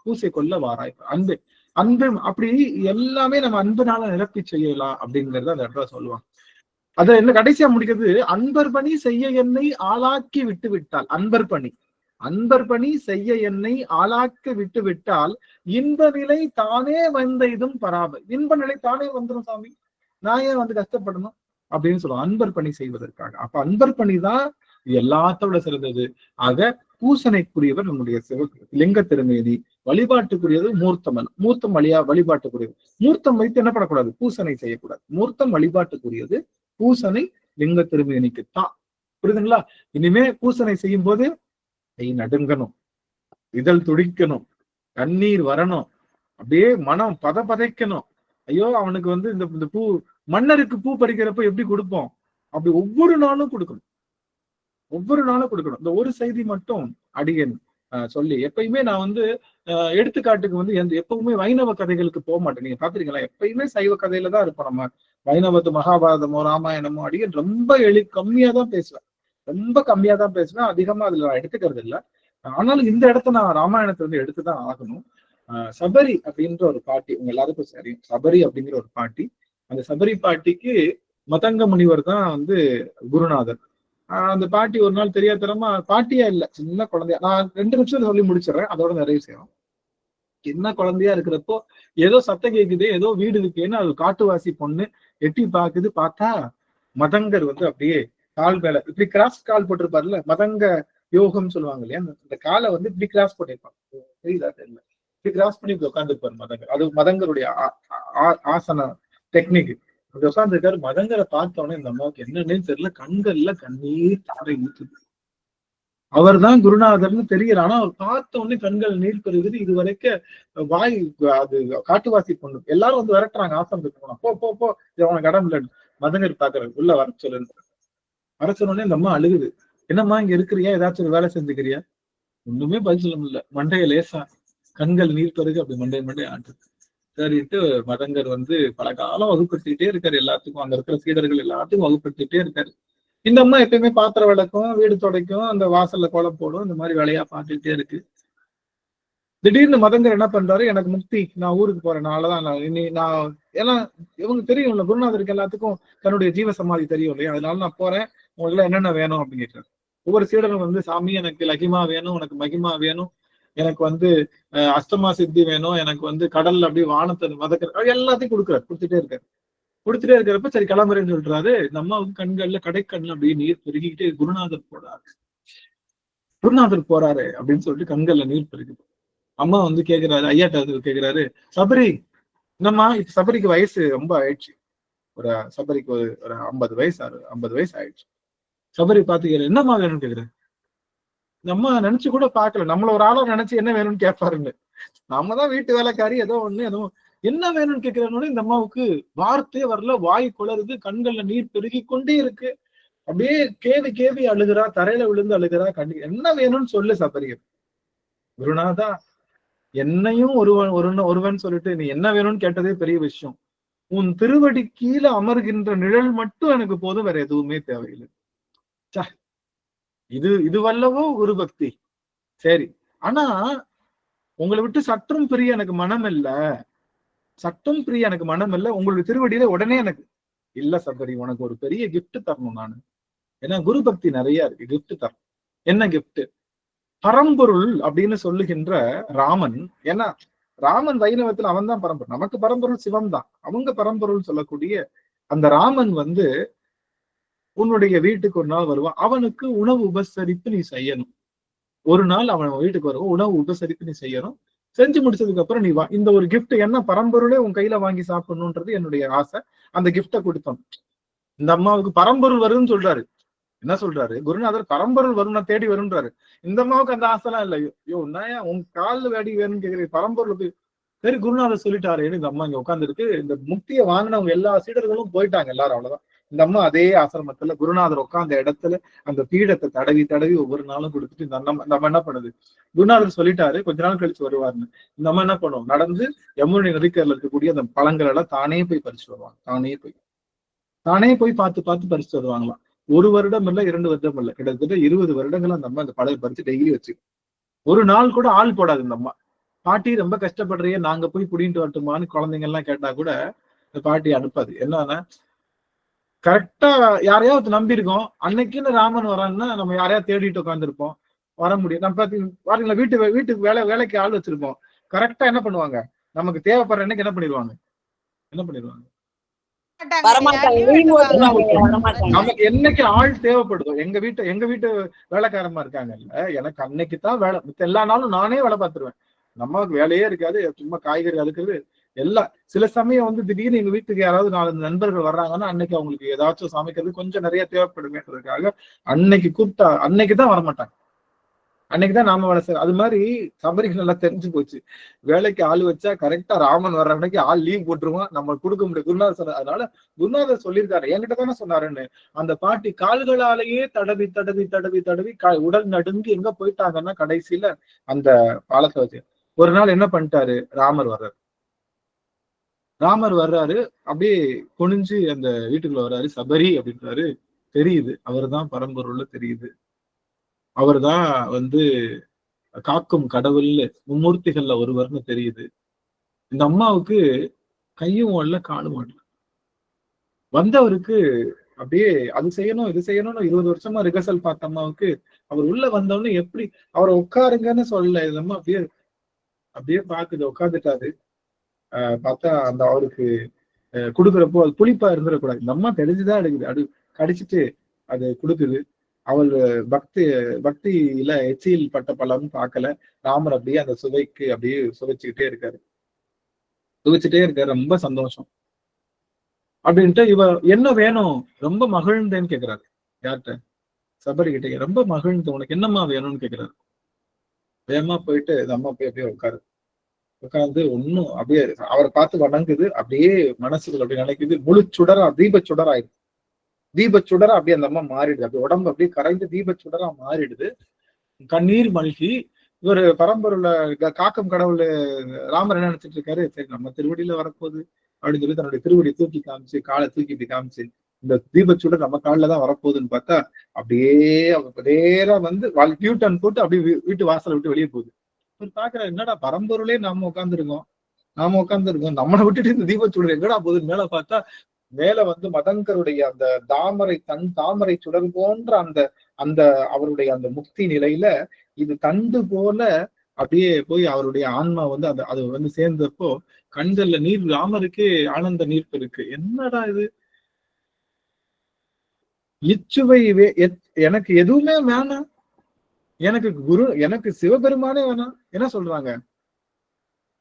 பூசை கொள்ள வாராய். அன்பு, அன்பு அப்படி எல்லாமே நம்ம அன்புனால நிரப்பி செய்யலாம் அப்படிங்கறத அந்த இடத்துல சொல்லுவாங்க. அத என்ன கடைசியா முடிக்கிறது, அன்பர் பணி செய்ய என்னை ஆளாக்கி விட்டு விட்டால், அன்பர் பணி செய்ய என்னை ஆளாக்க விட்டு விட்டால் இன்ப நிலை தானே வந்த இதும் பராபர். இன்ப நிலை தானே வந்துடும் சாமி, நான் ஏன் வந்து கஷ்டப்படணும் அப்படின்னு சொல்லுவோம், அன்பர் பணி செய்வதற்காக. அப்ப அன்பர் பணி தான் எல்லாத்தோட சிறந்தது. ஆக பூசனைக்குரியவர் நம்முடைய லிங்க திருமேனி, வழிபாட்டுக்குரியது மூர்த்தமன், மூர்த்தம் வழிபாட்டுக்குரியது. மூர்த்தம் வைத்து என்ன பண்ணக்கூடாது, பூசனை செய்யக்கூடாது. மூர்த்தம் வழிபாட்டுக்குரியது, பூசனை லிங்க திருமேனிக்குத்தான். புரியுதுங்களா? இனிமே பூசனை செய்யும் போது கை நடுங்கணும், இதழ் துடிக்கணும், கண்ணீர் வரணும், அப்படியே மனம் பதைக்கணும். ஐயோ அவனுக்கு வந்து இந்த பூ, மன்னருக்கு பூ பறிக்கிறப்ப எப்படி கொடுப்போம், அப்படி ஒவ்வொரு நாளும் கொடுக்கணும், இந்த ஒரு செய்தி மட்டும் அடியன் சொல்லி, எப்பயுமே நான் வந்து எடுத்துக்காட்டுக்கு வந்து எப்பவுமே வைணவ கதைகளுக்கு போக மாட்டேன். நீங்க பாத்திருக்கீங்களா? எப்பயுமே சைவ கதையில தான் இருப்போம் நம்ம. வைணவத்து மகாபாரதமோ ராமாயணமோ அடியன் ரொம்ப கம்மியா தான் பேசுவேன், அதிகமா அதுல நான் எடுத்துக்கிறது இல்லை. ஆனாலும் இந்த இடத்த நான் ராமாயணத்தை வந்து எடுத்துதான் ஆகணும். சபரி அப்படின்ற ஒரு பாட்டி, உங்க எல்லாருக்கும் சரி, சபரி அப்படிங்கிற ஒரு பாட்டி. அந்த சபரி பாட்டிக்கு மதங்க முனிவர் தான் வந்து குருநாதர். அந்த பாட்டி ஒரு நாள் தெரியாதனமா, பாட்டியா இல்ல சின்ன குழந்தையா, நான் 2 நிமிஷம் சொல்லி முடிச்சிடறேன், அதோட நிறைய செய்யணும். என்ன குழந்தையா இருக்கிறப்போ ஏதோ சத்தம் கேக்குது, ஏதோ வீடு இருக்குன்னு அது காட்டுவாசி பொண்ணு எட்டி பாக்குது. பார்த்தா மதங்கர் வந்து அப்படியே கால் மேல இப்படி கிராஸ் கால் போட்டிருப்பாருல்ல, மதங்க யோகம் சொல்லுவாங்க இல்லையா, அந்த காலை வந்து இப்படி கிராஸ் பண்ணிருப்பாங்க. தெரியுதா தெரியல, இப்படி கிராஸ் பண்ணி இப்படி உட்காந்துருப்பாரு மதங்கர். அது மதங்கருடைய ஆசன டெக்னிக். அப்படி உட்காந்துருக்காரு. மதங்கரை பார்த்தோன்னே இந்த அம்மாவுக்கு என்னன்னே தெரியல, கண்கள்ல கண்ணீர் தாரை ஊத்துது. அவர் தான் குருநாதர்னு தெரியல. ஆனா அவர் பார்த்த உடனே கண்கள் நீர் பெறுகிறது. இது வரைக்கும் வாய் அது காட்டுவாசி பொண்ணு எல்லாரும் வந்து விரட்டுறாங்க, ஆசிரமத்துக்கு போனா போ போ போ, இது அவனுக்கு இடம் இல்லைன்னு. மதங்கர் பாக்குறாரு, உள்ள வர சொல்லு. வர சொன்னோடனே இந்த அம்மா அழுகுது. என்னம்மா இங்க இருக்கிறியா, ஏதாச்சும் ஒரு வேலை செஞ்சுக்கிறியா? ஒண்ணுமே பதில் சொல்ல முடியல. மண்டைய லேசா கண்கள் நீர் பெருகு அப்படி மண்டைய ஆட்டுது. சரிட்டு மதங்கர் வந்து பல காலம் வகுப்படுத்திக்கிட்டே இருக்காரு எல்லாத்துக்கும், அங்க இருக்கிற சீடர்கள் எல்லாத்துக்கும் வகுப்படுத்திக்கிட்டே இருக்காரு. இந்த அம்மா எப்பயுமே பாத்திரம் விளக்கும், வீடு துடைக்கும், அந்த வாசல்ல கோலம் போடும், இந்த மாதிரி வேலையா பார்த்துக்கிட்டே இருக்கு. திடீர்னு மதங்கர் என்ன பண்றாரு, எனக்கு முக்தி, நான் ஊருக்கு போறேன், நாளதான் நான் ஏன்னா இவங்க தெரியும்ல, குருநாதருக்கு எல்லாத்துக்கும் தன்னுடைய ஜீவ சமாதி தெரியும் இல்லையா, அதனால நான் போறேன், உங்களுக்கு எல்லாம் என்னென்ன வேணும் அப்படின்னு கேட்கிறாரு. ஒவ்வொரு சீடரும் வந்து, சாமி எனக்கு லகிமா வேணும், உனக்கு மகிமா வேணும், எனக்கு வந்து அஷ்டமா சித்தி வேணும், எனக்கு வந்து கடல்ல அப்படியே வானத்தை மதக்கிற எல்லாத்தையும் கொடுத்துட்டே இருக்கிறப்ப சரி கிளம்புறேன்னு சொல்றாரு. இந்த அம்மாவுக்கு கண்கள்ல கடைக்கண்ணில் அப்படியே நீர் பெருகிக்கிட்டே குருநாதர் போறாரு அப்படின்னு சொல்லிட்டு கண்கள்ல நீர் பெருகுது. அம்மா வந்து கேக்குறாரு, ஐயாட்ட கேக்குறாரு, சபரி என்னம்மா இப்ப சபரிக்கு வயசு ரொம்ப ஆயிடுச்சு, சபரிக்கு ஒரு 50 வயசு ஆயிடுச்சு. சபரி பார்த்து கேட்க, என்னம்மா வேணும்னு கேக்குறாரு. நம்ம நினைச்சு கூட பாக்கல, நம்மள ஒரு ஆளா நினைச்சு என்ன வேணும்னு கேட்பாருன்னு. நம்ம தான் வீட்டு வேலைக்காரி, ஏதோ என்ன வேணும்னு கேட்கிறோன்னு இந்த அம்மாவுக்கு வார்த்தையே வரல, வாய் குளருது, கண்கள்ல நீர் பெருகி கொண்டே இருக்கு. அப்படியே கேவி அழுகிறா, தரையில விழுந்து அழுகிறா. என்ன வேணும்னு சொல்லு சபரி. குருநாதா, என்னையும் ஒருவன் சொல்லிட்டு நீ என்ன வேணும்னு கேட்டதே பெரிய விஷயம். உன் திருவடி கீழே அமர்கின்ற நிழல் மட்டும் எனக்கு போதும், வேற எதுவுமே தேவையில்லை. இது வல்லவோ குரு பக்தி. சரி, ஆனா உங்களை விட்டு சற்றும் பிரிய எனக்கு மனம் இல்ல, உங்களுடைய திருவடியில உடனே எனக்கு இல்ல சபரி, உனக்கு ஒரு பெரிய கிஃப்ட் தரணும் நானு. ஏன்னா குரு பக்தி நிறைய இருக்கு, கிஃப்ட் தரணும். என்ன கிஃப்ட்? பரம்பொருள் அப்படின்னு சொல்லுகின்ற ராமன். ஏன்னா ராமன் வைணவத்துல அவன் தான் பரம்பொருள், நமக்கு பரம்பொருள் சிவம் தான், அவங்க பரம்பொருள் சொல்லக்கூடிய அந்த ராமன் வந்து உன்னுடைய வீட்டுக்கு ஒரு நாள் வருவான். அவனுக்கு உணவு உபசரிப்பு நீ செய்யணும். ஒரு நாள் அவன் வீட்டுக்கு வருவான், உணவு உபசரிப்பு நீ செய்யணும். செஞ்சு முடிச்சதுக்கு அப்புறம் நீ இந்த ஒரு கிஃப்ட், என்ன பரம்பொருளே உன் கையில வாங்கி சாப்பிடணும்ன்றது என்னுடைய ஆசை. அந்த கிஃப்ட கொடுத்தோம். இந்த அம்மாவுக்கு பரம்பொருள் வருதுன்னு சொல்றாரு. என்ன சொல்றாரு குருநாதர், பரம்பொருள் வரும், நான் தேடி வரும்ன்றாரு. இந்த அம்மாவுக்கு அந்த ஆசைலாம் இல்லை. உன் காலில் வேடி வேணும்னு கேக்குறீங்க, பரம்பொருளுக்கு சரி குருநாதர் சொல்லிட்டாருன்னு இந்த அம்மா இங்க உட்கார்ந்து இருக்கு. இந்த முக்தியை வாங்கினவங்க எல்லா சீடர்களும் போயிட்டாங்க எல்லாரும், அவ்வளவுதான். இந்த அம்மா அதே ஆசிரமத்துல குருநாதர் உட்கார்ந்த இடத்துல அந்த பீடத்தை தடவி ஒவ்வொரு நாளும் கொடுத்துட்டு இந்த அம்மா என்ன பண்ணுது, குருநாதர் சொல்லிட்டாரு கொஞ்ச நாள் கழிச்சு வருவாருன்னு. இந்த அம்மா என்ன பண்ணுவோம், நடந்து யமுனை நதிக்கரையில இருக்கக்கூடிய அந்த பழங்கள் எல்லாம் தானே போய் பறிச்சு வருவாங்க. தானே போய் பார்த்து பறிச்சு வருவாங்களாம். 1 வருடம் இல்ல, 2 வருடம் இல்ல, கிட்டத்தட்ட 20 வருடங்கள் அந்த அம்மா அந்த பழத்தை பறிச்சு டெய்லி வச்சு, ஒரு நாள் கூட ஆள் போடாது இந்த அம்மா. பாட்டி ரொம்ப கஷ்டப்படுறிய, நாங்க போய் புடிங்கிட்டு வரட்டுமான்னு குழந்தைங்க எல்லாம் கேட்டா கூட இந்த பாட்டி அனுப்பாது. என்னன்னா கரெக்டா யாரையாவது நம்பி இருக்கோம், அன்னைக்குன்னு ராமன் வராங்கன்னா நம்ம யாரையாவது தேடிட்டு உட்காந்துருப்போம், வர முடியும். நம்ம பாத்தீங்களா வீட்டுக்கு வேலைக்கு ஆள் வச்சிருப்போம். கரெக்டா என்ன பண்ணுவாங்க, நமக்கு தேவைப்படுற அன்னைக்கு என்ன பண்ணிடுவாங்க, நமக்கு என்னைக்கு ஆள் தேவைப்படுதோ, எங்க வீட்டு வேலைக்காரமா இருக்காங்கல்ல, எனக்கு அன்னைக்குதான் வேலை, எல்லா நாளும் நானே வேலை பார்த்துருவேன். நம்மளுக்கு வேலையே இருக்காது, சும்மா காய்கறி அறுக்கிறது எல்லாம். சில சமயம் வந்து திடீர்னு எங்க வீட்டுக்கு யாராவது 4 நண்பர்கள் வர்றாங்கன்னா அன்னைக்கு அவங்களுக்கு ஏதாச்சும் சமைக்கிறது கொஞ்சம் நிறைய தேவைப்படுமேன்றதுக்காக அன்னைக்கு கூப்பிட்டா அன்னைக்குதான் வரமாட்டாங்க, அன்னைக்குதான் நாம வேலை செய்ய. அது மாதிரி சபரிக்கு நல்லா தெரிஞ்சு போச்சு, வேலைக்கு ஆள் வச்சா கரெக்டா ராமன் வர்ற அன்னைக்கு ஆள் லீவ் போட்டுருவான், நம்ம கொடுக்க முடியும். குருநாதர் சொன்னார், அதனால குருநாதர் சொல்லியிருக்காரு, என்கிட்ட தானே சொன்னாருன்னு. அந்த பாட்டி கால்களாலேயே தடவி உடல் நடுங்கி எங்க போயிட்டாங்கன்னா கடைசியில அந்த பாலத்தை வச்சு ஒரு நாள் என்ன பண்ணிட்டாரு, ராமர் வர்றாரு, அப்படியே குனிஞ்சு அந்த வீட்டுக்குள்ள வர்றாரு. சபரி அப்படின்றாரு. தெரியுது அவர் தான் பரம்பொருள், தெரியுது அவர் தான் வந்து காக்கும் கடவுள், மும்மூர்த்திகள்ல ஒருவர்னு தெரியுது. இந்த அம்மாவுக்கு கையும் ஓடல காலும் ஓடல. வந்தவருக்கு அப்படியே அது செய்யணும் இது செய்யணும்னு 20 வருஷமா ரிகர்சல் பார்த்த அம்மாவுக்கு அவர் உள்ள வந்தவொடனே எப்படி அவரை உட்காருங்கன்னு சொல்லல, இந்த அம்மா அப்படியே அப்படியே பாக்குது, உட்காந்துட்டாரு. பார்த்தா அந்த அவருக்கு கொடுக்குறப்போ அது புளிப்பா இருந்துடக்கூடாது. இந்த அம்மா தெரிஞ்சுதான் எடுக்குது. கடிச்சிட்டு அது கொடுக்குது. அவள் பக்தியில எச்சியில் பட்ட பழம் பார்க்கல. ராமர் அப்படியே அந்த சுவைக்கு அப்படியே சுவைச்சுக்கிட்டே இருக்காரு. ரொம்ப சந்தோஷம். அப்படின்ட்டு இவ என்ன வேணும், ரொம்ப மகிழ்ந்தேன்னு கேக்குறாரு. யார்கிட்ட? சபரி கிட்ட. ரொம்ப மகிழ்ந்து, உனக்கு என்னம்மா வேணும்னு கேக்குறாரு. வேகமா போயிட்டு இந்த அம்மா போய் அப்படியே உட்கார்ந்து ஒன்னும் அப்படியே அவரை பார்த்து வணங்குது. அப்படியே மனசுக்குள்ள அப்படி நினைக்குது. முழு சுடரா தீபச்சுடரா அப்படியே அந்த அம்மா மாறிடுது. அப்படி உடம்பு அப்படியே கரைந்து தீபச்சுடரா மாறிடுது. கண்ணீர் மல்கி இவர் பரம்பொருள காக்கும் கடவுள் ராமர் என்ன நினைச்சிட்டு இருக்காரு, சரி நம்ம திருவடியில வரப்போகுது அப்படின்னு சொல்லி தன்னுடைய திருவடி தூக்கி காமிச்சு, காலை தூக்கி காமிச்சு, இந்த தீபச்சுடர் நம்ம காலில தான் வரப்போகுதுன்னு பார்த்தா அப்படியே நேரா வந்து டியூட்டன் போட்டு அப்படியே வீட்டு வாசலை விட்டு வெளியே போகுது. பாக்குற, என்னடா பரம்பொருளே நாம உட்காந்துருக்கோம், நம்மளை விட்டுட்டு இந்த தீபச்சுடர் எங்கடா போகுதுன்னு மேல பார்த்தா, மேல வந்து மதங்கருடைய அந்த தாமரை சுடர் போன்ற அந்த அவருடைய அந்த முக்தி நிலையில இது தண்டு போல அப்படியே போய் அவருடைய ஆன்மா வந்து அது வந்து சேர்ந்தப்போ கண்கள்ல நீர், ராமருக்கு ஆனந்த நீர்ப்பு இருக்கு. என்னடா இது, இச்சுவை எனக்கு எதுவுமே வேணாம், எனக்கு சிவபெருமானே வேணாம். என்ன சொல்றாங்க,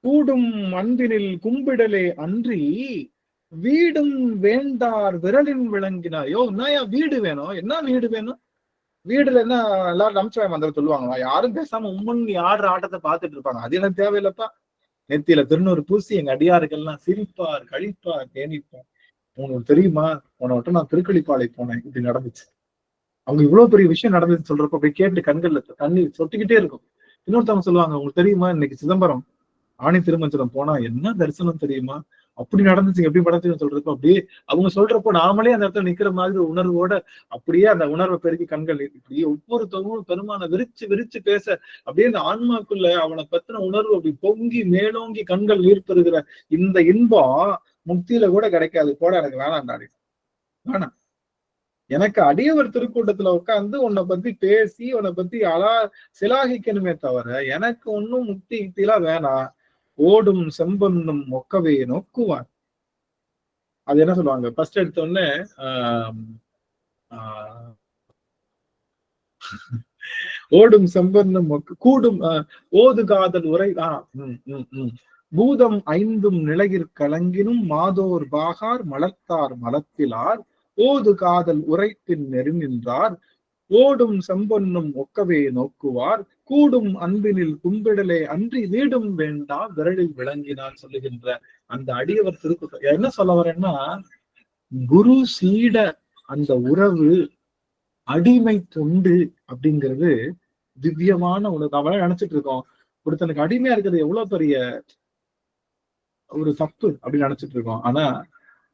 கூடும் அன்பினில் கும்பிடலே அன்றி வீடும் வேண்டார் விரலின் விளங்கினார். என்னயா வீடு வேணும், என்ன வீடு வேணும்? வீடுல என்ன எல்லாரும் நமச்சிவாய மந்திரம் சொல்லுவாங்களா? யாரும் பேசாம உம்மன் ஆடுற ஆட்டத்தை பார்த்துட்டு இருப்பாங்க. அது எனக்கு தேவையில்லப்பா. நெத்தியில திருநூறு பூசி எங்க அடியாருக்கெல்லாம் சிரிப்பார், கழிப்பார், தேனிப்பார். உங்களுக்கு தெரியுமா, உன விட்டு நான் திருக்களிப்பாளை போனேன், இப்படி நடந்துச்சு. அவங்க இவ்வளவு பெரிய விஷயம் நடந்துச்சு சொல்றப்ப போய் கேட்டு கண்கள்ல தண்ணீர் சொட்டிக்கிட்டே இருக்கும். இன்னொருத்தவங்க சொல்லுவாங்க, உங்களுக்கு தெரியுமா இன்னைக்கு சிதம்பரம் ஆணி திருமஞ்சனம் போனா என்ன தரிசனம் தெரியுமா, அப்படி நடந்துச்சு, எப்படி நடந்துச்சுன்னு சொல்றப்போ அப்படியே அவங்க சொல்றப்போ நாமளே அந்த இடத்துல நிக்கிற மாதிரி உணர்வோட அப்படியே அந்த உணர்வை பெருக்கி கண்கள் இப்படியே ஒவ்வொருத்தவங்களும் பெருமான விரிச்சு பேச அப்படியே அந்த ஆன்மாக்குள்ள அவனை பத்தின உணர்வு அப்படி பொங்கி மேலோங்கி கண்கள் நீர் பெறுகிற இந்த இன்பம் முக்தியில கூட கிடைக்காது. போட எனக்கு வேணாண்டாடி, வேணாம். எனக்கு அடியவர் திருக்கூட்டத்துல உட்காந்து உன்னை பத்தி பேசி உன்னை பத்தி சிலாகிக்கணுமே தவிர எனக்கு ஒன்னும் முக்தி யுக்திலாம் வேணாம். ஓடும் செம்பொன்னும் மொக்கவே நோக்குவான். அது என்ன சொல்லுவாங்க, ஃபர்ஸ்ட் எடுத்த உடனே ஓடும் செம்பொன்னும் கூடும் ஓது காதல் உரை பூதம் ஐந்தும் நிலையிற் கலங்கினும் மாதோர் பாகார் மலர்த்தார் மலத்திலார் ஓது காதல் உரைப்பின் நெருங்கின்றார் ஓடும் செம்பொன்னும் ஒக்கவே நோக்குவார் கூடும் அன்பினில் கும்பிடலே அன்றி வீடும் வேண்டாம் விரலில் விளங்கினார் சொல்லுகின்ற அந்த அடியவர் திருக்குறள் என்ன சொல்ல வரேன்னா, குரு சீட அந்த உறவு அடிமை தொண்டு அப்படிங்கிறது திவ்யமான உணவு. அவளை நினைச்சிட்டு இருக்கோம் ஒருத்தனுக்கு அடிமையா இருக்கிறது எவ்வளவு பெரிய ஒரு தப்பு அப்படின்னு நினைச்சிட்டு இருக்கோம். ஆனா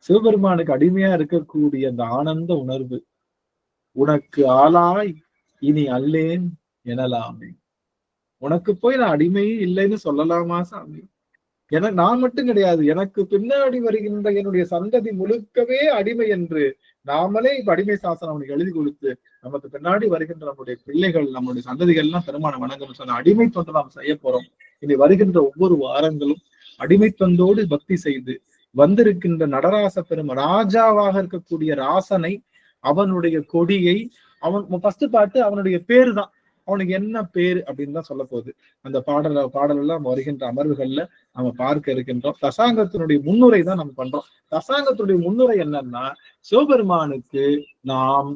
சிவபெருமானுக்கு அடிமையா இருக்கக்கூடிய அந்த ஆனந்த உணர்வு, உனக்கு ஆளாய் இனி அல்லேன் எனலாமே, உனக்கு போய் நான் அடிமையே இல்லைன்னு சொல்லலாமா சாமி? எனக்கு நான் மட்டும் கிடையாது, எனக்கு பின்னாடி வருகின்ற என்னுடைய சந்ததி முழுக்கவே அடிமை என்று நாமளே இப்ப அடிமை சாசனம் அவனுக்கு எழுதி கொடுத்து நமக்கு பின்னாடி வருகின்ற நம்முடைய பிள்ளைகள், நம்முடைய சந்ததிகள் எல்லாம் பெருமான வணங்கணும் சொன்ன அடிமை தொண்டு நாம் செய்ய போறோம். இனி வருகின்ற ஒவ்வொரு வாரங்களும் அடிமை தொண்டோடு பக்தி செய்து வந்திருக்கின்ற நடராச பெரும ராஜாவாக இருக்கக்கூடிய ராசனை, அவனுடைய கொடியை, அவன் ஃபர்ஸ்ட் பாட்டு அவனுடைய பேரு தான், அவனுக்கு என்ன பேரு அப்படின்னு தான் சொல்ல போகுது. அந்த பாடல் எல்லாம் வருகின்ற அமர்வுகள்ல நம்ம பார்க்க இருக்கின்றோம். தசாங்கத்தினுடைய முன்னுரை தான் நம்ம பண்றோம். தசாங்கத்தினுடைய முன்னுரை என்னன்னா, சிவபெருமானுக்கு நாம்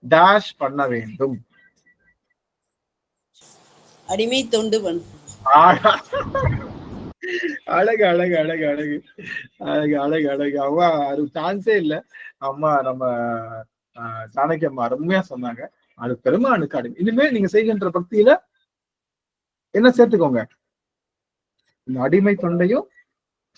டேஷ் பண்ண வேண்டும், அடிமை தொண்டு அழகு அழகு அழகு அழகு அழகு அழகு அழகு. அம்மா அது சான்ஸே இல்லை. அம்மா நம்ம சாணக்கிய அம்மா அருமையா சொன்னாங்க. அது பெருமானுக்கு அடிமை. இனிமேல் நீங்க செய்கின்ற பக்தியில என்ன சேர்த்துக்கோங்க, இந்த அடிமை தொண்டையும்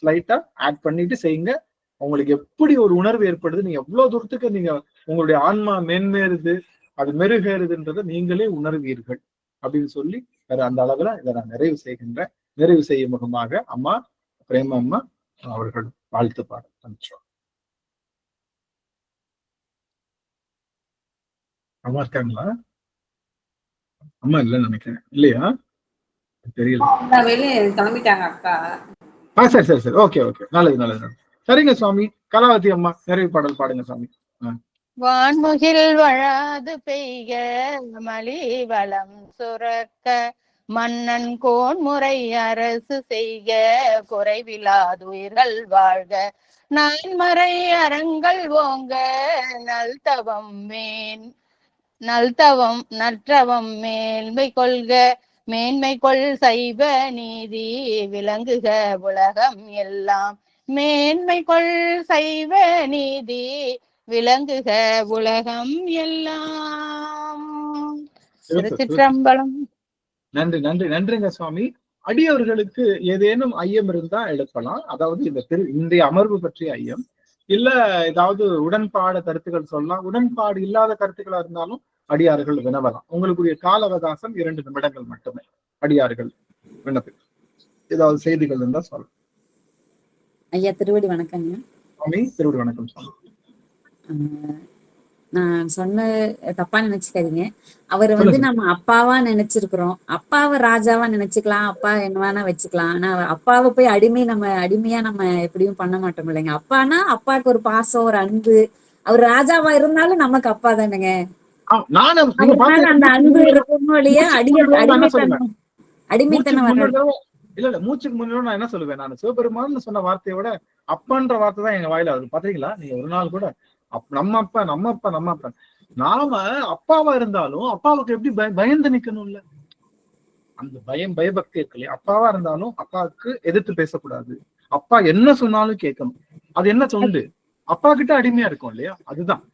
ஸ்லைட்டா ஆட் பண்ணிட்டு செய்யுங்க. உங்களுக்கு எப்படி ஒரு உணர்வு ஏற்படுது, நீங்க எவ்வளவு தூரத்துக்கு நீங்க உங்களுடைய ஆன்மா மேன்மேறுது, அது மெருகேறுதுன்றதை நீங்களே உணர்வீர்கள் அப்படின்னு சொல்லி அந்த அளவுல இதை நான் நிறைவு செய்கின்றேன். நிறைவு செய்யும் முகமாக அம்மா பிரேம அம்மா அவர்கள் வாழ்த்து பாடம் அம்மா இருக்காங்களா? அம்மா இல்லைன்னு நினைக்கிறேன், இல்லையா? தெரியல. வெளியே கிளம்பிட்டாங்க அக்கா. சரி சரி சரி, ஓகே ஓகே, நல்லது நல்லது. சரிங்க சுவாமி. கலாவதி அம்மா நிறைவு பாடல் பாடுங்க சுவாமி. வான்முகில் வழாது பெய்க மலி வளம் சுரக்க மன்னன் கோன்முறை அரசு செய்க குறைவிலாதுயிர்கள் வாழ்க நான்மறை அறங்கள் ஓங்க நல்தவம் மேன்மை கொள்க மேன்மை கொள் சைவ நீதி விளங்குக உலகம் எல்லாம் மேன்மை கொள் சைவ நீதி விளங்குக உலகம் எல்லாம். திருச்சிற்றம்பலம். நன்றி நன்றி நன்றிங்க சுவாமி. அடியவர்களுக்கு ஏதேனும் ஐயம் இருந்தா எழுப்பலாம். அதாவது இன்றைய அமர்வு பற்றிய ஐயம் இல்ல, ஏதாவது உடன்பாடு கருத்துக்கள் சொல்லலாம். உடன்பாடு இல்லாத கருத்துக்களா இருந்தாலும் அடியார்கள் வினவலாம். உங்களுக்குரிய கால அவகாசம் 2 நிமிடங்கள் மட்டுமே. அடியார்கள் விண்ணப்பி ஏதாவது செய்திகள் இருந்தா சொல்லலாம். ஐயா திருவடி வணக்கம். சுவாமி திருவடி வணக்கம் சுவாமி. நான் சொன்ன தப்பா நினைச்சுக்காதீங்க. அவரை வந்து நம்ம அப்பாவா நினைச்சிருக்கிறோம். அப்பாவை ராஜாவா நினைச்சுக்கலாம், அப்பா என்னவானா வச்சுக்கலாம். ஆனா அப்பாவை போய் அடிமையா நம்ம எப்படியும் பண்ண மாட்டோம் இல்லைங்க. அப்பானா அப்பாவுக்கு ஒரு பாசம், ஒரு அன்பு. அவர் ராஜாவா இருந்தாலும் நமக்கு அப்பா தானுங்க. அந்த அன்பு இருக்கணும் இல்லையா? அடிமைத்தனம் இல்ல மூச்சுக்கு முன்னாடி நான் என்ன சொல்லுவேன், நான் சிவபெருமான் சொன்ன வார்த்தையை விட அப்பான்ற வார்த்தை தான் எங்க வாயில வருது. பாத்தீங்களா நீங்க ஒரு நாள் கூட நம்ம அப்பா நாம அப்பாவா இருந்தாலும் அப்பாவுக்கு எப்படி பயந்து நிக்கணும் இல்ல? அந்த பயபக்தி இருக்கு இல்லையா? அப்பாவா இருந்தாலும் அப்பாவுக்கு எதிர்த்து பேசக்கூடாது. அப்பா என்ன சொன்னாலும் கேட்கணும். அது என்ன தொண்டு? அப்பா கிட்ட அடிமையா இருக்கும் இல்லையா? அதுதான்.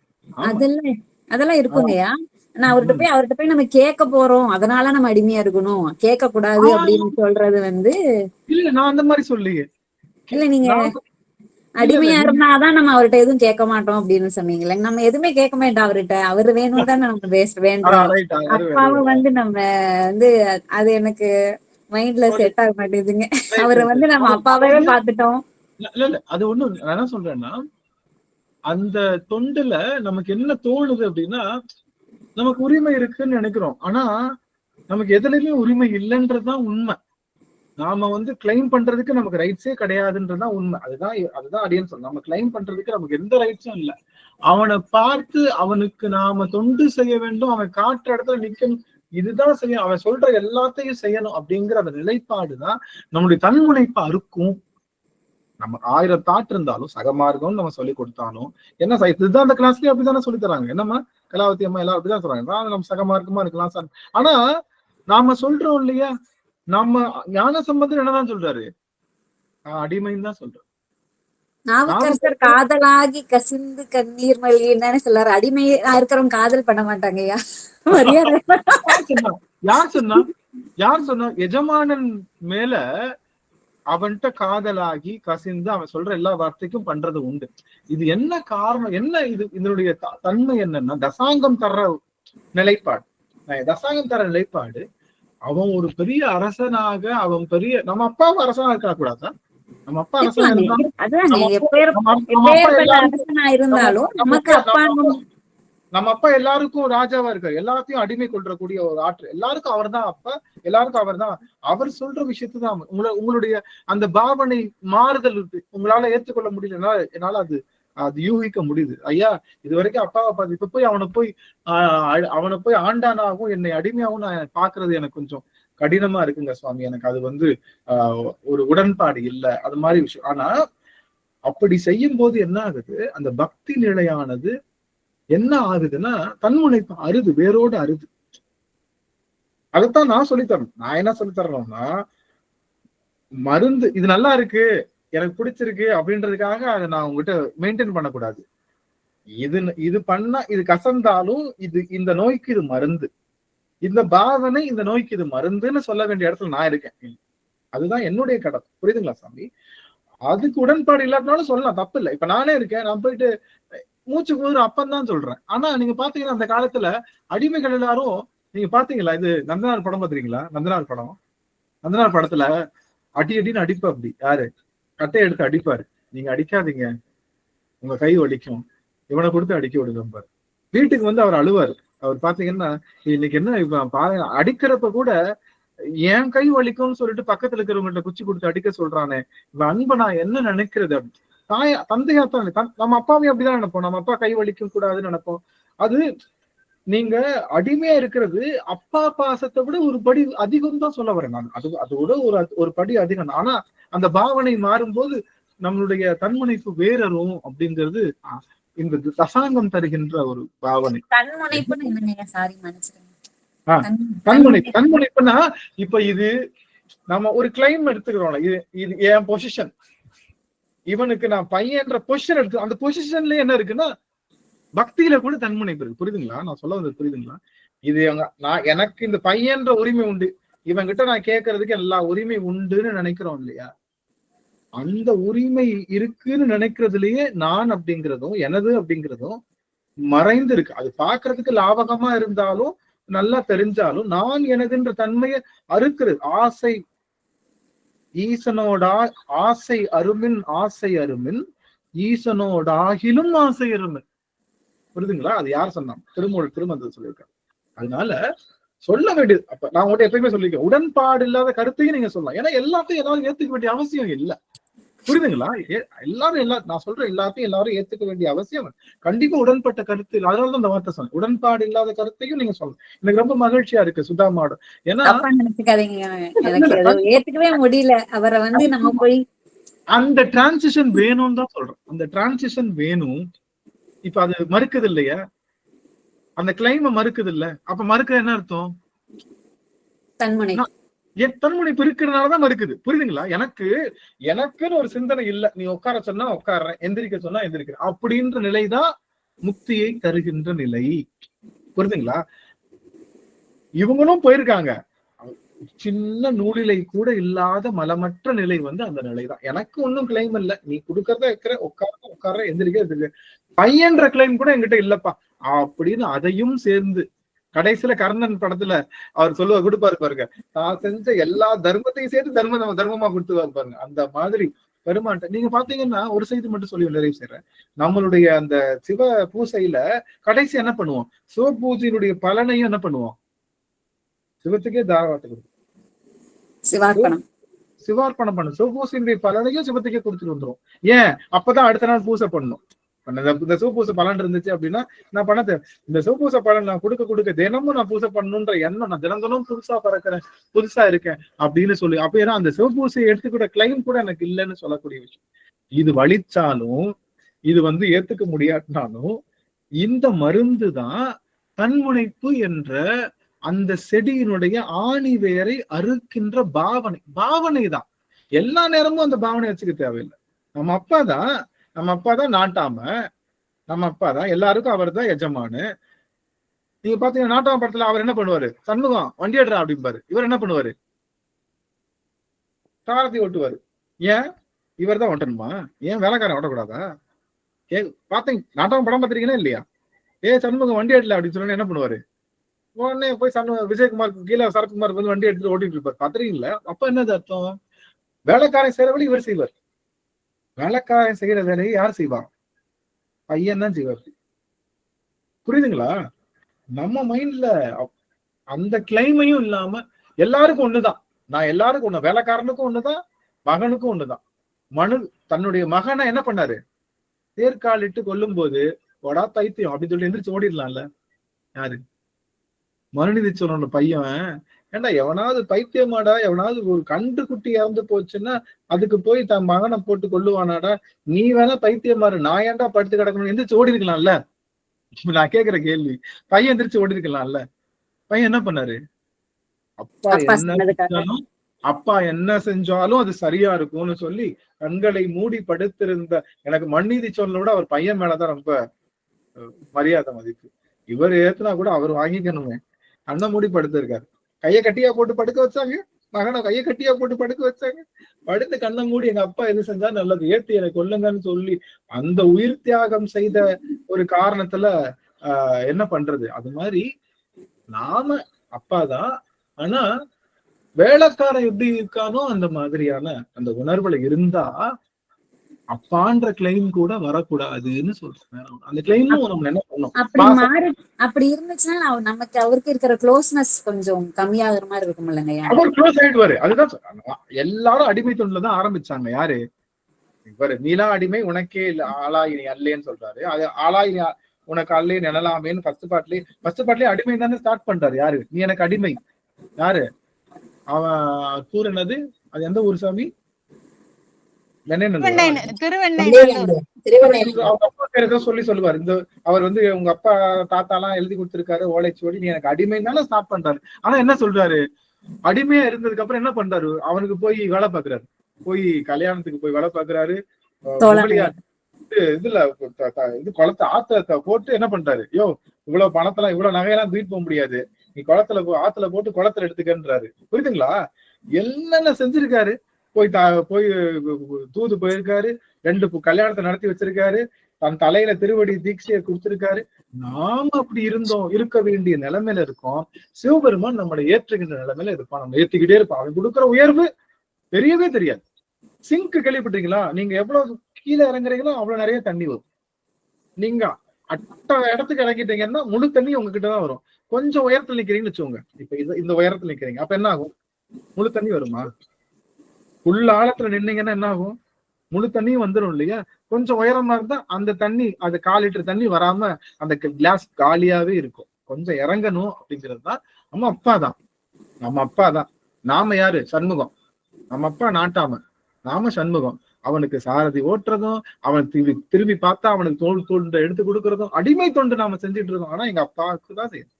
அதெல்லாம் இருக்குங்கய்யா. நான் அவர்கிட்ட போய் நம்ம கேட்க போறோம், அதனால நம்ம அடிமையா இருக்கணும், கேட்க கூடாது அப்படின்னு சொல்றது வந்து இல்ல. நான் அந்த மாதிரி சொல்லியே இல்ல. நீங்க அடிமையா இருந்தாதான் நம்ம அவர்கிட்ட எதுவும் கேட்க மாட்டோம் அப்படின்னு சொன்னீங்களே. நம்ம எதுவுமே கேட்க மாட்டோம் அவர்கிட்ட. அவரு வேணும் தான் நம்ம வேண்டாம். அப்பாவை வந்து நம்ம வந்து அது எனக்கு மைண்ட்ல செட் ஆக மாட்டேங்குதுங்க. அவரை வந்து நம்ம அப்பாவே பாத்துட்டோம். இல்ல அது ஒண்ணும் நான் என்ன சொல்றேன்னா, அந்த தொண்டுல நமக்கு என்ன தோணுது அப்படின்னா, நமக்கு உரிமை இருக்குன்னு நினைக்கிறோம். ஆனா நமக்கு எதுலயுமே உரிமை இல்லைன்றதுதான் உண்மை. நாம வந்து கிளைம் பண்றதுக்கு நமக்கு ரைட்ஸே கிடையாதுன்றதுதான் உண்மை. அதுதான் அடியேன்னு சொல்ல. நம்ம கிளைம் பண்றதுக்கு நமக்கு எந்த ரைட்ஸும் இல்லை. அவனை பார்த்து அவனுக்கு நாம தொண்டு செய்ய வேண்டும், அவன் காட்டுற இடத்துல நிக்கணும், இதுதான் செய்யணும், அவன் சொல்ற எல்லாத்தையும் செய்யணும் அப்படிங்கிற அந்த நிலைப்பாடுதான் நம்மளுடைய தன்முனைப்பை அறுக்கும். நம்ம 1000 தாட் இருந்தாலும் சகமார்க்கம் நம்ம சொல்லி கொடுத்தாலும் என்ன இதுதான் அந்த கிளாஸ்லயே அப்படித்தானே சொல்லி தராங்க. என்னம்மா கலாவதி அம்மா எல்லாரும் அப்படிதான் சொல்றாங்க, நம்ம சகமார்க்கமா இருக்கலாம் சார். ஆனா நாம சொல்றோம் இல்லையா, நம்ம ஞான சம்பந்தம் என்னதான் சொல்றாரு, அடிமைன்னு தான் சொல்றோம். நாவுக்கரசர் காதலாகி கசிந்து கண்ணீர் மல்கின்னு சொல்றாரு. அடிமையா இருக்கிறவங்க காதல் பண்ண மாட்டாங்கய்யா. யார் சொன்னா? எஜமானன் மேல அவன்கிட்ட காதலாகி கசிந்து அவன் சொல்ற எல்லா வார்த்தைக்கும் பண்றது உண்டு. இது என்ன காரணம், என்ன இது இதனுடைய தன்மை என்னன்னா, தசாங்கம் தர்ற நிலைப்பாடு. தசாங்கம் தர நிலைப்பாடு. அவன் ஒரு பெரிய அரசனாக, அவன் பெரிய நம்ம அப்பாவும் அரசனா இருக்க கூடாதா? நம்ம அப்பா அரசனா நம்ம அப்பா எல்லாருக்கும் ராஜாவா இருக்காரு, எல்லாத்தையும் அடிமை கொள்ளக்கூடிய ஒரு ஆற்றல். எல்லாருக்கும் அவர் தான் அப்பா, எல்லாருக்கும் அவர் தான். அவர் சொல்ற விஷயத்தான் உங்களுடைய அந்த பாவனை மாறுதல் இருக்கு. உங்களால ஏற்றுக்கொள்ள முடியல, என்னால அது யூகிக்க முடியுது. ஐயா இது வரைக்கும் அப்பாவை பார்த்து இப்ப போய் அவனை போய் ஆண்டானாகவும் என்னை அடிமையாகவும் நான் பாக்குறது எனக்கு கொஞ்சம் கடினமா இருக்குங்க சுவாமி. எனக்கு அது வந்து ஒரு உடன்பாடு இல்லை, அது மாதிரி விஷயம். ஆனா அப்படி செய்யும் போது என்ன ஆகுது, அந்த பக்தி நிலையானது என்ன ஆகுதுன்னா தன்முனைப்பு அறுது, வேரோடு அறுது. அதைத்தான் நான் சொல்லித்தரணும். நான் என்ன சொல்லித்தரணும்னா, மருந்து இது நல்லா இருக்கு, எனக்கு பிடிச்சிருக்கு அப்படின்றதுக்காக அதை நான் உங்ககிட்ட மெயின்டைன் பண்ணக்கூடாது. இது பண்ணா இது கசந்தாலும் இந்த நோய்க்கு இது மருந்து, இந்த பாவனை இந்த நோய்க்கு இது மருந்துன்னு சொல்ல வேண்டிய இடத்துல நான் இருக்கேன். அதுதான் என்னுடைய கடமை. புரியுதுங்களா சாமி? அதுக்கு உடன்பாடு இல்லாதனாலும் சொல்லலாம், தப்பு இல்லை. இப்ப நானே இருக்கேன், நான் போயிட்டு மூச்சுக்கு ஒரு அப்பந்தான் சொல்றேன். ஆனா நீங்க பாத்தீங்கன்னா அந்த காலத்துல அடிமைகள் எல்லாரும், நீங்க பாத்தீங்களா, இது நந்தனார் படம் பாத்துறீங்களா? நந்தனார் படத்துல அடின்னு அடிப்பா. அப்படி யாரு கட்டையை எடுத்து அடிப்பாரு. நீங்க அடிக்காதீங்க, உங்க கை வலிக்கும், இவனை கொடுத்து அடிக்க விடுங்க. வீட்டுக்கு வந்து அவர் அழுவாரு. அவர் பாத்தீங்கன்னா இன்னைக்கு என்ன இப்ப பாருங்க, அடிக்கிறப்ப கூட என் கை வலிக்கும்னு சொல்லிட்டு பக்கத்துல இருக்கிறவங்கள்ட்ட குச்சி கொடுத்து அடிக்க சொல்றானே, இவன் அன்பை நான் என்ன நினைக்கிறது? தந்தையா தான் நம்ம அப்பாவையும் அப்படிதான் நினைப்போம். நம்ம அப்பா கை வலிக்கும் கூடாதுன்னு நினைப்போம். அது நீங்க அடிமையா இருக்கிறது அப்பா பாசத்தை விட ஒரு படி அதிகம் தான் சொல்ல வரேன் நான். அதோட ஒரு படி அதிகம். ஆனா அந்த பாவனை மாறும்போது நம்மளுடைய தன்முனைப்பு வேறரும் அப்படிங்கிறது இந்த தசாங்கம் தருகின்ற ஒரு பாவனை. தன்முனைப்புனா இப்ப இது நம்ம ஒரு கிளைம் எடுத்துக்கிறோம். இது என் பொசிஷன், இவனுக்கு நான் பையன்ற பொசிஷன் எடுத்து, அந்த பொசிஷன்ல என்ன இருக்குன்னா பக்தியில கூட தன்முனைப்பு இருக்கு. புரியுதுங்களா நான் சொல்ல வந்தது? புரியுதுங்களா? இது நான் எனக்கு இந்த பையன்ற உரிமை உண்டு, இவன் கிட்ட நான் கேட்கறதுக்கு எல்லா உரிமை உண்டுன்னு நினைக்கிறோம் இல்லையா? அந்த உரிமை இருக்குன்னு நினைக்கிறதுலயே நான் அப்படிங்கிறதும் எனது அப்படிங்கிறதும் மறைந்து இருக்கு. அது பாக்குறதுக்கு லாபகமா இருந்தாலும் நல்லா தெரிஞ்சாலும் நான் எனதுன்ற தன்மையை அறுக்கிறது. ஆசை ஈசனோடா ஆசை அருமின் ஆசை அருமின் ஈசனோடாகிலும் ஆசை அருமின். புரியுதுங்களா? அது யார் சொன்னாங்க? திருமந்திரம் சொல்லியிருக்காங்க. அதனால சொல்ல வேண்டியது, அப்ப நான் உங்கள்கிட்ட எப்பயுமே சொல்லியிருக்கேன், உடன்பாடு இல்லாத கருத்தையும் நீங்க சொல்லலாம். ஏன்னா எல்லாத்தையும் ஏதாவது ஏத்துக்க வேண்டிய அவசியம் இல்லை. புரியுதுங்களா? நான் சொல்ற எல்லாத்தையும் எல்லாரும் ஏத்துக்க வேண்டிய அவசியம் கண்டிப்பா உடன்பட்ட கருத்து. அதனாலதான் இந்த வார்த்தை சொன்னேன், உடன்பாடு இல்லாத கருத்தையும் நீங்க சொல்லலாம். எனக்கு ரொம்ப மகிழ்ச்சியா இருக்கு சுதாமாவோட. ஏன்னா ஏத்துக்கவே முடியல அவரை நம்ம போய் அந்த டிரான்சிஷன் வேணும்னு தான் சொல்றேன். அந்த டிரான்சிஷன் வேணும். இப்ப அது மறுக்குது இல்லையா? அந்த கிளைம மறுக்குது இல்ல? அப்ப மறுக்க என்ன அர்த்தம்? தன்முனைப்பு இருக்கிறதுனாலதான் மறுக்குது. புரியுதுங்களா? எனக்குன்னு ஒரு சிந்தனை இல்ல, நீ உட்கார சொன்னா உட்கார்றேன், எந்திரிக்க சொன்னா எந்திரிக்கிறேன் அப்படின்ற நிலைதான் முக்தியை தருகின்ற நிலை. புரியுதுங்களா? இவங்களும் போயிருக்காங்க. சின்ன நூலிலை கூட இல்லாத மலமற்ற நிலை அந்த நிலைதான். எனக்கு ஒன்னும் கிளைம் இல்ல, நீ கொடுக்கறத வைக்கிற, உட்கார எந்திரிக்க பையன்ற கிளைம் கூட என்கிட்ட இல்லப்பா அப்படின்னு அதையும் சேர்ந்து கடைசியில கர்ணன் படத்துல அவர் சொல்லுவார், கொடுப்பாரு பாருங்க, நான் செஞ்ச எல்லா தர்மத்தையும் சேர்த்து தர்மமா கொடுத்துவாரு பாருங்க. அந்த மாதிரி பெருமான்ட்ட நீங்க பாத்தீங்கன்னா ஒரு செய்தி மட்டும் சொல்லி நிறைவு செய்யறேன். நம்மளுடைய அந்த சிவ பூசையில கடைசி என்ன பண்ணுவோம்? சிவ பூஜையினுடைய பலனையும் என்ன பண்ணுவோம்? சிவத்துக்கே தாரவாத்தை கொடுக்கும், சிவார்ப்பணம் பண்ணும். சிவபூசையினுடைய பலனையும் சிவத்துக்கே கொடுத்துட்டு வந்துரும். ஏன்? அப்பதான் அடுத்த நாள் பூசை பண்ணணும். இந்த சிவபூசை பலன் இருந்துச்சு அப்படின்னா நான் பண்ண இந்த சிவபூசை பலன் நான் கொடுக்க தினமும் நான் பூசை பண்ணணுன்ற எண்ணம், நான் தினம் புதுசா பறக்கிறேன், புதுசா இருக்கேன் அப்படின்னு சொல்லி, அப்ப ஏன்னா அந்த சிவபூசையை எடுத்துக்கூட கிளைம் கூட எனக்கு இல்லைன்னு சொல்லக்கூடிய விஷயம். இது வலிச்சாலும் இது ஏத்துக்க முடியாட்டினாலும் இந்த மருந்து தான் தன்முனைப்பு என்ற அந்த செடியினுடைய ஆணி வேரை அறுக்கின்ற பாவனை தான். எல்லா நேரமும் அந்த பாவனை வச்சுக்க தேவையில்லை. நம்ம அப்பா தான் நாட்டாம, நம்ம அப்பா தான் எல்லாருக்கும், அவர் தான் எஜமானு. நீங்க பாத்தீங்கன்னா நாட்டாம படத்துல அவர் என்ன பண்ணுவாரு? சண்முகம் வண்டி எடுறா அப்படிம்பாரு. இவர் என்ன பண்ணுவாரு? சாரதி ஓட்டுவாரு. ஏன்? இவர் தான் ஓட்டணுமா? ஏன் வேலைக்காரன் ஓட்டக்கூடாதா? பாத்தீங்க நாட்டாம படம் பாத்திருக்கீங்கன்னா இல்லையா? சண்முகம் வண்டி எடுல அப்படின்னு சொன்னா என்ன பண்ணுவாரு? உடனே போய் விஜயகுமாருக்கு கீழே சரத்குமார் வண்டி எடுத்துட்டு ஓட்டிட்டு இருப்பாரு. பாத்திரீங்களா? அப்ப என்னது அர்த்தம்? வேலைக்காரன் செய்யற வேலை இவர் செய்வார். வேலைக்காரன் செய்யற வேலையை யார் செய்வான்? பையன் தான் செய்வார். புரியுதுங்களா? நம்ம மைண்ட்ல அந்த கிளைமையும் இல்லாம எல்லாருக்கும் ஒண்ணுதான். நான் எல்லாருக்கும் ஒண்ணு, வேலைக்காரனுக்கும் ஒண்ணுதான், மகனுக்கும் ஒண்ணுதான். தன்னுடைய மகனை என்ன பண்ணாரு? தேர்காலிட்டு கொல்லும் போது ஒடா பைத்தியம் அப்படின்னு சொல்லி எந்திரிச்சு ஓடிடலாம்ல. யாரு? மனுநீதி சோழனோட பையன். ஏண்டா எவனாவது பைத்தியமாடா, எவனாவது ஒரு கன்று குட்டி இறந்து போச்சுன்னா அதுக்கு போய் தன் மகனை போட்டு கொல்லுவானாடா? நீ வேணா பைத்தியமாரு, நான் ஏன்டா படுத்து கிடக்கணும்? எந்திரிச்சு ஓடி இருக்கலாம்ல. நான் கேக்குற கேள்வி, பையன் எந்திரிச்சு ஓடி இருக்கலாம்ல. பையன் என்ன பண்ணாரு? அப்பா என்ன செஞ்சாலும் அது சரியா இருக்கும்னு சொல்லி கண்களை மூடி படுத்திருந்த எனக்கு மன்நீதி சோழனை விட அவர் பையன் மேலதான் ரொம்ப மரியாதை மதிப்பு. இவர் ஏத்துனா கூட அவர் வாங்கிக்கணுமே. அண்ணன் மூடி படுத்திருக்காரு, கையை கட்டியா போட்டு படுக்க வச்சாங்க, மகனை கையை கட்டியா போட்டு படுக்க வச்சாங்க. படுத்து கண்ணை மூடி எங்க அப்பா எது செஞ்சா நல்லது, ஏத்து எனக்கு கொல்லுங்கன்னு சொல்லி அந்த உயிர் தியாகம் செய்த ஒரு காரணத்துல என்ன பண்றது? அது மாதிரி நாம அப்பாதான், ஆனா வேலைக்காரன் எப்படி இருக்கானோ அந்த மாதிரியான அந்த உணர்வுல இருந்தா அப்பான்ற கிளைம் கூட வரக்கூடாதுன்னு சொல்றேன். அந்த கிளைமும் நம்ம என்ன பண்ணணும், அப்படி மாறி அப்படி இருந்துச்சுன்னா நமக்கு அவருக்கு இருக்கிற க்ளோஸ்னஸ் கொஞ்சம் கம்மியாகிற மாதிரி இருக்கும் இல்லைங்கய்யா. அவர் க்ளோஸ் ஆயிடுவாரு. அதுதான் சொல்றாங்க, எல்லாரும் அடிமை தொண்டுலதான் ஆரம்பிச்சாங்க. யாரு இவரு? நீலா அடிமை உனக்கே ஆளாய் நீ அல்லேன்னு சொல்றாரு. அது ஆளாய் உனக்கு அல்லே நிழலாமேன்னு ஃபர்ஸ்ட் பாட்லயே அடிமை தானே ஸ்டார்ட் பண்றாரு. யாரு? நீ எனக்கு அடிமை. யாரு அவன்? கூறினது அது எந்த ஊர் சாமி? சொல்லி சொல்லுவாரு. இந்த அவர் வந்து உங்க அப்பா தாத்தா எல்லாம் எழுதி கொடுத்திருக்காரு ஓலைச்சுவடி, நீ எனக்கு அடிமை தானே ஸ்டார்ட் பண்றாரு. ஆனா என்ன சொல்றாரு? அடிமையா இருந்ததுக்கு அப்புறம் என்ன பண்றாரு? அவனுக்கு போய் வேலை பாக்குறாரு, போய் கல்யாணத்துக்கு போய் வேலை பாக்குறாரு. இதுல இது குளத்தை ஆத்துல போட்டு என்ன பண்றாரு? யோ இவ்வளவு பணத்தெல்லாம் இவ்வளவு நகையெல்லாம் தூக்கிட்டு போக முடியாது, நீ குளத்துல ஆத்துல போட்டு குளத்துல எடுத்துக்கன்றாரு. புரியுதுங்களா? என்னென்ன செஞ்சிருக்காரு. போய் தூது போயிருக்காரு, 2 கல்யாணத்தை நடத்தி வச்சிருக்காரு, தன் தலையில திருவடி தீட்சையை கொடுத்திருக்காரு. நாம அப்படி இருக்க வேண்டிய நிலைமையில இருக்கோம். சிவபெருமான் நம்மளை ஏற்றுகின்ற நிலைமையில இருப்பான். நம்ம ஏத்திக்கிட்டே இருப்பான். அவன் கொடுக்குற உயர்வு தெரியவே தெரியாது. சிங்க் கேள்விப்பட்டீங்களா? நீங்க எவ்வளவு கீழே இறங்குறீங்களோ அவ்வளவு நிறைய தண்ணி வரும். நீங்க அட்ட இடத்துக்கு இறங்கிட்டீங்கன்னா முழு தண்ணி உங்ககிட்டதான் வரும். கொஞ்சம் உயரத்துல நிக்கிறீங்கன்னு வச்சுக்கோங்க, இப்ப இந்த உயரத்துல நிக்கிறீங்க, அப்ப என்ன ஆகும்? முழு தண்ணி வருமா? உள்ள ஆழத்துல நின்னீங்கன்னா என்ன ஆகும்? முழு தண்ணியும் வந்துடும் இல்லையா? கொஞ்சம் உயரமா இருந்தா அந்த தண்ணி, அது 1/4 லிட்டர் தண்ணி வராம அந்த கிளாஸ் காலியாவே இருக்கும். கொஞ்சம் இறங்கணும் அப்படிங்கிறது தான் நம்ம அப்பா தான். நாம யாரு? சண்முகம். நம்ம அப்பா நாட்டாம, நாம சண்முகம். அவனுக்கு சாரதி ஓட்டுறதும், அவன் திரும்பி பார்த்தா அவனுக்கு தோல் தொண்டை எடுத்து கொடுக்கறதும் அடிமை தொண்டு நாம செஞ்சுட்டு இருக்கோம். ஆனா எங்க அப்பாவுக்கு தான் செய்யணும்.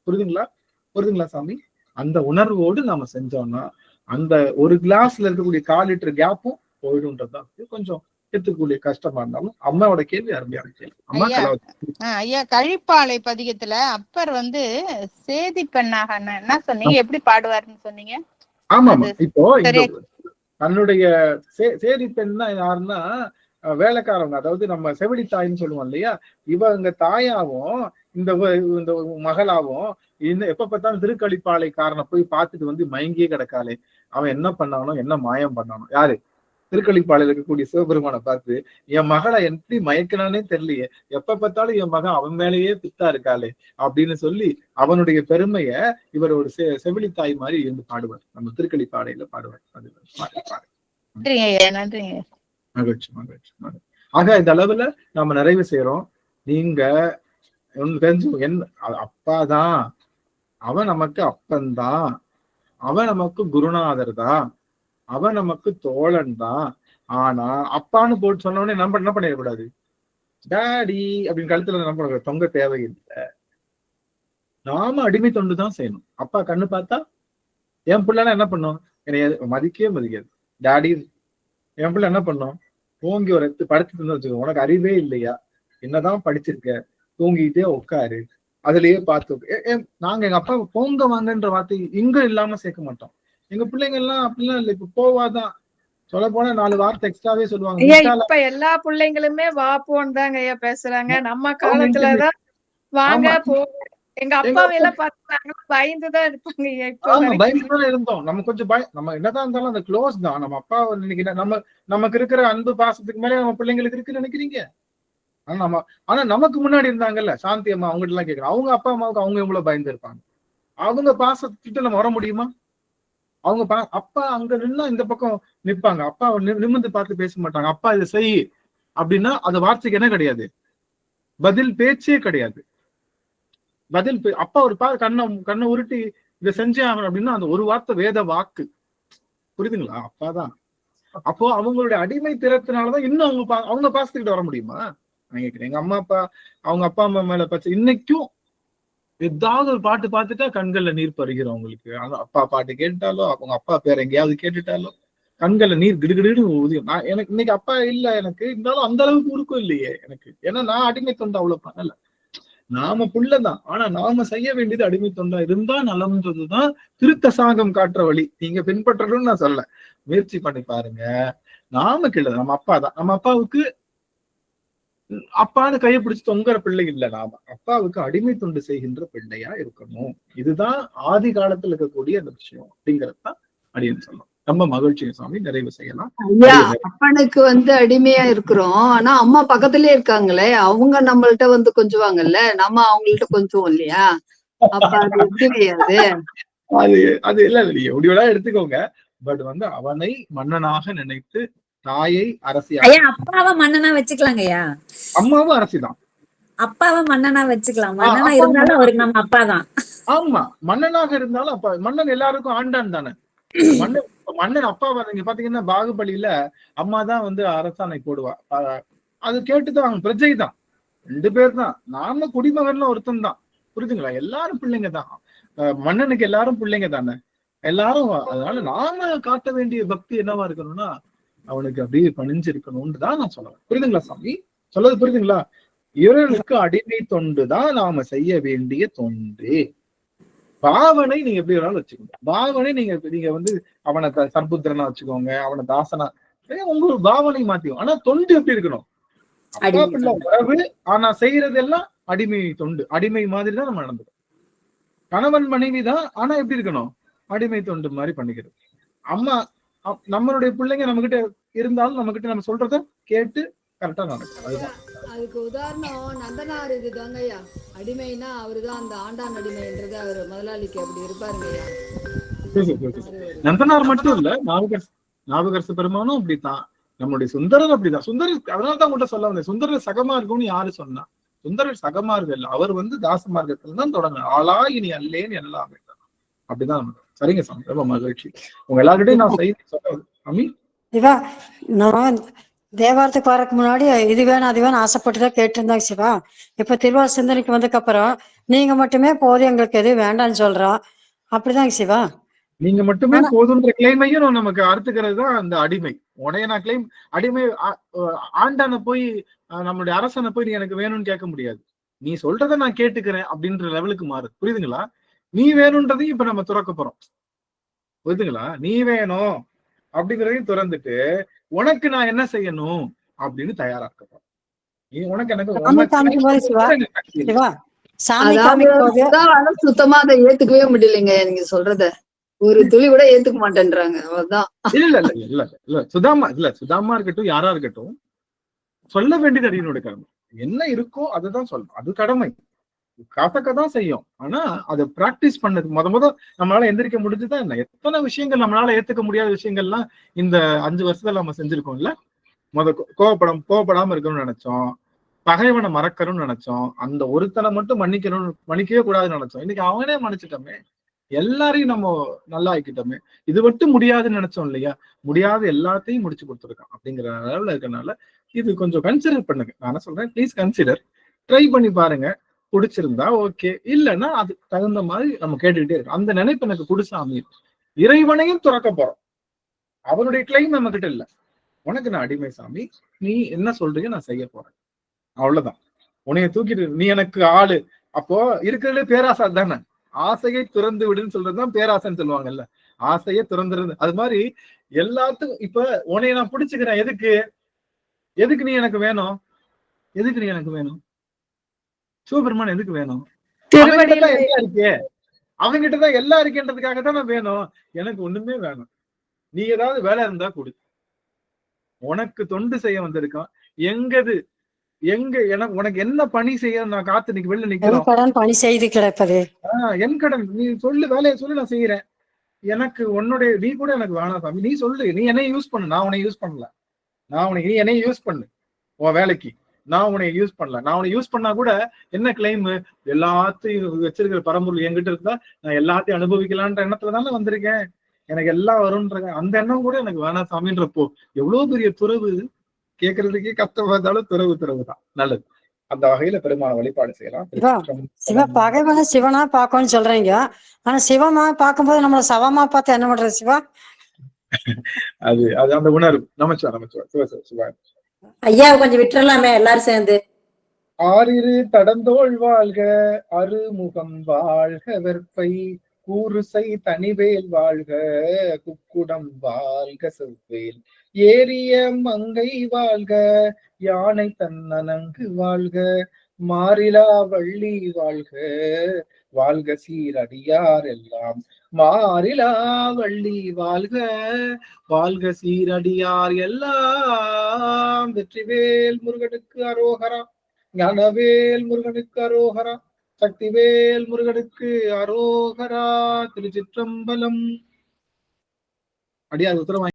புரியுதுங்களா சாமி? அந்த உணர்வோடு நாம செஞ்சோம்னா அந்த ஒரு கிளாஸ்ல இருக்கக்கூடிய 1/4 லிட்டர் கேப்பும் போயிடும்ன்றதுதான் கொஞ்சம் ஏத்துக்கூடிய கஷ்டமா இருந்தாலும். அம்மாவோட கேள்வி அருமையான கேள்வி. அம்மா ஐயா, கழிப்பாலை பதிகத்துல அப்பர் வந்து சேதி பெண்ணாக என்ன சொன்னீங்க? எப்படி பாடுவாருன்னு சொன்னீங்க? ஆமா, இப்போ தன்னுடைய சேதி பெண்ணா யாருன்னா வேலைக்காரவங்க, அதாவது நம்ம செவிலி தாயின்னு சொல்லுவோம் இல்லையா? இவங்க தாயாவும் இந்த மகளாவும் எப்ப பார்த்தாலும் திருக்கழிப்பாலை காரனை போய் பார்த்துட்டு வந்து மயங்கியே கிடக்காளே, அவன் என்ன பண்ணானோ, என்ன மாயம் பண்ணானோ? யாரு? திருக்கழிப்பாலையில இருக்கக்கூடிய சிவபெருமானை பார்த்து என் மகளை எப்படி மயக்கினானே தெரியலையே, எப்ப பார்த்தாலும் என் மகன் அவன் மேலேயே பித்தா இருக்காளே அப்படின்னு சொல்லி அவனுடைய பெருமைய இவர் ஒரு செவிலி தாய் மாதிரி இருந்து பாடுவார். நம்ம திருக்கழிப்பாலையில பாடுவார். மகிழ்ச்சி. ஆக இந்த அளவுல நம்ம நிறைவு செய்யறோம். நீங்க தெரிஞ்சு அப்பாதான், அவன் நமக்கு அப்பன்தான், அவன் நமக்கு குருநாதர் தான், அவன் நமக்கு தோழன் தான். ஆனா அப்பான்னு போட்டு சொன்னோடனே நம்ம என்ன பண்ணிடக்கூடாது? டாடி அப்படின்னு கழுத்துல நம்ம தொங்க தேவையில்லை. நாம அடிமை தொண்டு தான் செய்யணும். அப்பா கண்ணு பார்த்தா என் பிள்ளைலாம் என்ன பண்ணும்? என்னைய மதிக்கவே மதிக்காது. டாடி என் பிள்ளை என்ன பண்ணும்? தூங்கி ஒரு இடத்து படுத்துட்டு இருந்தா வச்சுக்கோ, உனக்கு அறிவே இல்லையா? என்னதான் படிச்சிருக்க? தூங்கிட்டே உட்காரு, அதுலயே பார்த்து. நாங்க எங்க அப்பா போங்க வாங்கன்ற வார்த்தை இங்க இல்லாம சேர்க்க மாட்டோம். எங்க பிள்ளைங்க எல்லாம் அப்படிலாம் இல்லை. இப்ப போவாதான் சொல்ல போனா 4 வார்த்தை எக்ஸ்ட்ராவே சொல்லுவாங்க. இப்ப எல்லா பிள்ளைங்களுமே வா போன்னு தாங்க ஐயா பேசுறாங்க. நம்ம காலத்துலதான் வாங்க போங்க. எங்க அப்பாவை எல்லாம் பார்த்து பயந்துதான் இருப்பாங்க. பயந்துதான் இருந்தோம். நம்ம கொஞ்சம் நம்ம என்னதான் இருந்தாலும் அந்த க்ளோஸ் தான். நம்ம அப்பா நினைக்கிறேன் நமக்கு இருக்கிற அன்பு பாசத்துக்கு மேலே நம்ம பிள்ளைங்களுக்கு இருக்குன்னு நினைக்கிறீங்க. ஆனா நமக்கு முன்னாடி இருந்தாங்கல்ல சாந்தி அம்மா, அவங்ககிட்ட எல்லாம் கேட்கணும். அவங்க அப்பா அம்மாவுக்கு அவங்க எவ்வளவு பயந்து இருப்பாங்க. அவங்க பாசத்துக்கிட்ட நம்ம வர முடியுமா? அவங்க அப்பா அங்க நின்னா இந்த பக்கம் நிற்பாங்க. அப்பா நிமிர்ந்து பார்த்து பேச மாட்டாங்க. அப்பா இதை செய் அப்படின்னா அந்த வார்த்தைக்கு என்ன கிடையாது? பதில் பேச்சே கிடையாது. அப்பா ஒரு கண்ணை உருட்டி இதை செஞ்சே ஆகணும் அப்படின்னா அந்த ஒரு வார்த்தை வேத வாக்கு. புரியுதுங்களா? அப்பாதான். அப்போ அவங்களுடைய அடிமை திறத்தினாலதான் இன்னும் அவங்க பாசத்துக்கிட்ட வர முடியுமா? நான் கேட்கிறேன். எங்க அவங்க அப்பா அம்மா மேல பச்சை இன்னைக்கும் ஏதாவது ஒரு பாட்டு பார்த்துட்டா கண்கள்ல நீர் பருகிறோம் அவங்களுக்கு. அப்பா பாட்டு கேட்டுட்டாலோ, அவங்க அப்பா பேர் எங்கேயாவது கேட்டுட்டாலோ கண்கள்ல நீர் கிடுகிடுன்னு ஊதியும். எனக்கு இன்னைக்கு அப்பா இல்ல எனக்கு, இருந்தாலும் அந்த அளவுக்கு உருக்கம் இல்லையே எனக்கு. ஏன்னா நான் அடிமை தொண்டு அவ்வளவு பண்ணல. நாம புள்ளதான். ஆனா நாம செய்ய வேண்டியது அடிமை தொண்டா இருந்தா நலம்ன்றதுதான் திருத்தசாங்கம் காட்டுற வழி. நீங்க பின்பற்றணும்னு நான் சொல்ல, முயற்சி பண்ணி பாருங்க. நாம கிள்ள நம்ம அப்பா தான். நம்ம அப்பாவுக்கு அப்பான்னு கையை பிடிச்சு தொங்குற பிள்ளை இல்ல. நாம அப்பாவுக்கு அடிமை தொண்டு செய்கின்ற பிள்ளையா இருக்கணும். இதுதான் ஆதி காலத்துல இருக்கக்கூடிய அந்த விஷயம் அப்படிங்கறதுதான் அடியேன்னு சொல்லணும். ரொம்ப மகிழ்ச்சிங்க சாமி, நிறைவு செய்யலாம். ஐயா, அப்பனுக்கு அடிமையா இருக்கிறோம். ஆனா அம்மா பக்கத்துலயே இருக்காங்களே, அவங்க நம்மள்ட்ட கொஞ்சுவாங்கல்ல, நம்ம அவங்கள்ட்ட கொஞ்சுவோம் இல்லையா? அப்ப அது எப்படி அது? அது இல்ல எப்படி வேணா எடுத்துக்கோங்க. பட் அவனை மன்னனாக நினைத்து தாயை அரசியா, ஐயா அப்பாவை மன்னனா வச்சுக்கலாங்க ஐயா. அம்மாவும் அரசிதான். அப்பாவை மன்னனா வச்சுக்கலாம். மன்னனா இருந்தாலும் அவருக்கு நம்ம அப்பா தான். ஆமா, மன்னனாக இருந்தாலும் அப்பா. மன்னன் எல்லாருக்கும் ஆண்டான் தானே. மன்னன் அப்பாவை நீங்க பாத்தீங்கன்னா பாகுபலியில அம்மா தான் அரசாணை போடுவா. அது கேட்டுதான் அவன் பிரஜை தான், 2 பேர் தான். நாம குடிமகன்ல ஒருத்தன் தான். புரியுதுங்களா? எல்லாரும் பிள்ளைங்க தான். மன்னனுக்கு எல்லாரும் பிள்ளைங்க தானே, எல்லாரும். அதனால நாம காட்ட வேண்டிய பக்தி என்னவா இருக்கணும்னா அவனுக்கு அப்படியே பணிஞ்சு இருக்கணும்னு தான் நான் சொல்லுவேன். புரியுதுங்களா சாமி? சொல்லது புரியுதுங்களா? இவர்களுக்கு அடிமை தொண்டு தான் நாம செய்ய வேண்டிய தொண்டு. பாவனை நீங்க எப்படி வேணாலும் வச்சுக்கோங்க. பாவனை நீங்க அவனை சர்புத்திரனா வச்சுக்கோங்க, அவனை தாசனா, உங்க பாவனை மாத்திக்கும். ஆனா தொண்டு எப்படி இருக்கணும்? அப்பா பிள்ளை உறவு, ஆனா செய்யறது எல்லாம் அடிமை தொண்டு. அடிமை மாதிரி தான் நம்ம நடந்துக்கணும். கணவன் மனைவி தான், ஆனா எப்படி இருக்கணும்? அடிமை தொண்டு மாதிரி பண்ணிக்கிறது. அம்மா நம்மளுடைய பிள்ளைங்க நம்ம கிட்ட இருந்தாலும் நம்ம கிட்ட நம்ம சொல்றத கேட்டு கரெக்டா நடக்கும். அதுதான் அதுக்கு உதாரணம் நந்தனார் இதுதாங்க ஐயா. அடிமைனா அவருதான் அந்த ஆண்டான் அடிமைன்றது அவர் முதலாளிக்கு அப்படி இருப்பாருங்க ஐயா. நந்தனார் மட்டும் இல்ல, நாவுக்கரசு பெருமானும் அப்படித்தான். நம்மளுடைய சுந்தரர் அப்படிதான். சுந்தரர் அதனாலதான் உங்கள்கிட்ட சொல்ல வந்தேன், சுந்தரர் சகமா இருக்கும்னு யாரு சொன்னா? சுந்தரர் சகமார்கள் இல்ல, அவர் தாச மார்க்கத்துல தான் தொடங்க. ஆளா இனி அல்லேன்னு எல்லாம் அப்படிதான். சரிங்க சாமி, ரொம்ப மகிழ்ச்சி. உங்க எல்லார்கிட்டையும் நான் செய்தி சொல்ல அமி சிவா, நான் தேவாரத்துக்கு வரக்கு முன்னாடி இது வேணும் அது வேணும் ஆசைப்பட்டுதான் கேட்டிருந்தாங்க சிவா. இப்ப திருவாரூர் சிந்தனைக்கு வந்ததுக்கு அப்புறம் நீங்க மட்டுமே போதும், எங்களுக்கு எதுவும் வேண்டாம்னு சொல்றோம். அப்படிதாங்க சிவா. நீங்க மட்டுமே போதுன்ற கிளைமையும் நமக்கு அறுத்துக்கிறது தான் அந்த அடிமை. உடைய கிளைம் அடிமை. ஆண்டான போய் நம்மளுடைய அரசனை போய் நீ எனக்கு வேணும்னு கேட்க முடியாது. நீ சொல்றதை நான் கேட்டுக்கிறேன் அப்படின்ற லெவலுக்கு மாறுது. புரியுதுங்களா? நீ வேணும்ன்றதையும் இப்ப நம்ம துறக்க போறோம். புரியுதுங்களா? நீ வேணும் அப்படிங்கிறதையும் துறந்துட்டு உனக்கு நான் என்ன செய்யணும் அப்படின்னு தயாராக்க போறோம். உனக்கு சுத்தமா அதை ஏத்துக்கவே முடியலைங்க. நீங்க சொல்றத ஒரு துளி கூட ஏத்துக்க மாட்டேன்றாங்க. அதான் இல்ல சுதாமா இருக்கட்டும், யாரா இருக்கட்டும், சொல்ல வேண்டியது அடியனுடைய கடமை. என்ன இருக்கோ அதுதான் சொல்லணும். அது கடமை, கசக்கதான் செய்யும். ஆனா அதை பிராக்டிஸ் பண்ணது முத நம்மளால எந்திரிக்க முடிஞ்சுதான் என்ன. எத்தனை விஷயங்கள் நம்மளால ஏத்துக்க முடியாத விஷயங்கள்லாம் இந்த 5 வருஷத்துல நம்ம செஞ்சிருக்கோம்ல. கோவப்படாம இருக்கணும்னு நினைச்சோம், பகைவனை மறக்கணும்னு நினைச்சோம், அந்த ஒருத்தனை மட்டும் மன்னிக்கவே கூடாதுன்னு நினைச்சோம். இன்னைக்கு அவனே மன்னிச்சுட்டோமே, எல்லாரையும் நம்ம நல்லா ஆக்கிட்டோமே. இது மட்டும் முடியாதுன்னு நினைச்சோம் இல்லையா? முடியாத எல்லாத்தையும் முடிச்சு கொடுத்துருக்கான். அப்படிங்கிற லெவல்ல இருக்கனால இது கொஞ்சம் கன்சிடர் பண்ணுங்க. நான் என்ன சொல்றேன், ப்ளீஸ் கன்சிடர், ட்ரை பண்ணி பாருங்க. பிடிச்சிருந்தா ஓகே, இல்லைன்னா அது தகுந்த மாதிரி நம்ம கேட்டுக்கிட்டே இருக்கோம். அந்த நினைப்பு எனக்கு குடிசாமி. இறைவனையும் துறக்க போறோம். அவனுடைய கிளைம் நம்ம கிட்ட இல்ல. உனக்கு நான் அடிமை சாமி, நீ என்ன சொல்றீங்க நான் செய்ய போறேன், அவ்வளவுதான். உன்னைய தூக்கிட்டு நீ எனக்கு ஆளு. அப்போ இருக்கிறதுல பேராசை தானே. ஆசையை துறந்து விடுன்னு சொல்றதுதான் பேராசைன்னு சொல்லுவாங்கல்ல. ஆசையை துறந்துருது. அது மாதிரி எல்லாத்துக்கும் இப்ப உன்னைய நான் பிடிச்சுக்கிறேன். எதுக்கு நீ எனக்கு வேணும்? எதுக்கு நீ எனக்கு வேணும்? சிவபெருமான் எதுக்கு வேணும்? அவங்கிட்டதான் எல்லாம் இருக்கேன்றதுக்காக தான் நான் வேணும். எனக்கு ஒண்ணுமே வேணும். நீ ஏதாவது வேலை இருந்தா கொடு. உனக்கு தொண்டு செய்ய வந்திருக்கான். எனக்கு உனக்கு என்ன பணி செய்ய நான் காத்து வெளில நிக்கிறேன். பணி செய்து கிடப்பது என் கடன். நீ சொல்லு, வேலையை சொல்லு, நான் செய்யறேன். எனக்கு உன்னுடைய நீ கூட எனக்கு வேணாம் சாமி. நீ சொல்லு, நீ என்னைய யூஸ் பண்ணு, நான் உன்னை யூஸ் பண்ணல. நீ என்னைய யூஸ் பண்ணு உன் வேலைக்கு, நான் உன்னை யூஸ் பண்ணல. நான் உன்னை யூஸ் பண்ணா கூட என்ன கிளைம்? எல்லாத்தையும் வச்சிருக்கிற பரம்பொருள் என்கிட்ட இருந்தா நான் எல்லாத்தையும் அனுபவிக்கலான்ற எண்ணத்துல தானே வந்திருக்கேன். எனக்கு எல்லாம் வரும்ன்ற அந்த எண்ணம் கூட எனக்கு வேணாம் சாமின்றப்போ எவ்வளவு பெரிய துறவு. கேட்கறதுக்கே கஷ்டமா இருந்தாலும் துறவு தான் நல்லது. அந்த வகையில பெருமான வழிபாடு செய்யலாம். சிவ பகைவன சிவனா பாக்கணும்னு சொல்றீங்க. ஆனா சிவமா பார்க்கும்போது நம்மள சவமா பார்த்து என்ன பண்றது சிவா? அது அந்த உணர்வு. நமச்சிவாய். ஐயா கொஞ்சம் விட்டுறலாமே எல்லாரும் சேர்ந்து. ஆறிரு தடந்தோள் வாழ்க, அருமுகம் வாழ்க, வெற்பை கூறுசை தனிவேல் வாழ்க, குக்குடம் வாழ்க, செவ்வேல் ஏரிய மங்கை வாழ்க, யானை தன்னனங்கு வாழ்க, மாறிலா வள்ளி வாழ்க, வாழ்க சீரடியார் எல்லாம் மாறிலா வள்ளி வாழ்க. வாழ்க சீரடியார் எல்லாம். வெற்றிவேல் முருகனுக்கு அரோகரா. ஞானவேல் முருகனுக்கு அரோகரா. சக்திவேல் முருகனுக்கு அரோகரா. திருச்சிற்றம்பலம். அடியார் உத்தரவாங்க.